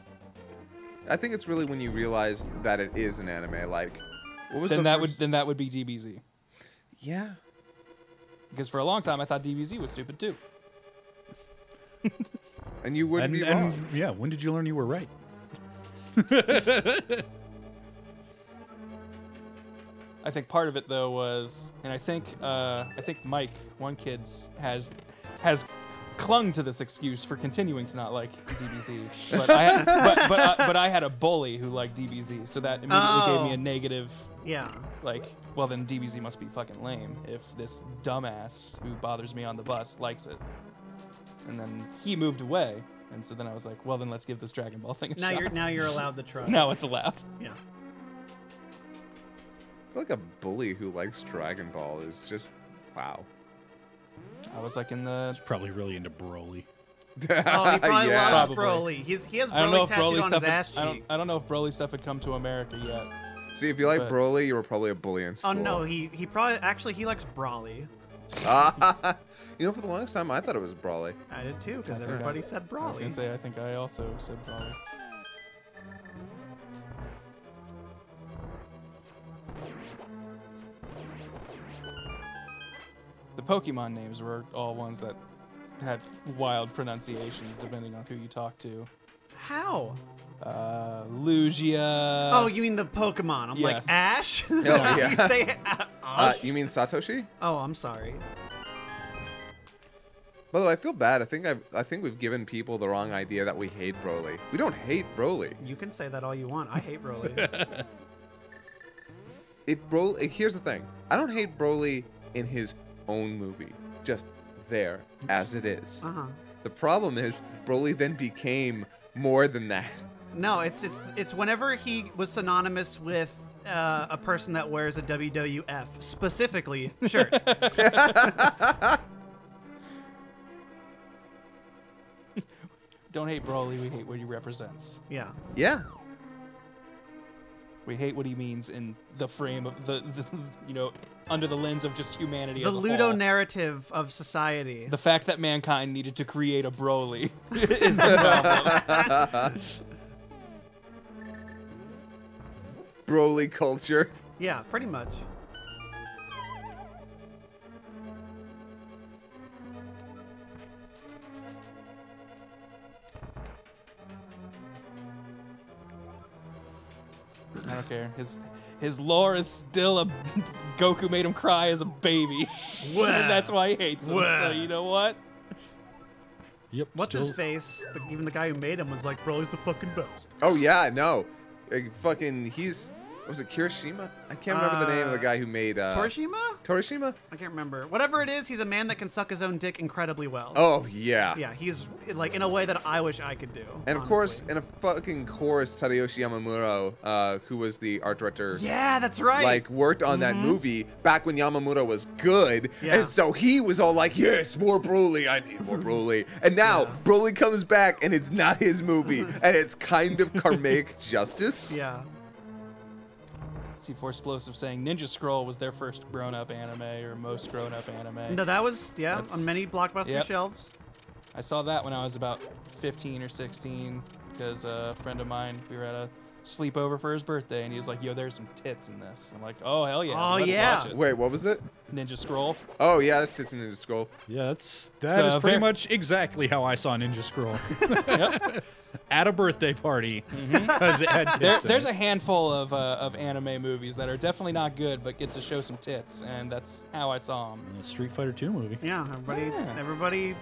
I think it's really when you realize that it is an anime. Like, what was Then the that first... would be DBZ. Yeah. Because for a long time I thought DBZ was stupid too. And you wouldn't be wrong. And yeah, when did you learn you were right? I think part of it though was, and I think Mike, one kid's has clung to this excuse for continuing to not like DBZ. But I had a bully who liked DBZ, so that immediately gave me a negative. Yeah. Like, well then DBZ must be fucking lame if this dumbass who bothers me on the bus likes it. And then he moved away, and so then I was like, well then let's give this Dragon Ball thing a shot. Now you're allowed to try. Now it's allowed. Yeah. I feel like a bully who likes Dragon Ball is just, wow. I was like in the. Probably really into Broly. Oh, he probably Yeah. loves Probably. Broly. He has I don't know Broly if Broly tattooed on stuff. his ass I cheek. don't know if Broly stuff had come to America yet. See, if you like But- Broly, you were probably a bully in school. Oh no, he probably actually he likes Brawly. You know, for the longest time, I thought it was Brawly. I did too, because I think everybody said I was gonna Brawly. say I think I also said Broly. The Pokemon names were all ones that had wild pronunciations depending on who you talk to. How? Lugia. Oh, you mean the Pokemon? I'm like yes. Ash. Oh, yeah. You say Ash? You mean Satoshi? Oh, I'm sorry. By the way, I feel bad. I think we've given people the wrong idea that we hate Broly. We don't hate Broly. You can say that all you want. I hate Broly. Here's the thing. I don't hate Broly in his own movie. Just there, as it is. Uh-huh. The problem is, Broly then became more than that. No, it's whenever he was synonymous with a person that wears a WWF, specifically shirt. Don't hate Broly, we hate what he represents. Yeah. Yeah. We hate what he means in the frame of the you know, under the lens of just humanity The as a Ludo whole. narrative of society. The fact that mankind needed to create a Broly is the problem. Broly culture. Yeah, pretty much. I don't care. His lore is still a Goku made him cry as a baby. And that's why he hates him. So you know what? Yep. What's his face? Even the guy who made him was like, Broly's the fucking best. Oh yeah, no. Was it Kirishima? I can't remember the name of the guy who made Torishima? Torishima? I can't remember. Whatever it is, he's a man that can suck his own dick incredibly well. Oh yeah. Yeah, he's like in a way that I wish I could do. And of course, honestly. in a fucking chorus, Tadayoshi Yamamuro, who was the art director, Yeah, that's right. like worked on that movie back when Yamamuro was good, Yeah. and so he was all like, "Yes, more Broly. I need more Broly." And now Broly comes back, and it's not his movie, and it's kind of karmic justice. Yeah. C4 Explosive saying Ninja Scroll was their first grown-up anime or most grown-up anime. No, that was That's- on many Blockbuster Yep. shelves. I saw that when I was about 15 or 16 because a friend of mine, we were at a sleepover for his birthday, and he was like, "Yo, there's some tits in this." I'm like, "Oh hell yeah! Oh, let's yeah. watch it." Wait, what was it? Ninja Scroll. Oh yeah, that's Tits Ninja Scroll. Yeah, that is So, pretty ver- much exactly how I saw Ninja Scroll. Yep. At a birthday party. 'Cause it had tits in There's it. a handful of anime movies that are definitely not good, but get to show some tits, and that's how I saw them. The Street Fighter 2 movie. Yeah, everybody.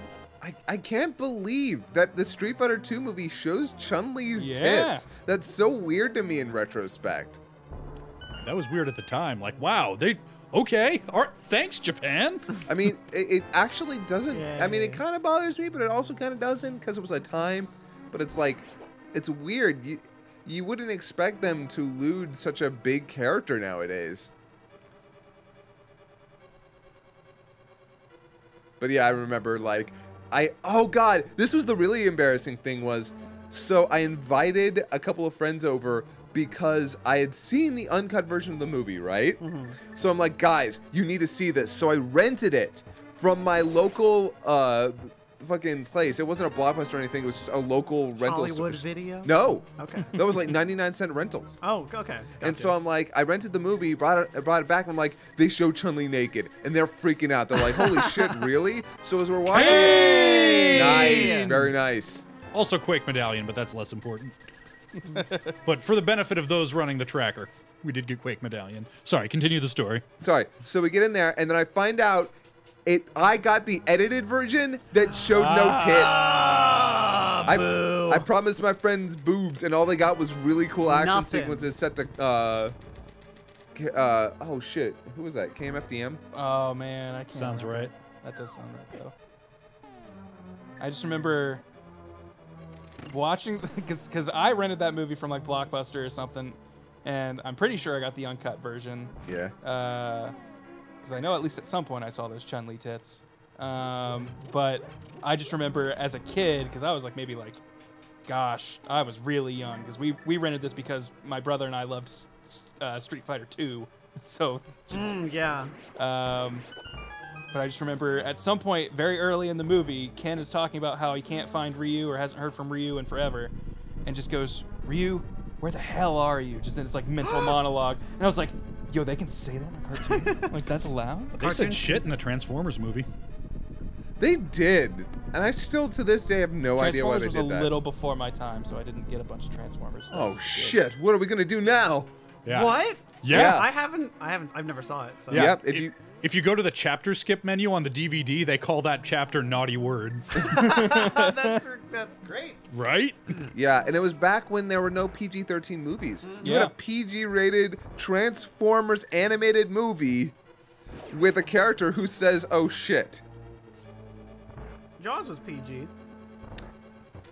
I can't believe that the Street Fighter 2 movie shows Chun-Li's Yeah. tits. That's so weird to me in retrospect. That was weird at the time. Like, wow, okay. Thanks, Japan. I mean, it actually doesn't. Yeah. I mean, it kind of bothers me, but it also kind of doesn't because it was a time. But it's like, it's weird. You wouldn't expect them to lewd such a big character nowadays. But yeah, I remember like, oh God, this was the really embarrassing thing was, so I invited a couple of friends over because I had seen the uncut version of the movie, right? So I'm like, guys, you need to see this. So I rented it from my local fucking place. It wasn't a Blockbuster or anything. It was just a local rental Hollywood store. Video? No. Okay. That was like 99-cent rentals. Oh, okay. And so I'm like, I rented the movie, brought it back, and I'm like, they show Chun-Li naked, and they're freaking out. They're like, holy shit, really? So as we're watching Hey! nice, very nice. Also Quake Medallion, but that's less important. But for the benefit of those running the tracker, we did get Quake Medallion. Sorry, continue the story. Sorry. So we get in there, and then I find out I got the edited version that showed no tits. Boo. I promised my friends boobs, and all they got was really cool action Nothing. sequences set to oh shit, who was that? KMFDM? Oh man, I can't. Sounds remember. right. That does sound right though. I just remember watching because I rented that movie from like Blockbuster or something, and I'm pretty sure I got the uncut version. Yeah. Because I know at least at some point I saw those Chun-Li tits. But I just remember as a kid, because I was like maybe like, gosh, I was really young, because we rented this because my brother and I loved Street Fighter 2. So, Yeah. but I just remember at some point very early in the movie, Ken is talking about how he can't find Ryu or hasn't heard from Ryu in forever, and just goes, Ryu, where the hell are you? Just in this like mental monologue. And I was like, yo, they can say that in a cartoon? Like, that's allowed? They Cartoon? said shit in the Transformers movie. They did, and I still to this day have no idea why Transformers they was did a that. little before my time, so I didn't get a bunch of Transformers stuff. Oh shit! What are we gonna do now? Yeah. What? Yeah. I've never saw it. So. Yeah. Yep. If you go to the chapter skip menu on the DVD, they call that chapter naughty word. that's great. Right? Yeah, and it was back when there were no PG-13 movies. You had Yeah. a PG-rated Transformers animated movie with a character who says, "Oh shit." Jaws was PG.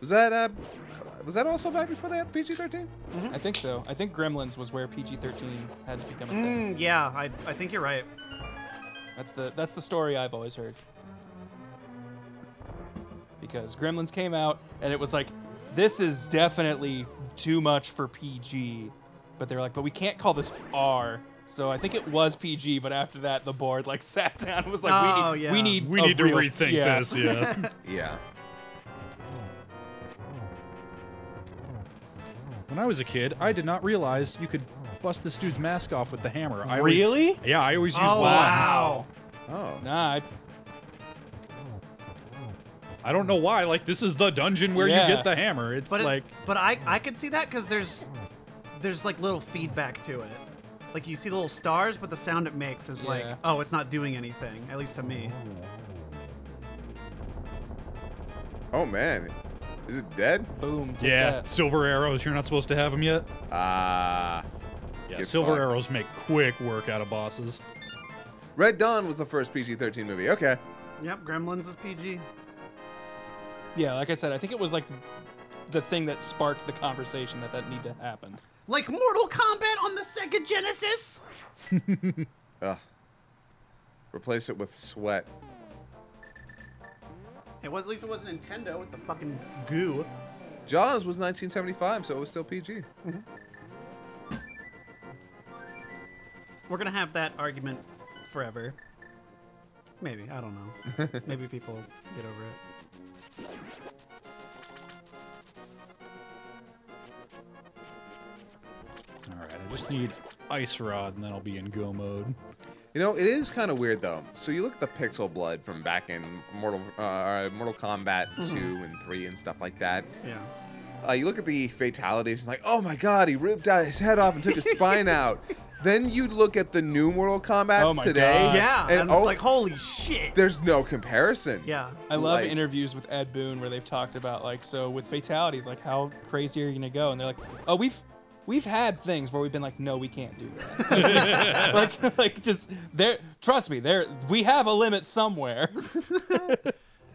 Was that also back before they had the PG-13? I think so. I think Gremlins was where PG-13 had to become a thing. Yeah, I think you're right. That's the story I've always heard. Because Gremlins came out and it was like, this is definitely too much for PG. But they're like, but we can't call this R. So I think it was PG, but after that the board like sat down and was like, Oh, we yeah. need We a need to real- rethink yeah. this, yeah. Yeah. When I was a kid, I did not realize you could bust this dude's mask off with the hammer. Really? Yeah, I always use Oh, bombs. wow. Oh. Nah, I don't know why. Like, this is the dungeon where Yeah. you get the hammer. It's But like... but I could see that because there's like little feedback to it. Like you see the little stars, but the sound it makes is like, Yeah. oh, it's not doing anything. At least to me. Oh man. Is it dead? boom. take Yeah, that. silver arrows. You're not supposed to have them yet? Ah. Yeah, Get silver fucked. arrows make quick work out of bosses. Red Dawn was the first PG-13 movie. Okay. Yep, Gremlins is PG. Yeah, like I said, I think it was like the thing that sparked the conversation that needed to happen. Like Mortal Kombat on the Sega Genesis. Ugh. Replace it with sweat. At least it wasn't Nintendo with the fucking goo. Jaws was 1975, so it was still PG. We're gonna have that argument forever. Maybe, I don't know. Maybe people get over it. All right, I just need Ice Rod, and then I'll be in go mode. You know, it is kind of weird though. So you look at the pixel blood from back in Mortal Kombat 2 and 3 and stuff like that. Yeah. You look at the fatalities and like, oh my god, he ripped out his head off and took his spine out. Then you look at the new Mortal Kombat Oh my today. God. Yeah, and oh, it's like, holy shit. there's no comparison. Yeah. I love Like- interviews with Ed Boon where they've talked about like, so with fatalities, like how crazy are you gonna go? And they're like, oh, we've had things where we've been like, no, we can't do that. like just there. Trust me, we have a limit somewhere.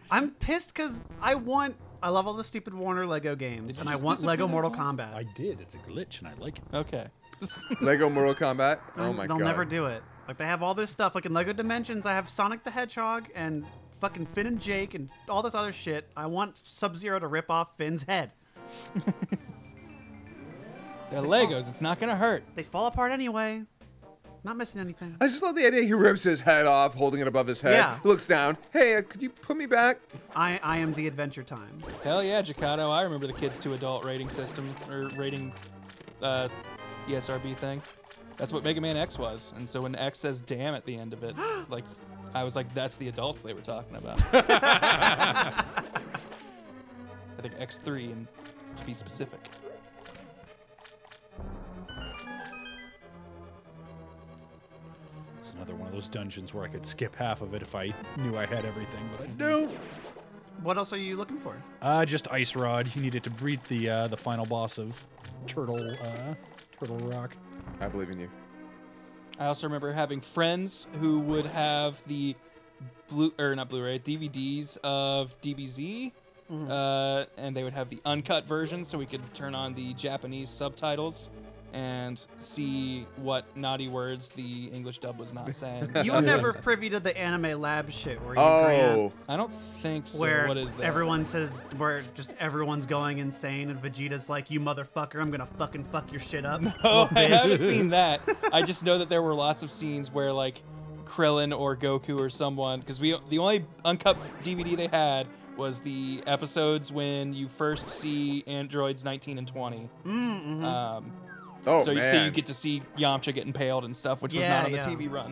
I'm pissed because I love all the stupid Warner Lego games, and I want Lego Mortal Kombat. I did. It's a glitch, and I like it. Okay. Lego Mortal Kombat. Oh my god. They'll never do it. Like they have all this stuff. Like in Lego Dimensions, I have Sonic the Hedgehog and fucking Finn and Jake and all this other shit. I want Sub-Zero to rip off Finn's head. They're Legos. It's not gonna hurt. They fall apart anyway. Not missing anything. I just love the idea he rips his head off, holding it above his head. Yeah. Looks down. Hey, could you put me back? I am the Adventure Time. Hell yeah, Jacato. I remember the kids to adult rating system or rating ESRB thing. That's what Mega Man X was. And so when X says damn at the end of it, like I was like, that's the adults they were talking about. I think X3 and to be specific. It's another one of those dungeons where I could skip half of it if I knew I had everything, but I don't. What else are you looking for? Just Ice Rod. You needed to beat the final boss of Turtle Rock. I believe in you. I also remember having friends who would have the not Blu-ray DVDs of DBZ, and they would have the uncut version, so we could turn on the Japanese subtitles and see what naughty words the English dub was not saying. You were never privy to the Anime Lab shit where you grant, I don't think so. where What is that? everyone says, where just everyone's going insane and Vegeta's like, you motherfucker, I'm gonna fucking fuck your shit up. Oh, I haven't seen that. I just know that there were lots of scenes where like Krillin or Goku or someone, because the only uncut DVD they had was the episodes when you first see androids 19 and 20. Oh, so man. you get to see Yamcha get impaled and stuff, which was Yeah, not on the yeah. TV run.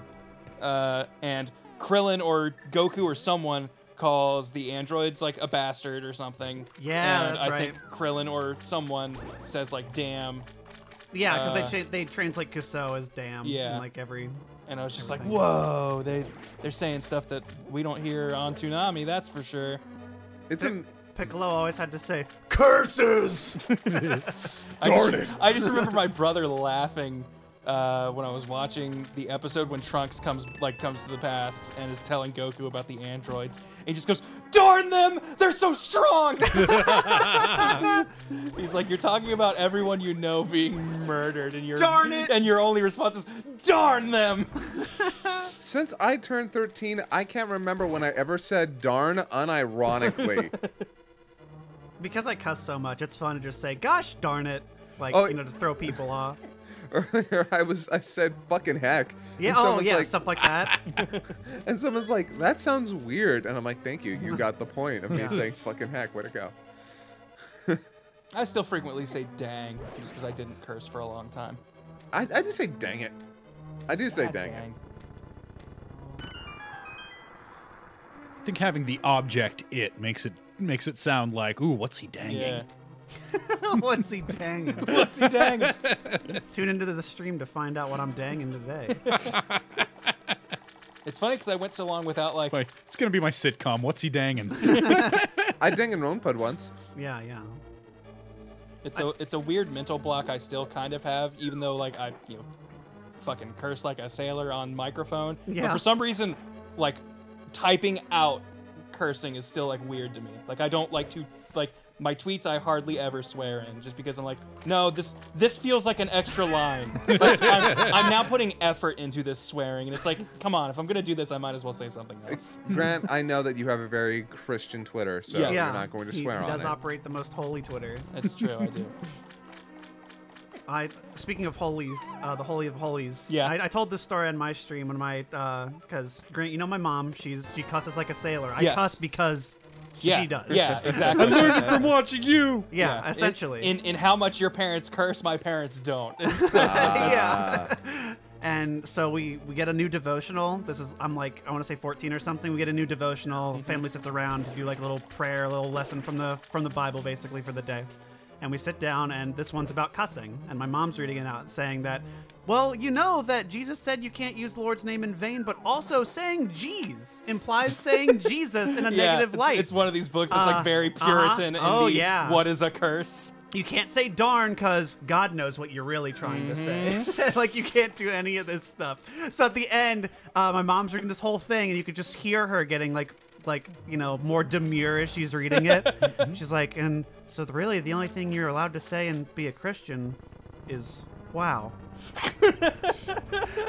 And Krillin or Goku or someone calls the androids like a bastard or something. Yeah, and that's I right. think Krillin or someone says like "damn," Yeah, because they translate Kuso as damn. Yeah. In like every. and I was just like, Everything. "Whoa, they're saying stuff that we don't hear on Toonami, that's for sure." It's a Piccolo always had to say curses. I just remember my brother laughing when I was watching the episode when Trunks comes to the past and is telling Goku about the androids. And he just goes, "Darn them! They're so strong!" He's like, "You're talking about everyone you know being murdered, and Darn it! And your only response is, darn them!" Since I turned 13, I can't remember when I ever said darn unironically. Because I cuss so much, it's fun to just say, "Gosh darn it!" Like to throw people off. Earlier, I said fucking heck. Yeah. And Oh someone's yeah. like- Stuff like that. And someone's like, that sounds weird. And I'm like, thank you. You got the point of me Yeah. saying fucking heck. Way to go. I still frequently say dang, just because I didn't curse for a long time. I do say dang it. I do say God dang it. I think having the object makes it sound like, ooh, what's he danging? Yeah. What's he danging? What's he danging? Tune into the stream to find out what I'm danging today. It's funny because I went so long without like. It's gonna be my sitcom. What's he danging? I dang in Ronepud once. Yeah. Yeah. It's a weird mental block I still kind of have, even though like I fucking curse like a sailor on microphone. Yeah. But for some reason, like typing out cursing is still like weird to me. Like I don't like to like my tweets I hardly ever swear in, just because I'm like, no, this feels like an extra line. Like, I'm now putting effort into this swearing, and it's like, come on, if I'm gonna do this, I might as well say something else. Grant, I know that you have a very Christian Twitter, so Yes. you're Yeah. not going to He swear on does it. operate the most holy Twitter. That's true, I do. Speaking of holies, the Holy of Holies. Yeah. I told this story on my stream when because Grant, you know my mom, she cusses like a sailor. I Yes. cuss because Yeah, she does. Yeah, exactly. I learned it from watching you. Yeah, essentially. In how much your parents curse, my parents don't. It's, yeah. And so we get a new devotional. I'm like, I want to say 14 or something. We get a new devotional. Family sits around to do like a little prayer, a little lesson from the Bible basically for the day. And we sit down, and this one's about cussing. And my mom's reading it out, saying that, well, you know that Jesus said you can't use the Lord's name in vain, but also saying "jeez" implies saying Jesus in a negative light. It's one of these books that's like very Puritan and Oh, yeah. what is a curse? You can't say darn because God knows what you're really trying to say. Like, you can't do any of this stuff. So at the end, my mom's reading this whole thing, and you could just hear her getting like you know, more demure as she's reading it. She's like, and so really the only thing you're allowed to say and be a Christian is wow.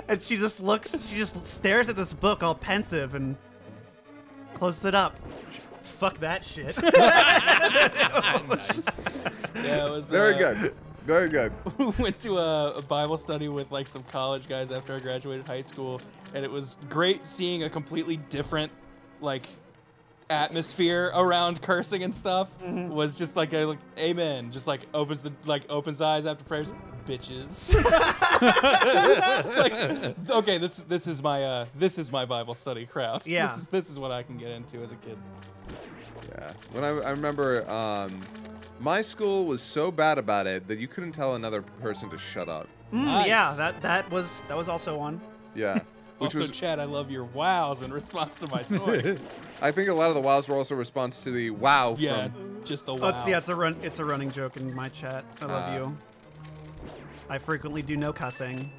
And she just stares at this book all pensive and closes it up. Fuck that shit. Nice. Yeah, it was Very good. Very good. We went to a Bible study with like some college guys after I graduated high school, and it was great seeing a completely different like atmosphere around cursing and stuff. Was just like amen, just like opens eyes after prayers. Bitches. Like, okay, this is my Bible study crowd. Yeah. This is what I can get into as a kid. Yeah. When I remember, my school was so bad about it that you couldn't tell another person to shut up. Nice. Yeah, that was also on. Yeah. Which Also, was, Chad, I love your wows in response to my story. I think a lot of the wows were also a response to the wow Yeah, from. just the Oh, wow. it's a running joke in my chat. I love you. I frequently do no cussing.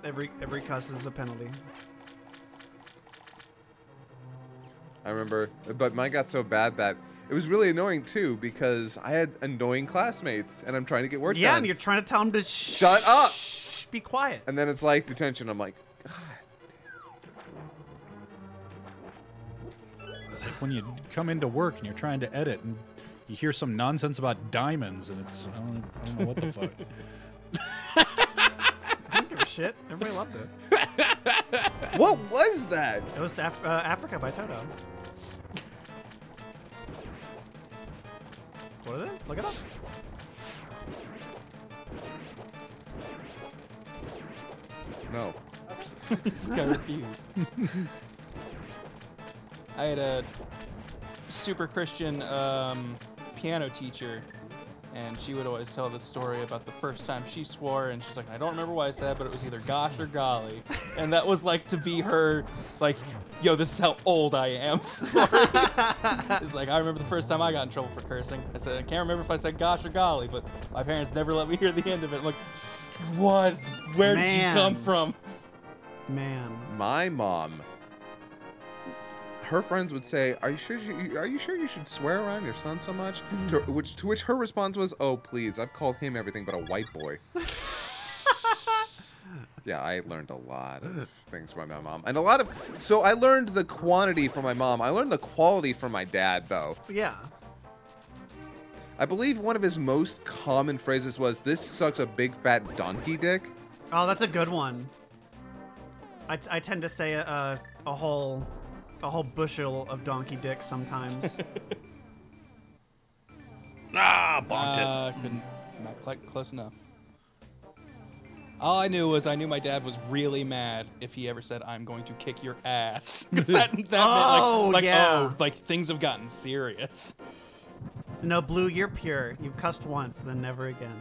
Every cuss is a penalty. I remember, but mine got so bad that it was really annoying too because I had annoying classmates and I'm trying to get work Yeah, done. and you're trying to tell them to Shut up! Be quiet. And then it's like detention. I'm like, God. It's like when you come into work and you're trying to edit and you hear some nonsense about diamonds and it's I don't know what the fuck. I don't give a shit. Everybody loved it. What was that? It was Africa by Toto. What it is? Look it up. No. This guy refused. I had a super Christian piano teacher, and she would always tell this story about the first time she swore, and she's like, I don't remember what I said, but it was either gosh or golly. And that was like to be her, like, yo, this is how old I am story. It's like, I remember the first time I got in trouble for cursing. I said, I can't remember if I said gosh or golly, but my parents never let me hear the end of it. I'm like, what? Where did you come from? Man. My mom. Her friends would say, "Are you sure you should swear around your son so much?" To which her response was, "Oh please, I've called him everything but a white boy." Yeah, I learned a lot of things from my mom, and so I learned the quantity from my mom. I learned the quality from my dad, though. Yeah. I believe one of his most common phrases was, "This sucks a big fat donkey dick." Oh, that's a good one. I tend to say a whole bushel of donkey dick sometimes. Bonked it. Couldn't, not quite close enough. All I knew was I knew my dad was really mad if he ever said, "I'm going to kick your ass." Because that meant like things have gotten serious. No, Blue, you're pure. You've cussed once, then never again.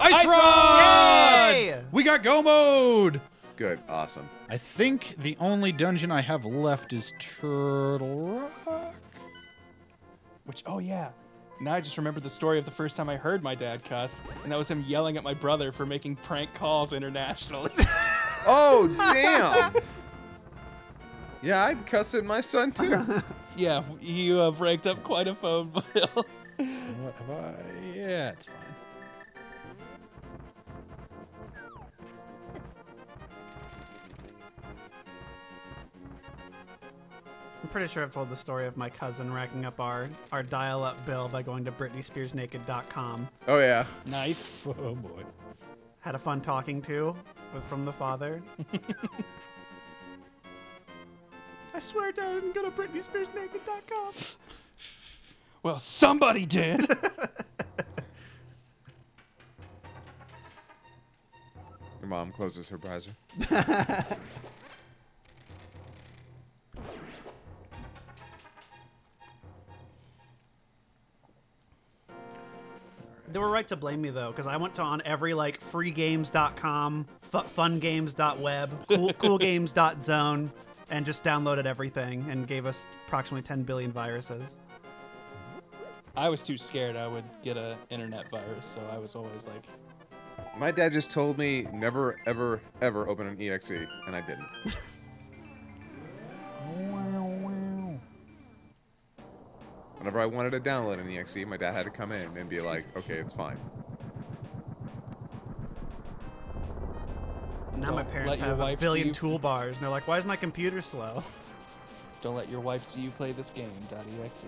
Ice Rod! Yay! We got go mode! Good, awesome. I think the only dungeon I have left is Turtle Rock. Which, oh yeah. Now I just remembered the story of the first time I heard my dad cuss, and that was him yelling at my brother for making prank calls internationally. Oh damn! Yeah, I'd cuss at my son too. Yeah, you racked up quite a phone bill. What have I? Yeah, it's fine. I'm pretty sure I've told the story of my cousin racking up our dial-up bill by going to BritneySpearsNaked.com. Oh yeah. Nice. Oh boy. Had a fun talking to from the father. I swear Dad, I didn't go to BritneySpearsNaked.com. Well, somebody did. Your mom closes her browser. They were right to blame me, though, because I went on every, like, freegames.com, fungames.web, coolgames.zone, and just downloaded everything and gave us approximately 10 billion viruses. I was too scared I would get a internet virus, so I was always like, My dad just told me never, ever, ever open an EXE, and I didn't. Whenever I wanted to download an EXE, my dad had to come in and be like, okay, it's fine. Now my Don't parents let your have a wife see billion you. toolbars, and they're like, "Why is my computer slow?" don't let your wife see you play this game. .exe.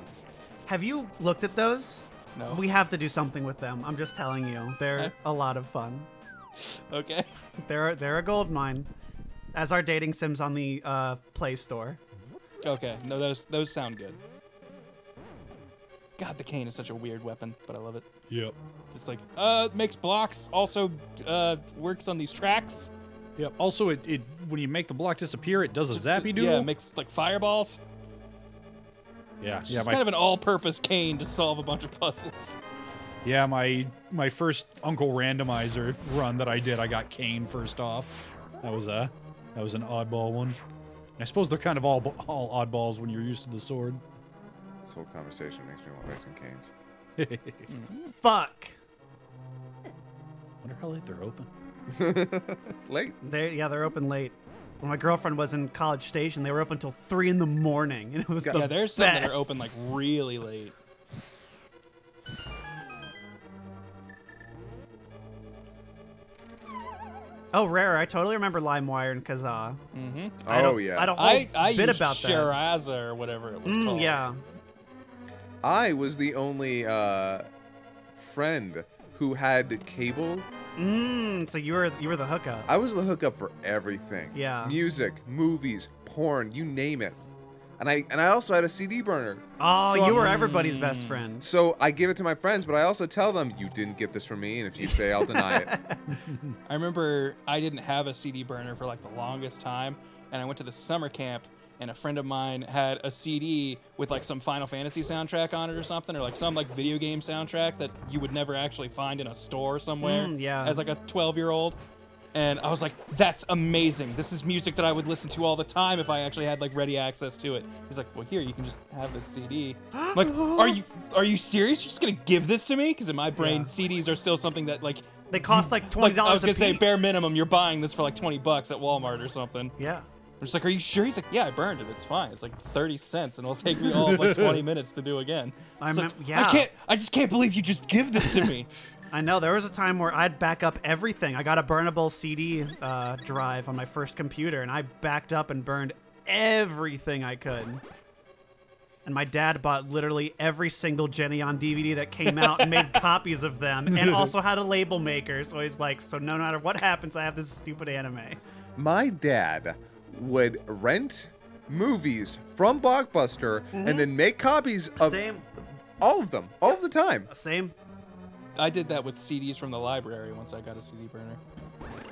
Have you looked at those? No. We have to do something with them. I'm just telling you, they're a lot of fun. Okay. They're a gold mine, as are dating sims on the Play Store. Okay. No, those sound good. God, the cane is such a weird weapon, but I love it. Yep. It's like, makes blocks, also works on these tracks. Yep. Also, it when you make the block disappear, it does a zappy doodle. Yeah, it makes like fireballs. Yeah. It's Yeah. just kind of an all-purpose cane to solve a bunch of puzzles. Yeah, my first Uncle Randomizer run that I did, I got Kane first off. That was an oddball one. I suppose they're kind of all oddballs when you're used to the sword. This whole conversation makes me want racing canes. Fuck. Wonder how late they're open. Late. They're open late. When my girlfriend was in College Station, they were open until 3 in the morning, and it was the Yeah, there's some that are best. open like really late. Oh, rare! I totally remember LimeWire and Kazaa. Mm-hmm. I Oh, don't- yeah. I don't whole I bit used about that. Shiraza or whatever it was called. Yeah. I was the only friend who had cable. So you were the hookup. I was the hookup for everything. Yeah. Music, movies, porn, you name it. And I also had a CD burner. Oh, So you were everybody's best friend. So I give it to my friends, but I also tell them, you didn't get this from me, and if you say, I'll deny it. I remember I didn't have a CD burner for like the longest time, and I went to the summer camp, and a friend of mine had a CD with like some Final Fantasy soundtrack on it or something, or like some like video game soundtrack that you would never actually find in a store somewhere Yeah. as like a 12-year-old. And I was like, that's amazing. This is music that I would listen to all the time if I actually had like ready access to it. He's like, well, here, you can just have this CD. I'm like, are you serious? You're just gonna give this to me? Because in my brain, Yeah. CDs are still something that like They cost like $20 I was gonna a say piece. bare minimum, you're buying this for like $20 at Walmart or something. Yeah. I'm just like, are you sure? He's like, yeah, I burned it. It's fine. It's like 30 cents, and it'll take me all of like 20 minutes to do again. It's like, yeah. I just can't believe you just give this to me. I know, there was a time where I'd back up everything. I got a burnable CD drive on my first computer, and I backed up and burned everything I could. And my dad bought literally every single Jenny on DVD that came out and made copies of them, and also had a label maker. So he's like, so no matter what happens, I have this stupid anime. My dad would rent movies from Blockbuster and then make copies of Same. all of them, all of the time. Same. I did that with CDs from the library once I got a CD burner.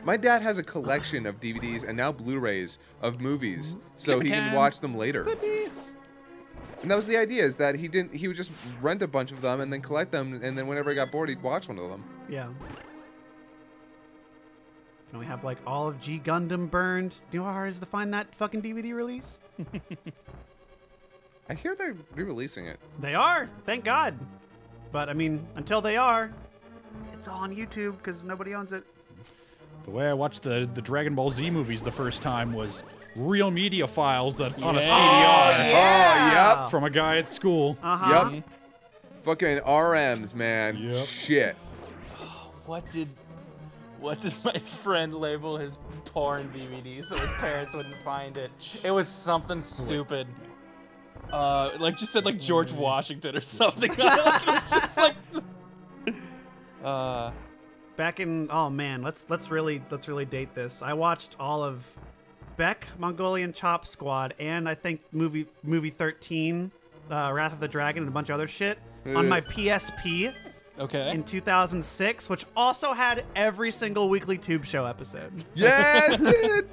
My dad has a collection of DVDs and now Blu-rays of movies, so he can Time. watch them later. And that was the idea, is that he would just rent a bunch of them and then collect them, and then whenever he got bored, he'd watch one of them. Yeah. And we have like all of G Gundam burned. Do you know how hard it is to find that fucking DVD release? I hear they're re-releasing it. They are, thank God. But I mean, until they are, it's all on YouTube because nobody owns it. The way I watched the Dragon Ball Z movies the first time was real media files that on a Yeah. CDR Oh, yep. from a guy at school. Uh-huh. Yep. Fucking RMs, man. Yep. Shit. What did my friend label his porn DVD so his parents wouldn't find it? It was something stupid. Like just said like George Washington or something. Like, it's just like Back in let's really date this. I watched all of Beck, Mongolian Chop Squad, and I think movie 13, Wrath of the Dragon, and a bunch of other shit on my PSP okay. in 2006, which also had every single weekly Tube Show episode. Yeah, it did.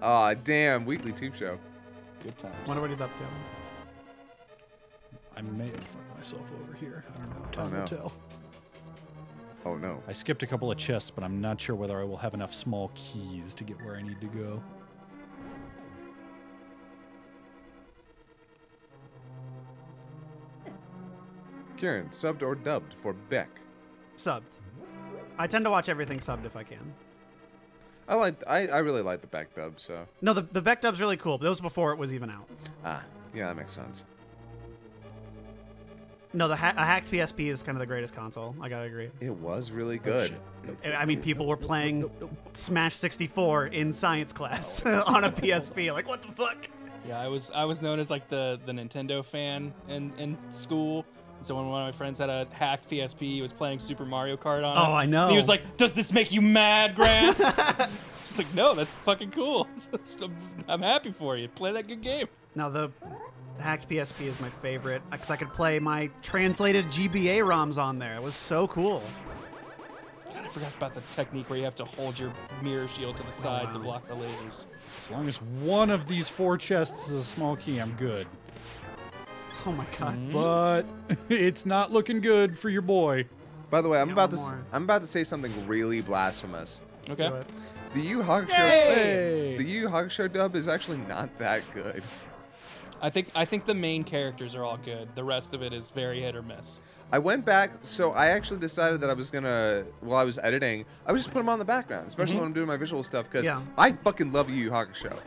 Aw, damn. Weekly tube show. Good times. Wonder what he's up to. I may have found myself over here. I don't know. Time no. will tell. Oh, no. I skipped a couple of chests, but I'm not sure whether I will have enough small keys to get where I need to go. Kieran, subbed or dubbed for Beck? Subbed. I tend to watch everything subbed if I can. I really like the Beck dub, so. No, the Beck dub's really cool, but that was before it was even out. Ah, yeah, that makes sense. No, a hacked PSP is kind of the greatest console. I gotta agree. It was really good. I mean, people were playing Smash 64 in science class on a PSP. Like, what the fuck? Yeah, I was known as like the Nintendo fan in school. So when one of my friends had a hacked PSP, he was playing Super Mario Kart on it. Oh, I know. And he was like, "Does this make you mad, Grant?" Just like, "No, that's fucking cool. I'm happy for you. Play that good game." Now, the hacked PSP is my favorite because I could play my translated GBA ROMs on there. It was so cool. God, I forgot about the technique where you have to hold your mirror shield to the side to block the lasers. As long as one of these 4 chests is a small key, I'm good. Oh my god. But it's not looking good for your boy. By the way, I'm Yeah, about one more. to say something really blasphemous. Okay. Do it. The Yu Hakusho Hey! the Yu Hakusho dub is actually not that good. I think the main characters are all good. The rest of it is very hit or miss. I went back, so I actually decided that I was gonna, while I was editing, I would just put them on the background, especially when I'm doing my visual stuff, because Yeah. I fucking love Yu Yu Hakusho.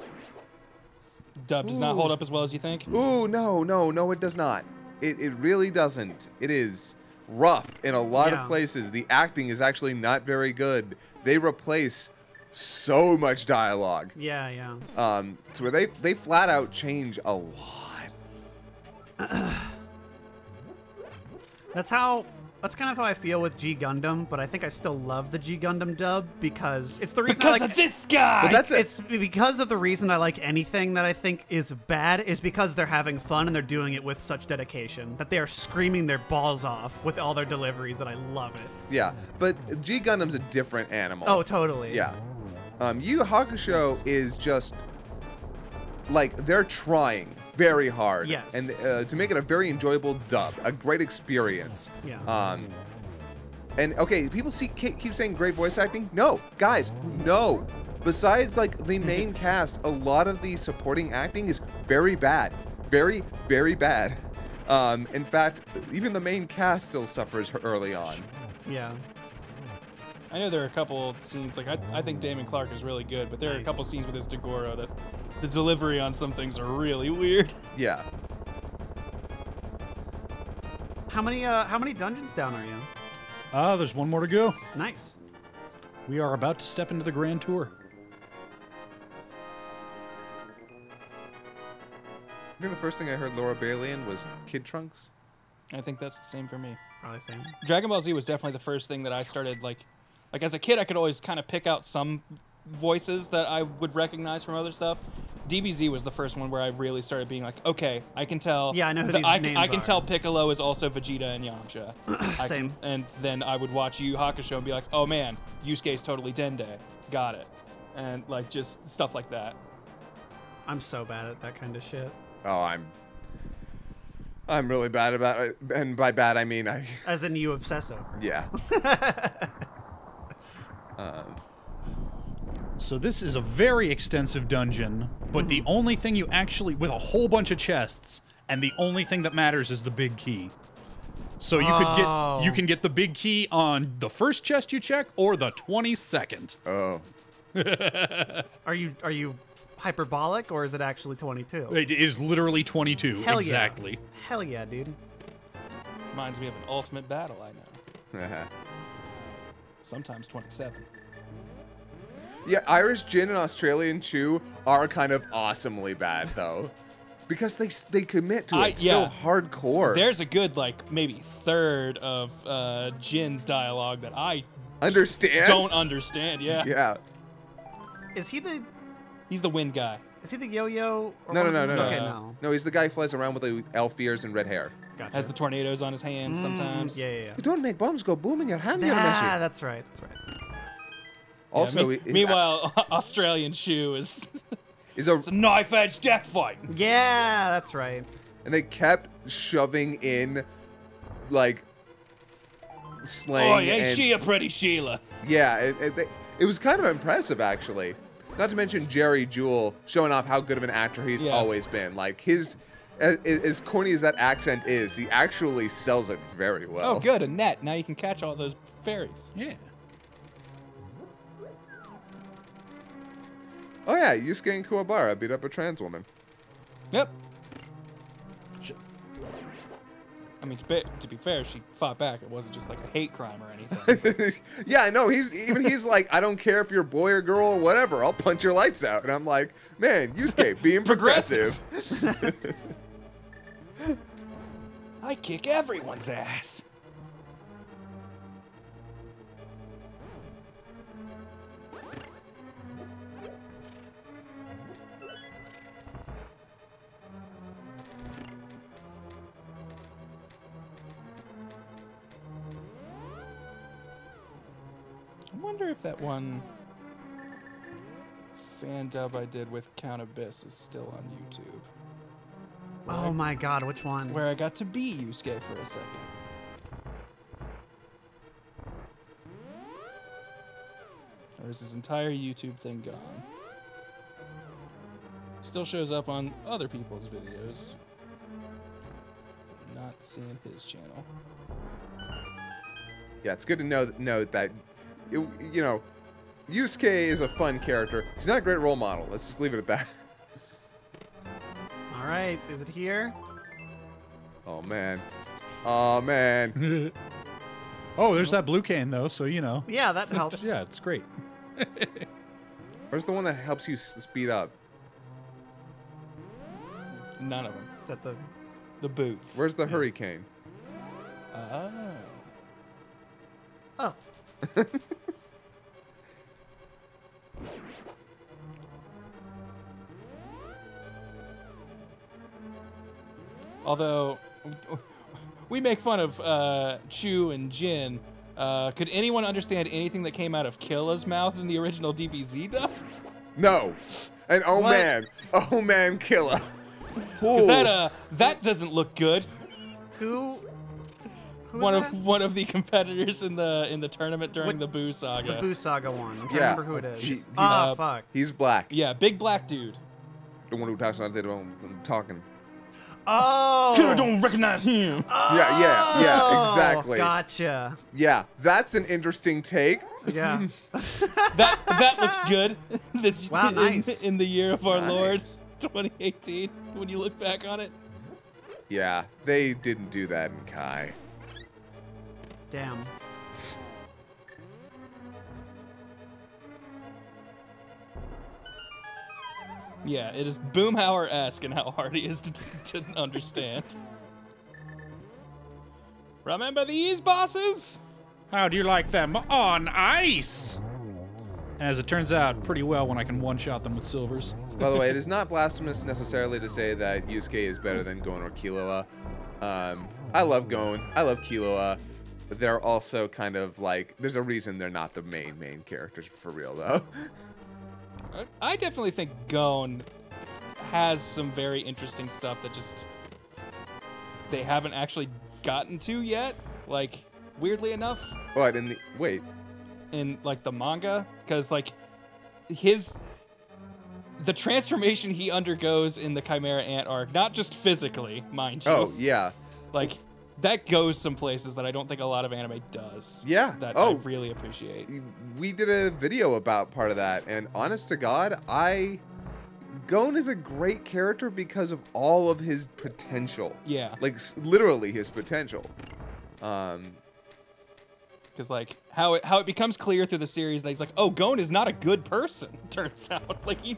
Dub does not hold up as well as you think. Ooh, no, it does not. It really doesn't. It is rough in a lot Yeah. of places. The acting is actually not very good. They replace so much dialogue. Yeah, yeah. To where they flat out change a lot. That's kind of how I feel with G Gundam, but I think I still love the G Gundam dub because it's the reason I Because like of this guy. But that's it's because of the reason I like anything that I think is bad is because they're having fun and they're doing it with such dedication that they are screaming their balls off with all their deliveries that I love it. Yeah, but G Gundam's a different animal. Oh, totally. Yeah. Yu Yu Hakusho is just like they're trying very hard. Yes. And to make it a very enjoyable dub, a great experience. Yeah. And okay, people keep saying great voice acting. No, guys, no. Besides like the main cast, a lot of the supporting acting is very bad, very, very bad. In fact, even the main cast still suffers early on. Yeah. I know there are a couple scenes, like I think Damon Clark is really good, but there are a Nice. couple scenes with his Dagoro that the delivery on some things are really weird. Yeah. How many dungeons down are you? There's one more to go. Nice. We are about to step into the Grand Tour. I think the first thing I heard Laura Bailey in was Kid Trunks. I think that's the same for me. Probably same. Dragon Ball Z was definitely the first thing that I started like as a kid I could always kind of pick out some voices that I would recognize from other stuff. DBZ was the first one where I really started being like, okay, I can tell. Yeah, I know who these I names can are. tell Piccolo is also Vegeta and Yamcha. Same. And then I would watch Yu Yu Hakusho and be like, oh man, Yusuke's totally Dende. Got it. And like just stuff like that. I'm so bad at that kind of shit. Oh, I'm really bad about it, and by bad I mean I. As in you obsess over. Yeah. So this is a very extensive dungeon, but the only thing you actually, with a whole bunch of chests, and the only thing that matters is the big key. So you can get the big key on the first chest you check or the 22nd. Oh. Are you hyperbolic or is it actually 22? It is literally 22. Hell exactly. Yeah. Hell yeah, dude. Reminds me of an ultimate battle I know. Sometimes 27. Yeah, Irish Gin and Australian Chew are kind of awesomely bad though, because they commit to it so hardcore. There's a good like maybe third of Jin's dialogue that I Understand? don't understand. Yeah. Yeah. Is he the Wind guy. yo-yo? or No, one no, of no, them? no, Okay, no. no. No, he's the guy who flies around with the elf ears and red hair. Gotcha. Has the tornadoes on his hands sometimes. Yeah, yeah, yeah. You don't make bombs go boom in your hand, you Ah, messi. that's right. That's right. Also, meanwhile, Australian Shoe is is a it's a knife edge death fight. Yeah, that's right. and they kept shoving in like slang. Oh, ain't and, she a pretty Sheila? Yeah, it was kind of impressive actually. Not to mention Jerry Jewell showing off how good of an actor he's Yeah. always been. Like his as corny as that accent is, he actually sells it very well. Oh, good, a net. Now you can catch all those fairies. Yeah. Oh yeah, Yusuke and Kuwabara beat up a trans woman. Yep. I mean, to be fair, she fought back. It wasn't just like a hate crime or anything. Yeah, I know. He's like, I don't care if you're a boy or girl or whatever. I'll punch your lights out. And I'm like, man, Yusuke, being progressive. I kick everyone's ass. I wonder if that one fan dub I did with Count Abyss is still on YouTube. Oh my god, which one? Where I got to be Yusuke for a second. There's his entire YouTube thing gone. Still shows up on other people's videos. Not seeing his channel. Yeah, it's good to know that, you know, Yusuke is a fun character. He's not a great role model. Let's just leave it at that. All right, is it here? Oh, man. Oh, man. Oh, there's that blue cane, though, so you know. Yeah, that helps. Yeah, it's great. Where's the one that helps you speed up? None of them. It's at the... The boots. Where's the hurricane? Oh. Oh. Although, we make fun of Chu and Jin. Could anyone understand anything that came out of Killa's mouth in the original DBZ dub? No. And oh, What? man. Oh, man, Killa. Because that doesn't look good. Who One was that? of the competitors in the tournament during What- the Boo Saga. The Boo Saga one. I'm trying to Yeah. remember who it is. He- Ah, fuck. He's black. Yeah, big black dude. The one who talks like they don't talking. Oh! Killer don't recognize him. Yeah, Oh, exactly. Gotcha. Yeah, that's an interesting take. Yeah. That looks good. This Wow, nice. in the year of our Nice. Lord 2018. When you look back on it. Yeah, they didn't do that in Kai. Damn. Yeah, it is Boomhauer-esque in how hard he is to understand. Remember these bosses? How do you like them on ice? And as it turns out, pretty well when I can one-shot them with silvers. By the way, it is not blasphemous necessarily to say that Yusuke is better than Gon or Killua. I love Gon. I love Killua. But they're also kind of like, there's a reason they're not the main characters for real, though. I definitely think Gon has some very interesting stuff that just they haven't actually gotten to yet. Like, weirdly enough, What, wait. in like the manga, because like the transformation he undergoes in the Chimera Ant arc, not just physically, mind you. Oh, yeah. Like, that goes some places that I don't think a lot of anime does. Yeah. That Oh. I really appreciate. We did a video about part of that, and honest to God, Gon is a great character because of all of his potential. Yeah. Like, literally his potential. Because like how it becomes clear through the series that he's like, oh, Gon is not a good person. Turns out, like he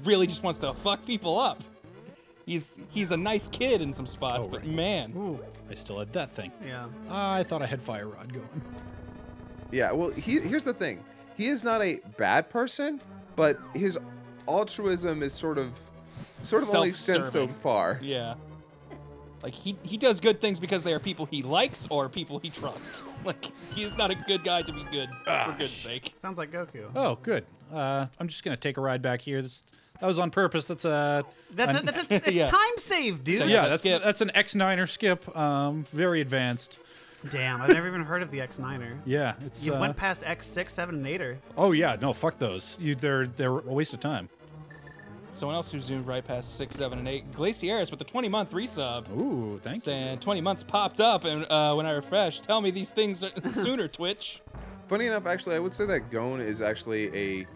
really just wants to fuck people up. He's a nice kid in some spots, Oh, but right. man, Ooh. I still had that thing. Yeah. I thought I had Fire Rod going. Yeah, well, here's the thing. He is not a bad person, but his altruism is sort of only extends so Self-serving. far. yeah. Like he does good things because they are people he likes or people he trusts. Like he is not a good guy to be good for good's sake. Sounds like Goku. Oh, good. I'm just gonna take a ride back here. That was on purpose. That's It's Yeah. time save, dude. So, yeah. let's That's skip. that's an X9er skip. Very advanced. Damn, I've never even heard of the X9er. Yeah, it's. You went past X6, 7, and 8er. Oh yeah, no, fuck those. They're a waste of time. Someone else who zoomed right past 6, 7, and 8. Glacieris with the 20-month resub. Ooh, thank you. Saying 20 months popped up, and when I refreshed, tell me these things sooner, Twitch. Funny enough, actually, I would say that Gon is actually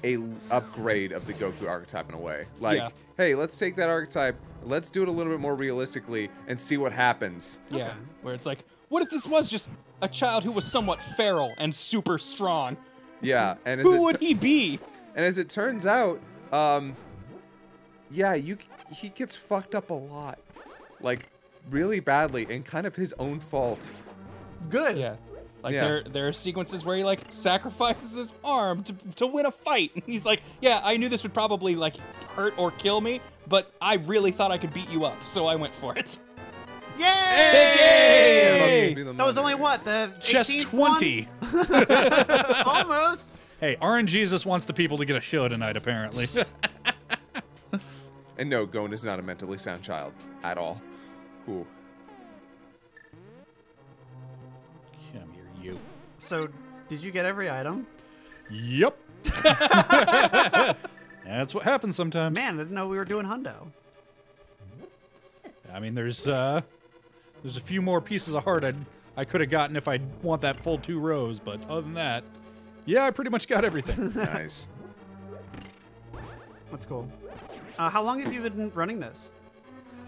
a upgrade of the Goku archetype in a way. Like, Yeah. hey, let's take that archetype, let's do it a little bit more realistically, and see what happens. Yeah, Okay. where it's like, what if this was just a child who was somewhat feral and super strong? Yeah, and Who would he be? And as it turns out, yeah, he gets fucked up a lot, like really badly, and kind of his own fault. Good. Yeah. Like Yeah. there are sequences where he like sacrifices his arm to win a fight. And he's like, yeah, I knew this would probably like hurt or kill me, but I really thought I could beat you up, so I went for it. Yay! Hey! That was only what, the Just 18th 20. one? Almost. Hey, RNGesus wants the people to get a show tonight, apparently. And no, Gon is not a mentally sound child at all. Ooh. Come here, you. So, did you get every item? Yep. That's what happens sometimes. Man, I didn't know we were doing hundo. I mean, there's a few more pieces of heart I could have gotten if I want that full 2 rows, but other than that, yeah, I pretty much got everything. Nice. That's cool. How long have you been running this?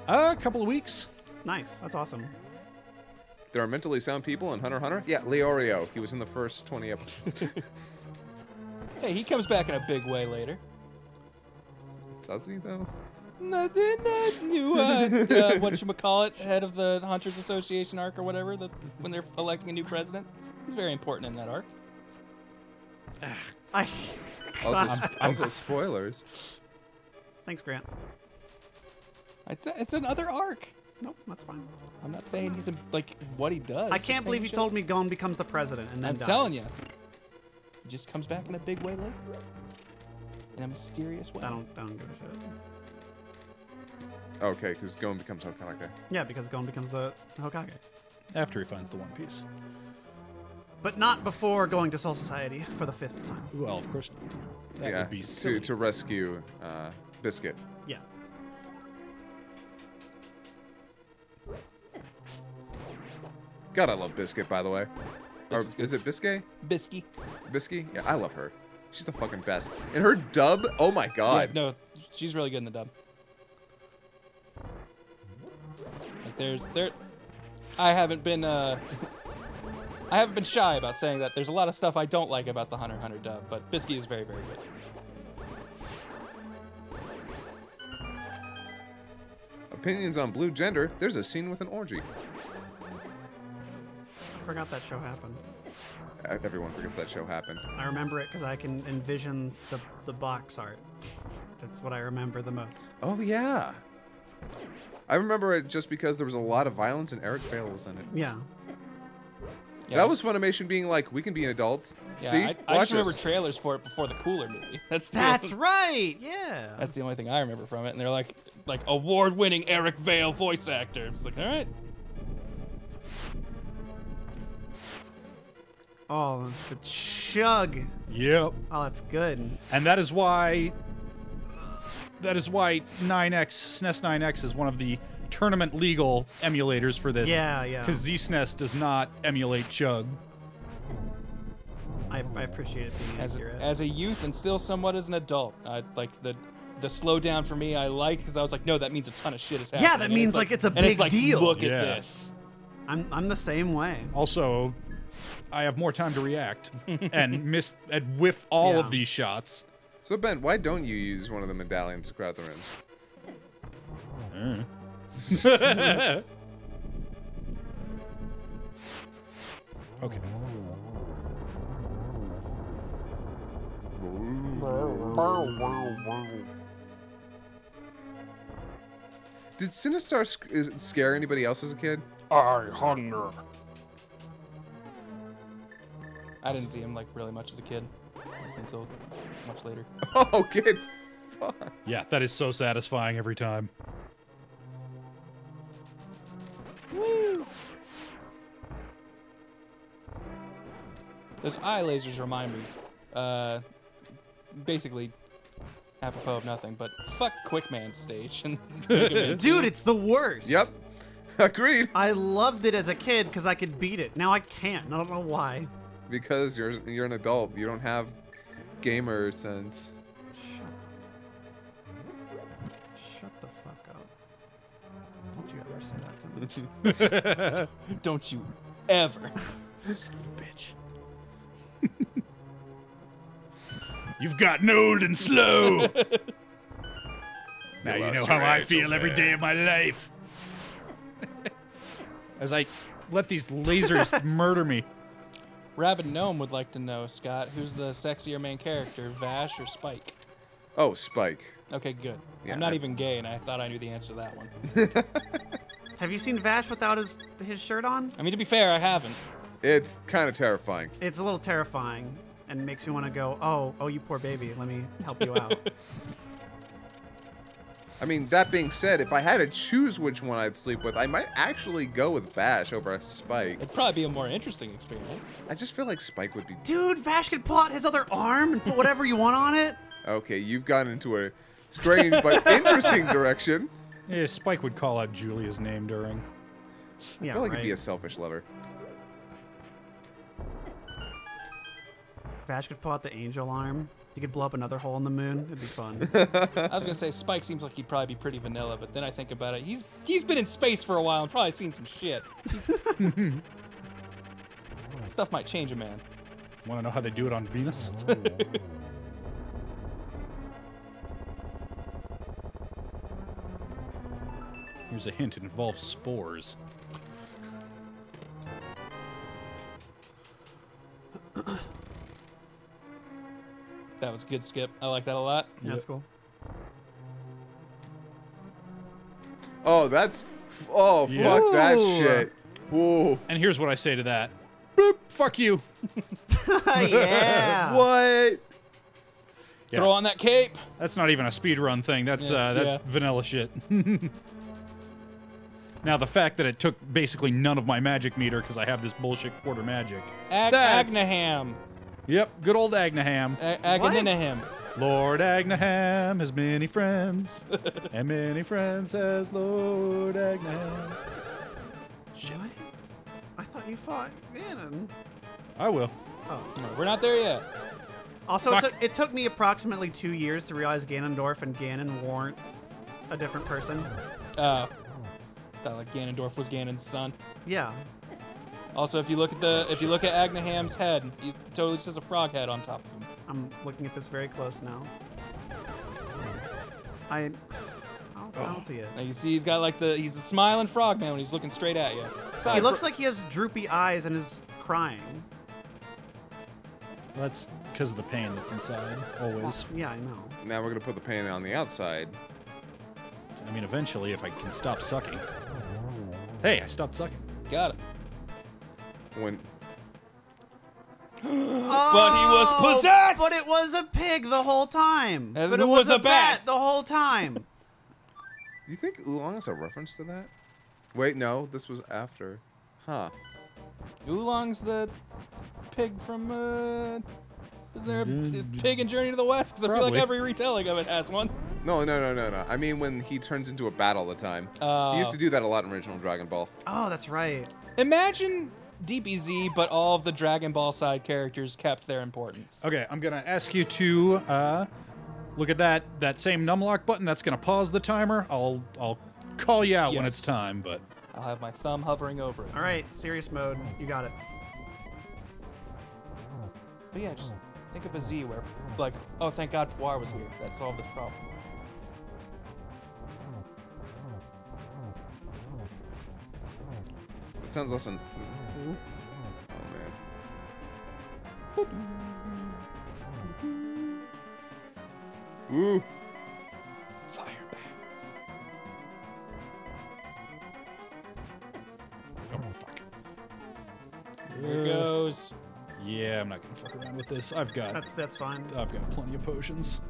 A couple of weeks. Nice. That's awesome. There are mentally sound people in Hunter x Hunter? Yeah, Leorio. He was in the first 20 episodes. Hey, he comes back in a big way later. Does he, though? Nothing that new, whatchamacallit, head of the Hunters Association arc or whatever, when they're electing a new president. He's very important in that arc. I. Also, spoilers. Thanks, Grant. It's another arc. Nope, that's fine. I'm not saying he's like what he does. I just can't believe saying you shit. told me Gon becomes the president and then I'm dies. telling you. He just comes back in a big way later. In a mysterious way. I don't give a shit. Okay, because Gon becomes Hokage. Yeah, because Gon becomes the Hokage. After he finds the One Piece. But not before going to Soul Society for the 5th time. Well, of course not. That Yeah, would be silly. to rescue Biscuit. Yeah. God, I love Biscuit, by the way. Or is it Biscuit? Bisky. Biscuit? Yeah, I love her. She's the fucking best. And her dub, oh my god. Yeah, no, she's really good in the dub. Like I haven't been shy about saying that there's a lot of stuff I don't like about the Hunter x Hunter dub, but Bisky is very, very good. Opinions on blue gender. There's a scene with an orgy. I forgot that show happened. Everyone forgets that show happened. I remember it because I can envision the box art. That's what I remember the most. Oh, yeah. I remember it just because there was a lot of violence and Eric Bale was in it. Yeah. Yeah, That was Funimation being like, we can be an adult. Yeah, See? I Watch just remember us. trailers for it before the Cooler movie. That's right. Yeah. That's the only thing I remember from it. And they're like award-winning Eric Vale voice actor. It's like, all right. Oh, the chug. Yep. Oh, that's good. And that is why 9X, SNES 9X is one of the tournament legal emulators for this. Yeah. Because ZSNES does not emulate Chug. I appreciate it being accurate. As a youth and still somewhat as an adult, like the slowdown for me I liked because I was like, no, that means a ton of shit is happening. Yeah, that And means, like, it's a and big it's like, deal. Look at Yeah. this. I'm the same way. Also, I have more time to react and whiff all Yeah. of these shots. So, Ben, why don't you use one of the medallions to crowd the rims? Okay. Did Sinistar scare anybody else as a kid? I didn't see him like really much as a kid until much later. Oh, kid. Fuck. Yeah, that is so satisfying every time. Those eye lasers remind me, basically, apropos of nothing, but fuck Quickman's stage. And Mega Man 2. Dude, it's the worst. Yep. Agreed. I loved it as a kid because I could beat it. Now I can't. I don't know why. Because you're an adult. You don't have gamer sense. Shut the fuck up. Don't you ever say that to me. Don't you ever. Son of a bitch. You've gotten old and slow. Now you know how I feel every day of my life. As I let these lasers murder me. Rabid Gnome would like to know, Scott, who's the sexier main character, Vash or Spike? Oh, Spike. Okay, good. Yeah, I'm not even gay, and I thought I knew the answer to that one. Have you seen Vash without his shirt on? I mean, to be fair, I haven't. It's kind of terrifying. It's a little terrifying and makes me want to go, oh, you poor baby. Let me help you out. I mean, that being said, if I had to choose which one I'd sleep with, I might actually go with Vash over a Spike. It'd probably be a more interesting experience. I just feel like Spike would be... Dude, Vash could pull out his other arm and put whatever you want on it. Okay, you've gone into a strange but interesting direction. Yeah, Spike would call out Julia's name during. Yeah, I feel like right. he'd be a selfish lover. Vash could pull out the angel arm. He could blow up another hole in the moon. It'd be fun. I was gonna say Spike seems like he'd probably be pretty vanilla, but then I think about it. He's been in space for a while and probably seen some shit. Stuff might change a man. Want to know how they do it on Venus? Here's a hint. It involves spores. That was a good skip. I like that a lot. That's cool. Oh, that's... Oh, Yeah. fuck that Ooh. shit. Whoa. And here's what I say to that. Boop, fuck you. Yeah. What? Yeah. Throw on that cape. That's not even a speedrun thing. That's Yeah. vanilla shit. Now, the fact that it took basically none of my magic meter because I have this bullshit quarter magic. That's- Agnaham. Yep, good old Agnaham. Agnaham. Lord Agnaham has many friends, and many friends has Lord Agnaham. What? I thought you fought Ganon. I will. Oh. No, we're not there yet. Also, Fuck. it took me approximately 2 years to realize Ganondorf and Ganon weren't a different person. Thought like Ganondorf was Ganon's son. Yeah. Also, if you look at Agnaham's head, he totally just has a frog head on top of him. I'm looking at this very close now. I don't see it. Now you see, he's a smiling frog man when he's looking straight at you. He looks like he has droopy eyes and is crying. That's because of the pain that's inside, always. Yeah, I know. Now we're going to put the pain on the outside. I mean, eventually, if I can stop sucking. Hey, I stopped sucking. Got it. When... But he was possessed! But it was a pig the whole time. And but it it was was a a bat the whole time. Do you think Oolong is a reference to that? Wait, no. This was after. Huh. Oolong's the pig from, isn't there a pig in Journey to the West? Because I feel like Probably. every retelling of it has one. No. I mean when he turns into a bat all the time. Oh. He used to do that a lot in original Dragon Ball. Oh, that's right. Imagine DBZ, but all of the Dragon Ball side characters kept their importance. Okay, I'm gonna ask you to look at that same numlock button. That's gonna pause the timer. I'll call you out when it's Yes. time, but I'll have my thumb hovering over it. All right, serious mode. You got it. But yeah, just think of a Z where, like, oh, thank God Puar was here. That solved this problem. It sounds less than... Oh, man. Ooh. Fire bats. oh fuck. Here goes. Yeah, I'm not gonna fuck around with this. I've got That's fine. plenty of potions.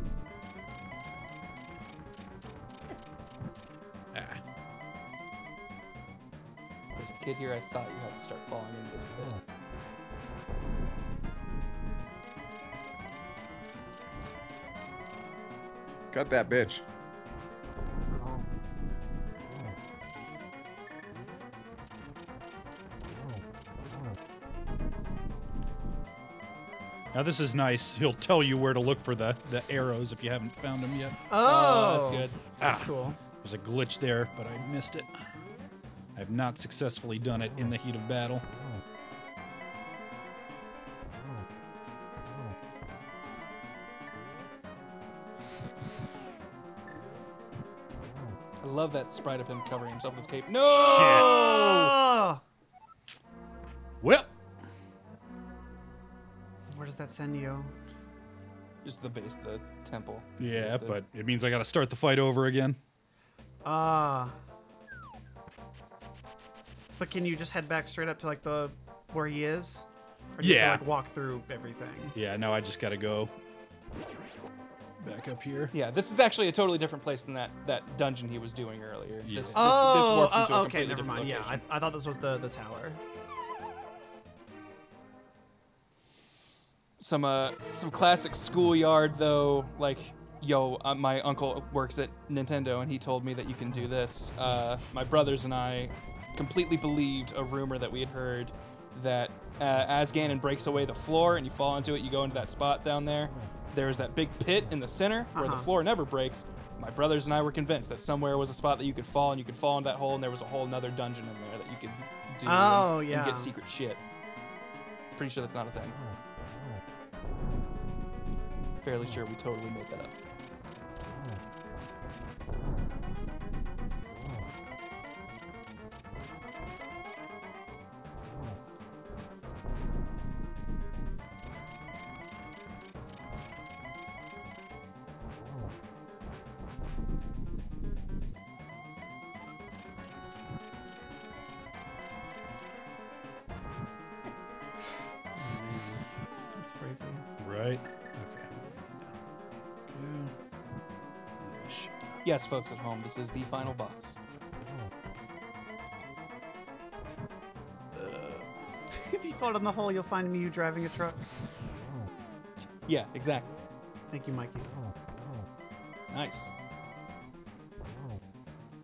Ah. As a kid here, I thought you had to start falling into this pit. Got that bitch. Now this is nice. He'll tell you where to look for the arrows if you haven't found them yet. Oh, that's good. That's cool. There's a glitch there, but I missed it. I have not successfully done it in the heat of battle. I love that sprite of him covering himself with his cape. No! Oh! Well, Where does that send you? Just the base of the temple. yeah, The- but it means I got to start the fight over again. Ah. But can you just head back straight up to like the where he is? Or do you Yeah. have to like walk through everything? Yeah, no, I just got to go back up here. Yeah, this is actually a totally different place than that dungeon he was doing earlier. Yeah. This Oh, warps you to a okay, completely never different mind. Yeah, location. I thought this was the tower. Some classic schoolyard though, like, yo, my uncle works at Nintendo and he told me that you can do this. My brothers and I completely believed a rumor that we had heard that as Ganon breaks away the floor and you fall into it, you go into that spot down there. There's that big pit in the center where the floor never breaks. My brothers and I were convinced that somewhere was a spot that you could fall and you could fall into that hole and there was a whole nother dungeon in there that you could do Oh, and yeah. get secret shit. Pretty sure that's not a thing. Fairly sure we totally made that up. That's freaky. Right. Okay. Yes, folks at home, this is the final boss. If you fall in the hole, you'll find me driving a truck. Yeah, exactly. Thank you, Mikey. Nice.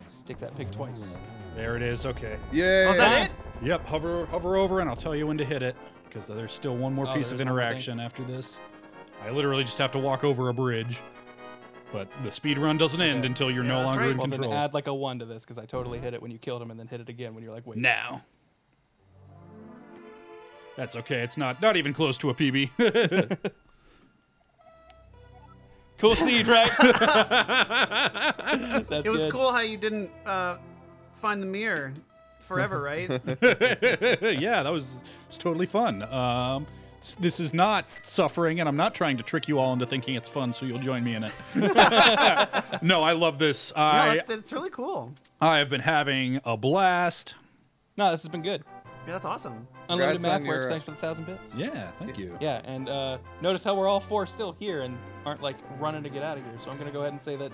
Stick that pig twice. There it is. Okay. Yeah. Oh, is that it? Yep. Hover over, and I'll tell you when to hit it, because there's still one more Oh, piece of there's one more thing. interaction after this. I literally just have to walk over a bridge, but the speed run doesn't end Okay. until you're Yeah, no that's longer right. in Well, control. then add like a 1 to this, because I totally hit it when you killed him and then hit it again when you're like, wait. Now. That's okay. It's not even close to a PB. Cool seed, right? That's It was good. cool how you didn't find the mirror forever, right? Yeah, that was totally fun. This is not suffering, and I'm not trying to trick you all into thinking it's fun, so you'll join me in it. No, I love this. No, it's really cool. I have been having a blast. No, this has been good. Yeah, that's awesome. Unlimited Congrats on math works. your- Thanks for the 1,000 bits. Yeah, thank you. Yeah, and notice how we're all 4 still here and aren't like running to get out of here. So I'm gonna go ahead and say that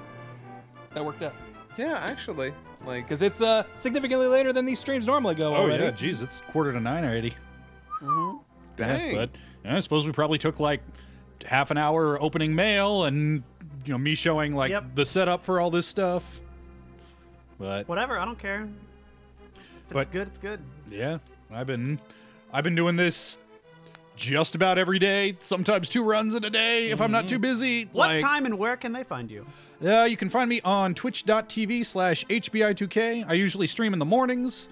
worked out Yeah, actually, like, because it's significantly later than these streams normally go. Oh already. yeah, geez, it's 8:45 already. dang. Yeah, but yeah, I suppose we probably took like half an hour opening mail and me showing like Yep. the setup for all this stuff. But Whatever, I don't care. If it's But- good, it's good. yeah, I've been doing this just about every day, sometimes 2 runs in a day if I'm not too busy. What Like, time and where can they find you? You can find me on twitch.tv/HBI2K. I usually stream in the mornings.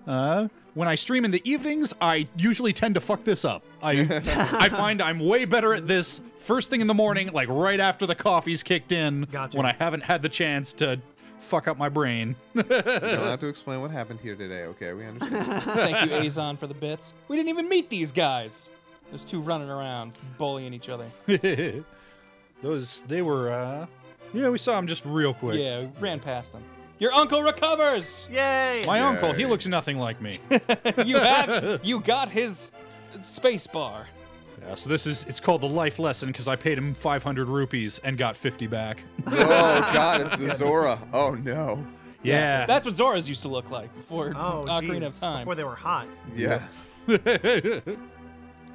When I stream in the evenings, I usually tend to fuck this up. I find I'm way better at this first thing in the morning, like right after the coffee's kicked in, Gotcha. when I haven't had the chance to fuck up my brain. You don't have to explain what happened here today, okay? We understand. Thank you, Azon, for the bits. We didn't even meet these guys. There's 2 running around, bullying each other. They were, we saw them just real quick. Yeah, we ran past them. Your uncle recovers. Yay! My uncle, he Yay. looks nothing like me. You got his space bar. Yeah, so it's called the life lesson because I paid him 500 rupees and got 50 back. Oh, God, it's the Zora. Oh, no. Yeah. That's what Zoras used to look like before Oh, Ocarina jeez. of Time. Before they were hot. Yeah.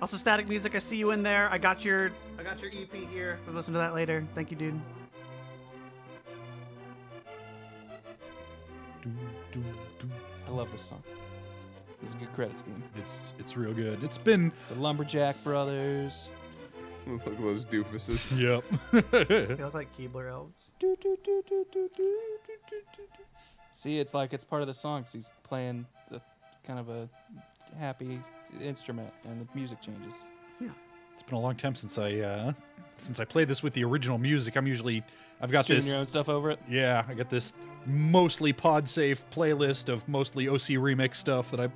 Also, Static Music, I see you in there. I got your EP here. We'll listen to that later. Thank you, dude. I love this song. This is a good credits theme. It's real good. It's been The Lumberjack Brothers. Look at those doofuses. yep. They look like Keebler elves. See, it's like it's part of the song 'cause he's playing the kind of a happy instrument and the music changes. It's been a long time since I played this with the original music. I've got Streaming this. your own stuff over it. Yeah, I got this mostly pod safe playlist of mostly OC remix stuff that I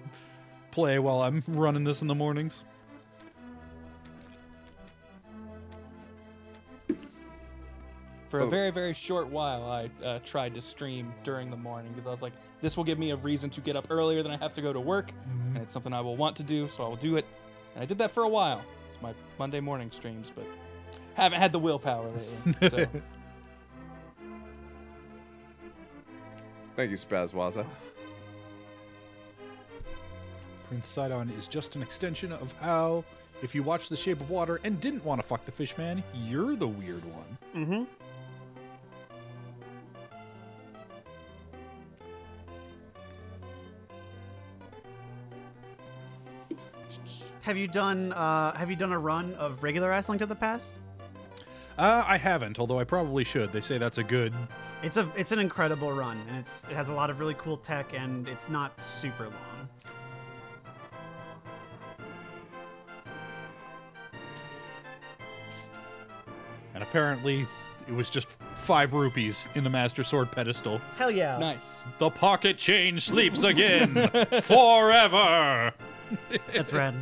play while I'm running this in the mornings. For a very, very short while, I tried to stream during the morning because I was like, this will give me a reason to get up earlier than I have to go to work, and it's something I will want to do, so I will do it. And I did that for a while. It's my Monday morning streams, but haven't had the willpower lately. So. Thank you, Spazwaza. Prince Sidon is just an extension of how, if you watch The Shape of Water and didn't want to fuck the fish man, you're the weird one. Mm-hmm. Have you done a run of regular Ice Link to the Past? I haven't, although I probably should. They say that's a good... It's an incredible run, and it has a lot of really cool tech, and it's not super long. And apparently, it was just 5 rupees in the Master Sword pedestal. Hell yeah! Nice. The pocket change sleeps again forever. That's rad.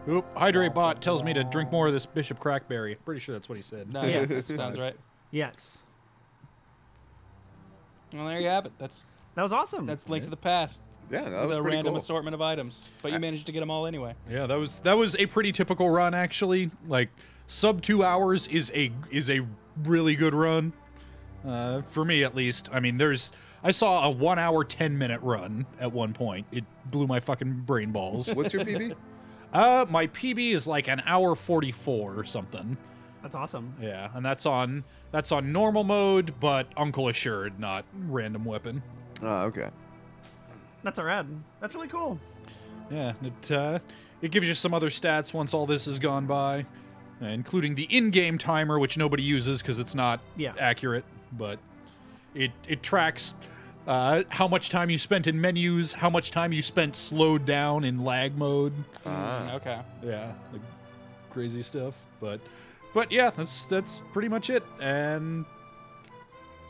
Oop, Hydrate Bot tells me to drink more of this Bishop Crackberry. Pretty sure that's what he said. Nice. Yes. Sounds right. Yes, Well, there you have it. That's that was awesome. Link to the Past. Yeah, that was The pretty random cool. assortment of items, but you managed to get them all anyway. Yeah, that was a pretty typical run actually. Like sub 2 hours is a really good run. For me at least. I mean, I saw a 1 hour 10-minute run at one point. It blew my fucking brain balls. What's your PB? My PB is like an hour 44 or something. That's awesome. Yeah, and that's on normal mode, but Uncle Assured, not random weapon. Oh, okay. That's a rad. That's really cool. Yeah, it gives you some other stats once all this has gone by, including the in-game timer, which nobody uses because it's not accurate, but it tracks how much time you spent in menus, how much time you spent slowed down in lag mode. Okay. Yeah, like crazy stuff. But yeah, that's pretty much it. And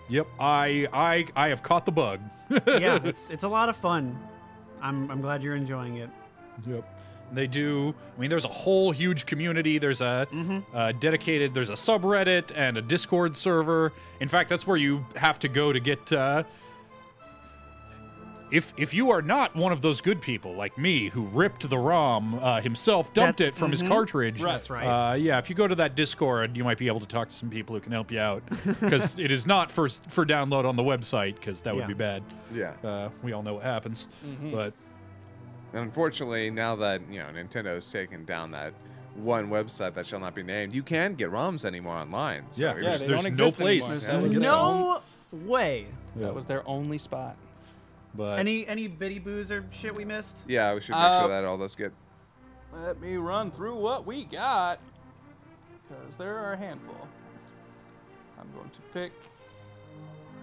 yep, I have caught the bug. Yeah, it's a lot of fun. I'm glad you're enjoying it. Yep. They do. I mean, there's a whole huge community. There's a dedicated. There's a subreddit and a Discord server. In fact, that's where you have to go to get. If you are not one of those good people like me who ripped the ROM himself, dumped it from his cartridge. Right. That's right. Yeah, if you go to that Discord, you might be able to talk to some people who can help you out. Because it is not for download on the website, because that would be bad. Yeah. We all know what happens. But And unfortunately, now that Nintendo has taken down that one website that shall not be named, you can't get ROMs anymore online. So yeah, you're Yeah, just- they there's don't no exist place. anymore. That was No way. That was their only spot. But Any bitty boos or shit we missed? yeah, we should make sure that all those get. Let me run through what we got, because there are a handful. I'm going to pick.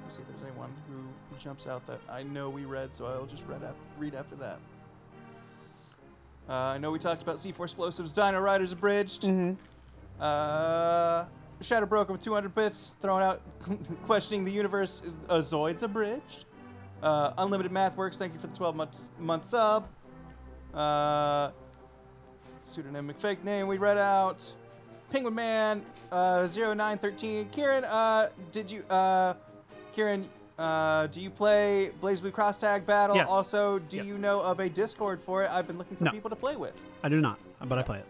Let's see if there's anyone who jumps out that I know we read, so I'll just read after that. I know we talked about C4 Explosives, Dino Riders Abridged. Shadow Broker with 200 bits, throwing out questioning the universe is Zoids Abridged. Unlimited Math Works, thank you for the 12-month sub. Pseudonymic fake name we read out. Penguin Man 0913. Kieran, do you play Blaze Blue Cross Tag Battle? Yes. Also, do you know of a Discord for it? I've been looking for No. people to play with. I do not, but I play it.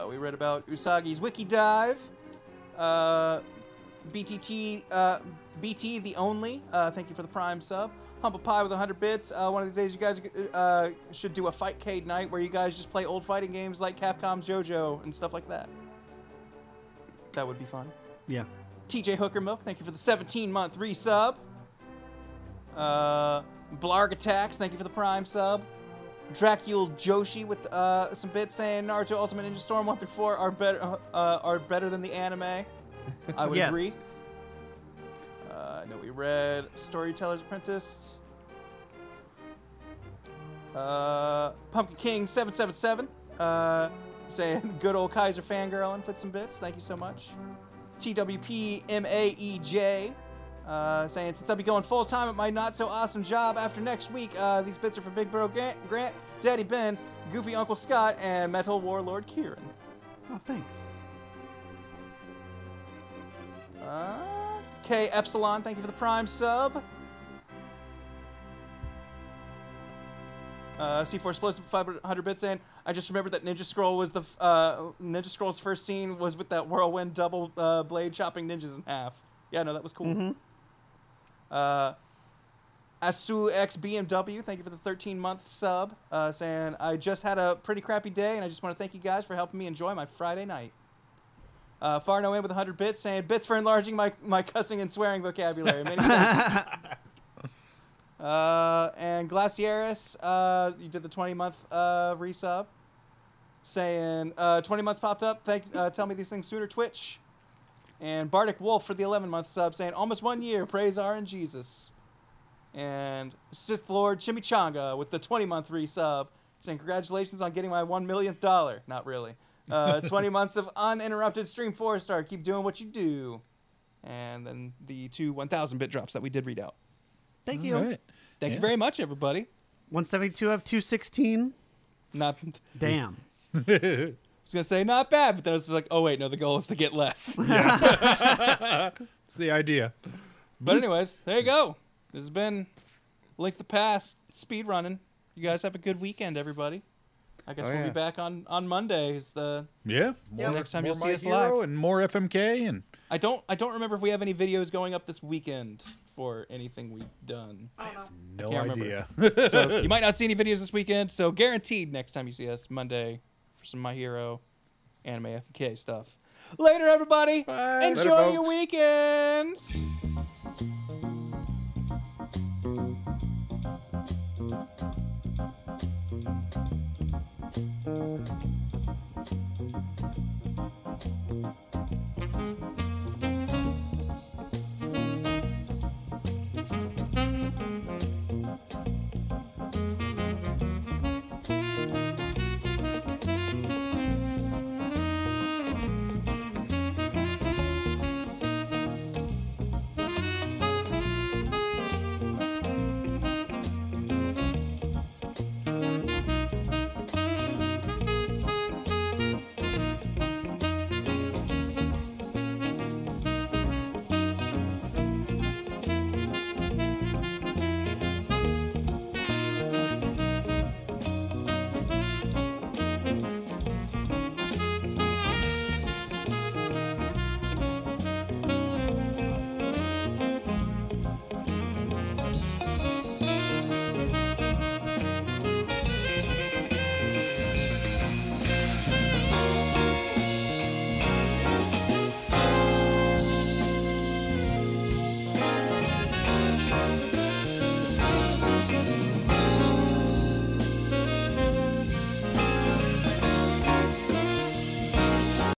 We read about Usagi's Wiki Dive. BT the Only, thank you for the Prime sub. Humble Pie with 100 bits. One of these days you guys should do a Fightcade night where you guys just play old fighting games like Capcom's JoJo and stuff like that. That would be fun. Yeah. TJ Hooker Milk, thank you for the 17-month resub. Blarg Attacks, thank you for the Prime sub. Dracul Joshi with some bits saying Naruto Ultimate Ninja Storm 1 through 4 are better than the anime. I would Yes. agree. I know we read Storyteller's Apprentice. Pumpkin King 777 saying good old Kaiser fangirl and put some bits. Thank you so much. TWP MAEJ saying since I'll be going full time at my not so awesome job after next week, these bits are for Big Bro Grant, Daddy Ben, Goofy Uncle Scott, and Metal Warlord Kieran. Oh, thanks. K Epsilon, thank you for the Prime sub. C4 Explosive 500 bits saying I just remembered that Ninja Scroll was the Ninja Scroll's first scene was with that whirlwind double blade chopping ninjas in half. Yeah, no, that was cool. Asu X BMW, thank you for the 13-month sub, saying I just had a pretty crappy day and I just want to thank you guys for helping me enjoy my Friday night. Far No In with 100 bits saying bits for enlarging my cussing and swearing vocabulary. Many thanks. And Glacieris, you did the 20-month resub, saying 20 months popped up. Tell me these things sooner, Twitch. And Bardic Wolf for the 11-month sub, saying almost 1 year. Praise our and Jesus. And Sith Lord Chimichanga with the 20-month resub, saying congratulations on getting my $1 millionth dollar. Not really. 20 months of uninterrupted stream 4-star. Keep doing what you do. And then the 2 1,000-bit drops that we did read out. Thank you. All right. Thank you very much, everybody. 172 of 216. Not. Damn. I was gonna say not bad, but then I was like, oh wait, no, the goal is to get less. It's the idea. But anyways, there you go. This has been Link the Past speed running. You guys have a good weekend, everybody. I guess we'll be back on Monday. Is the next time you'll see us live. And more FMK and I don't remember if we have any videos going up this weekend for anything we've done. no can't idea. So you might not see any videos this weekend. So guaranteed next time you see us Monday for some My Hero anime FMK stuff. Later, everybody. Bye. Enjoy Later, your folks. weekends.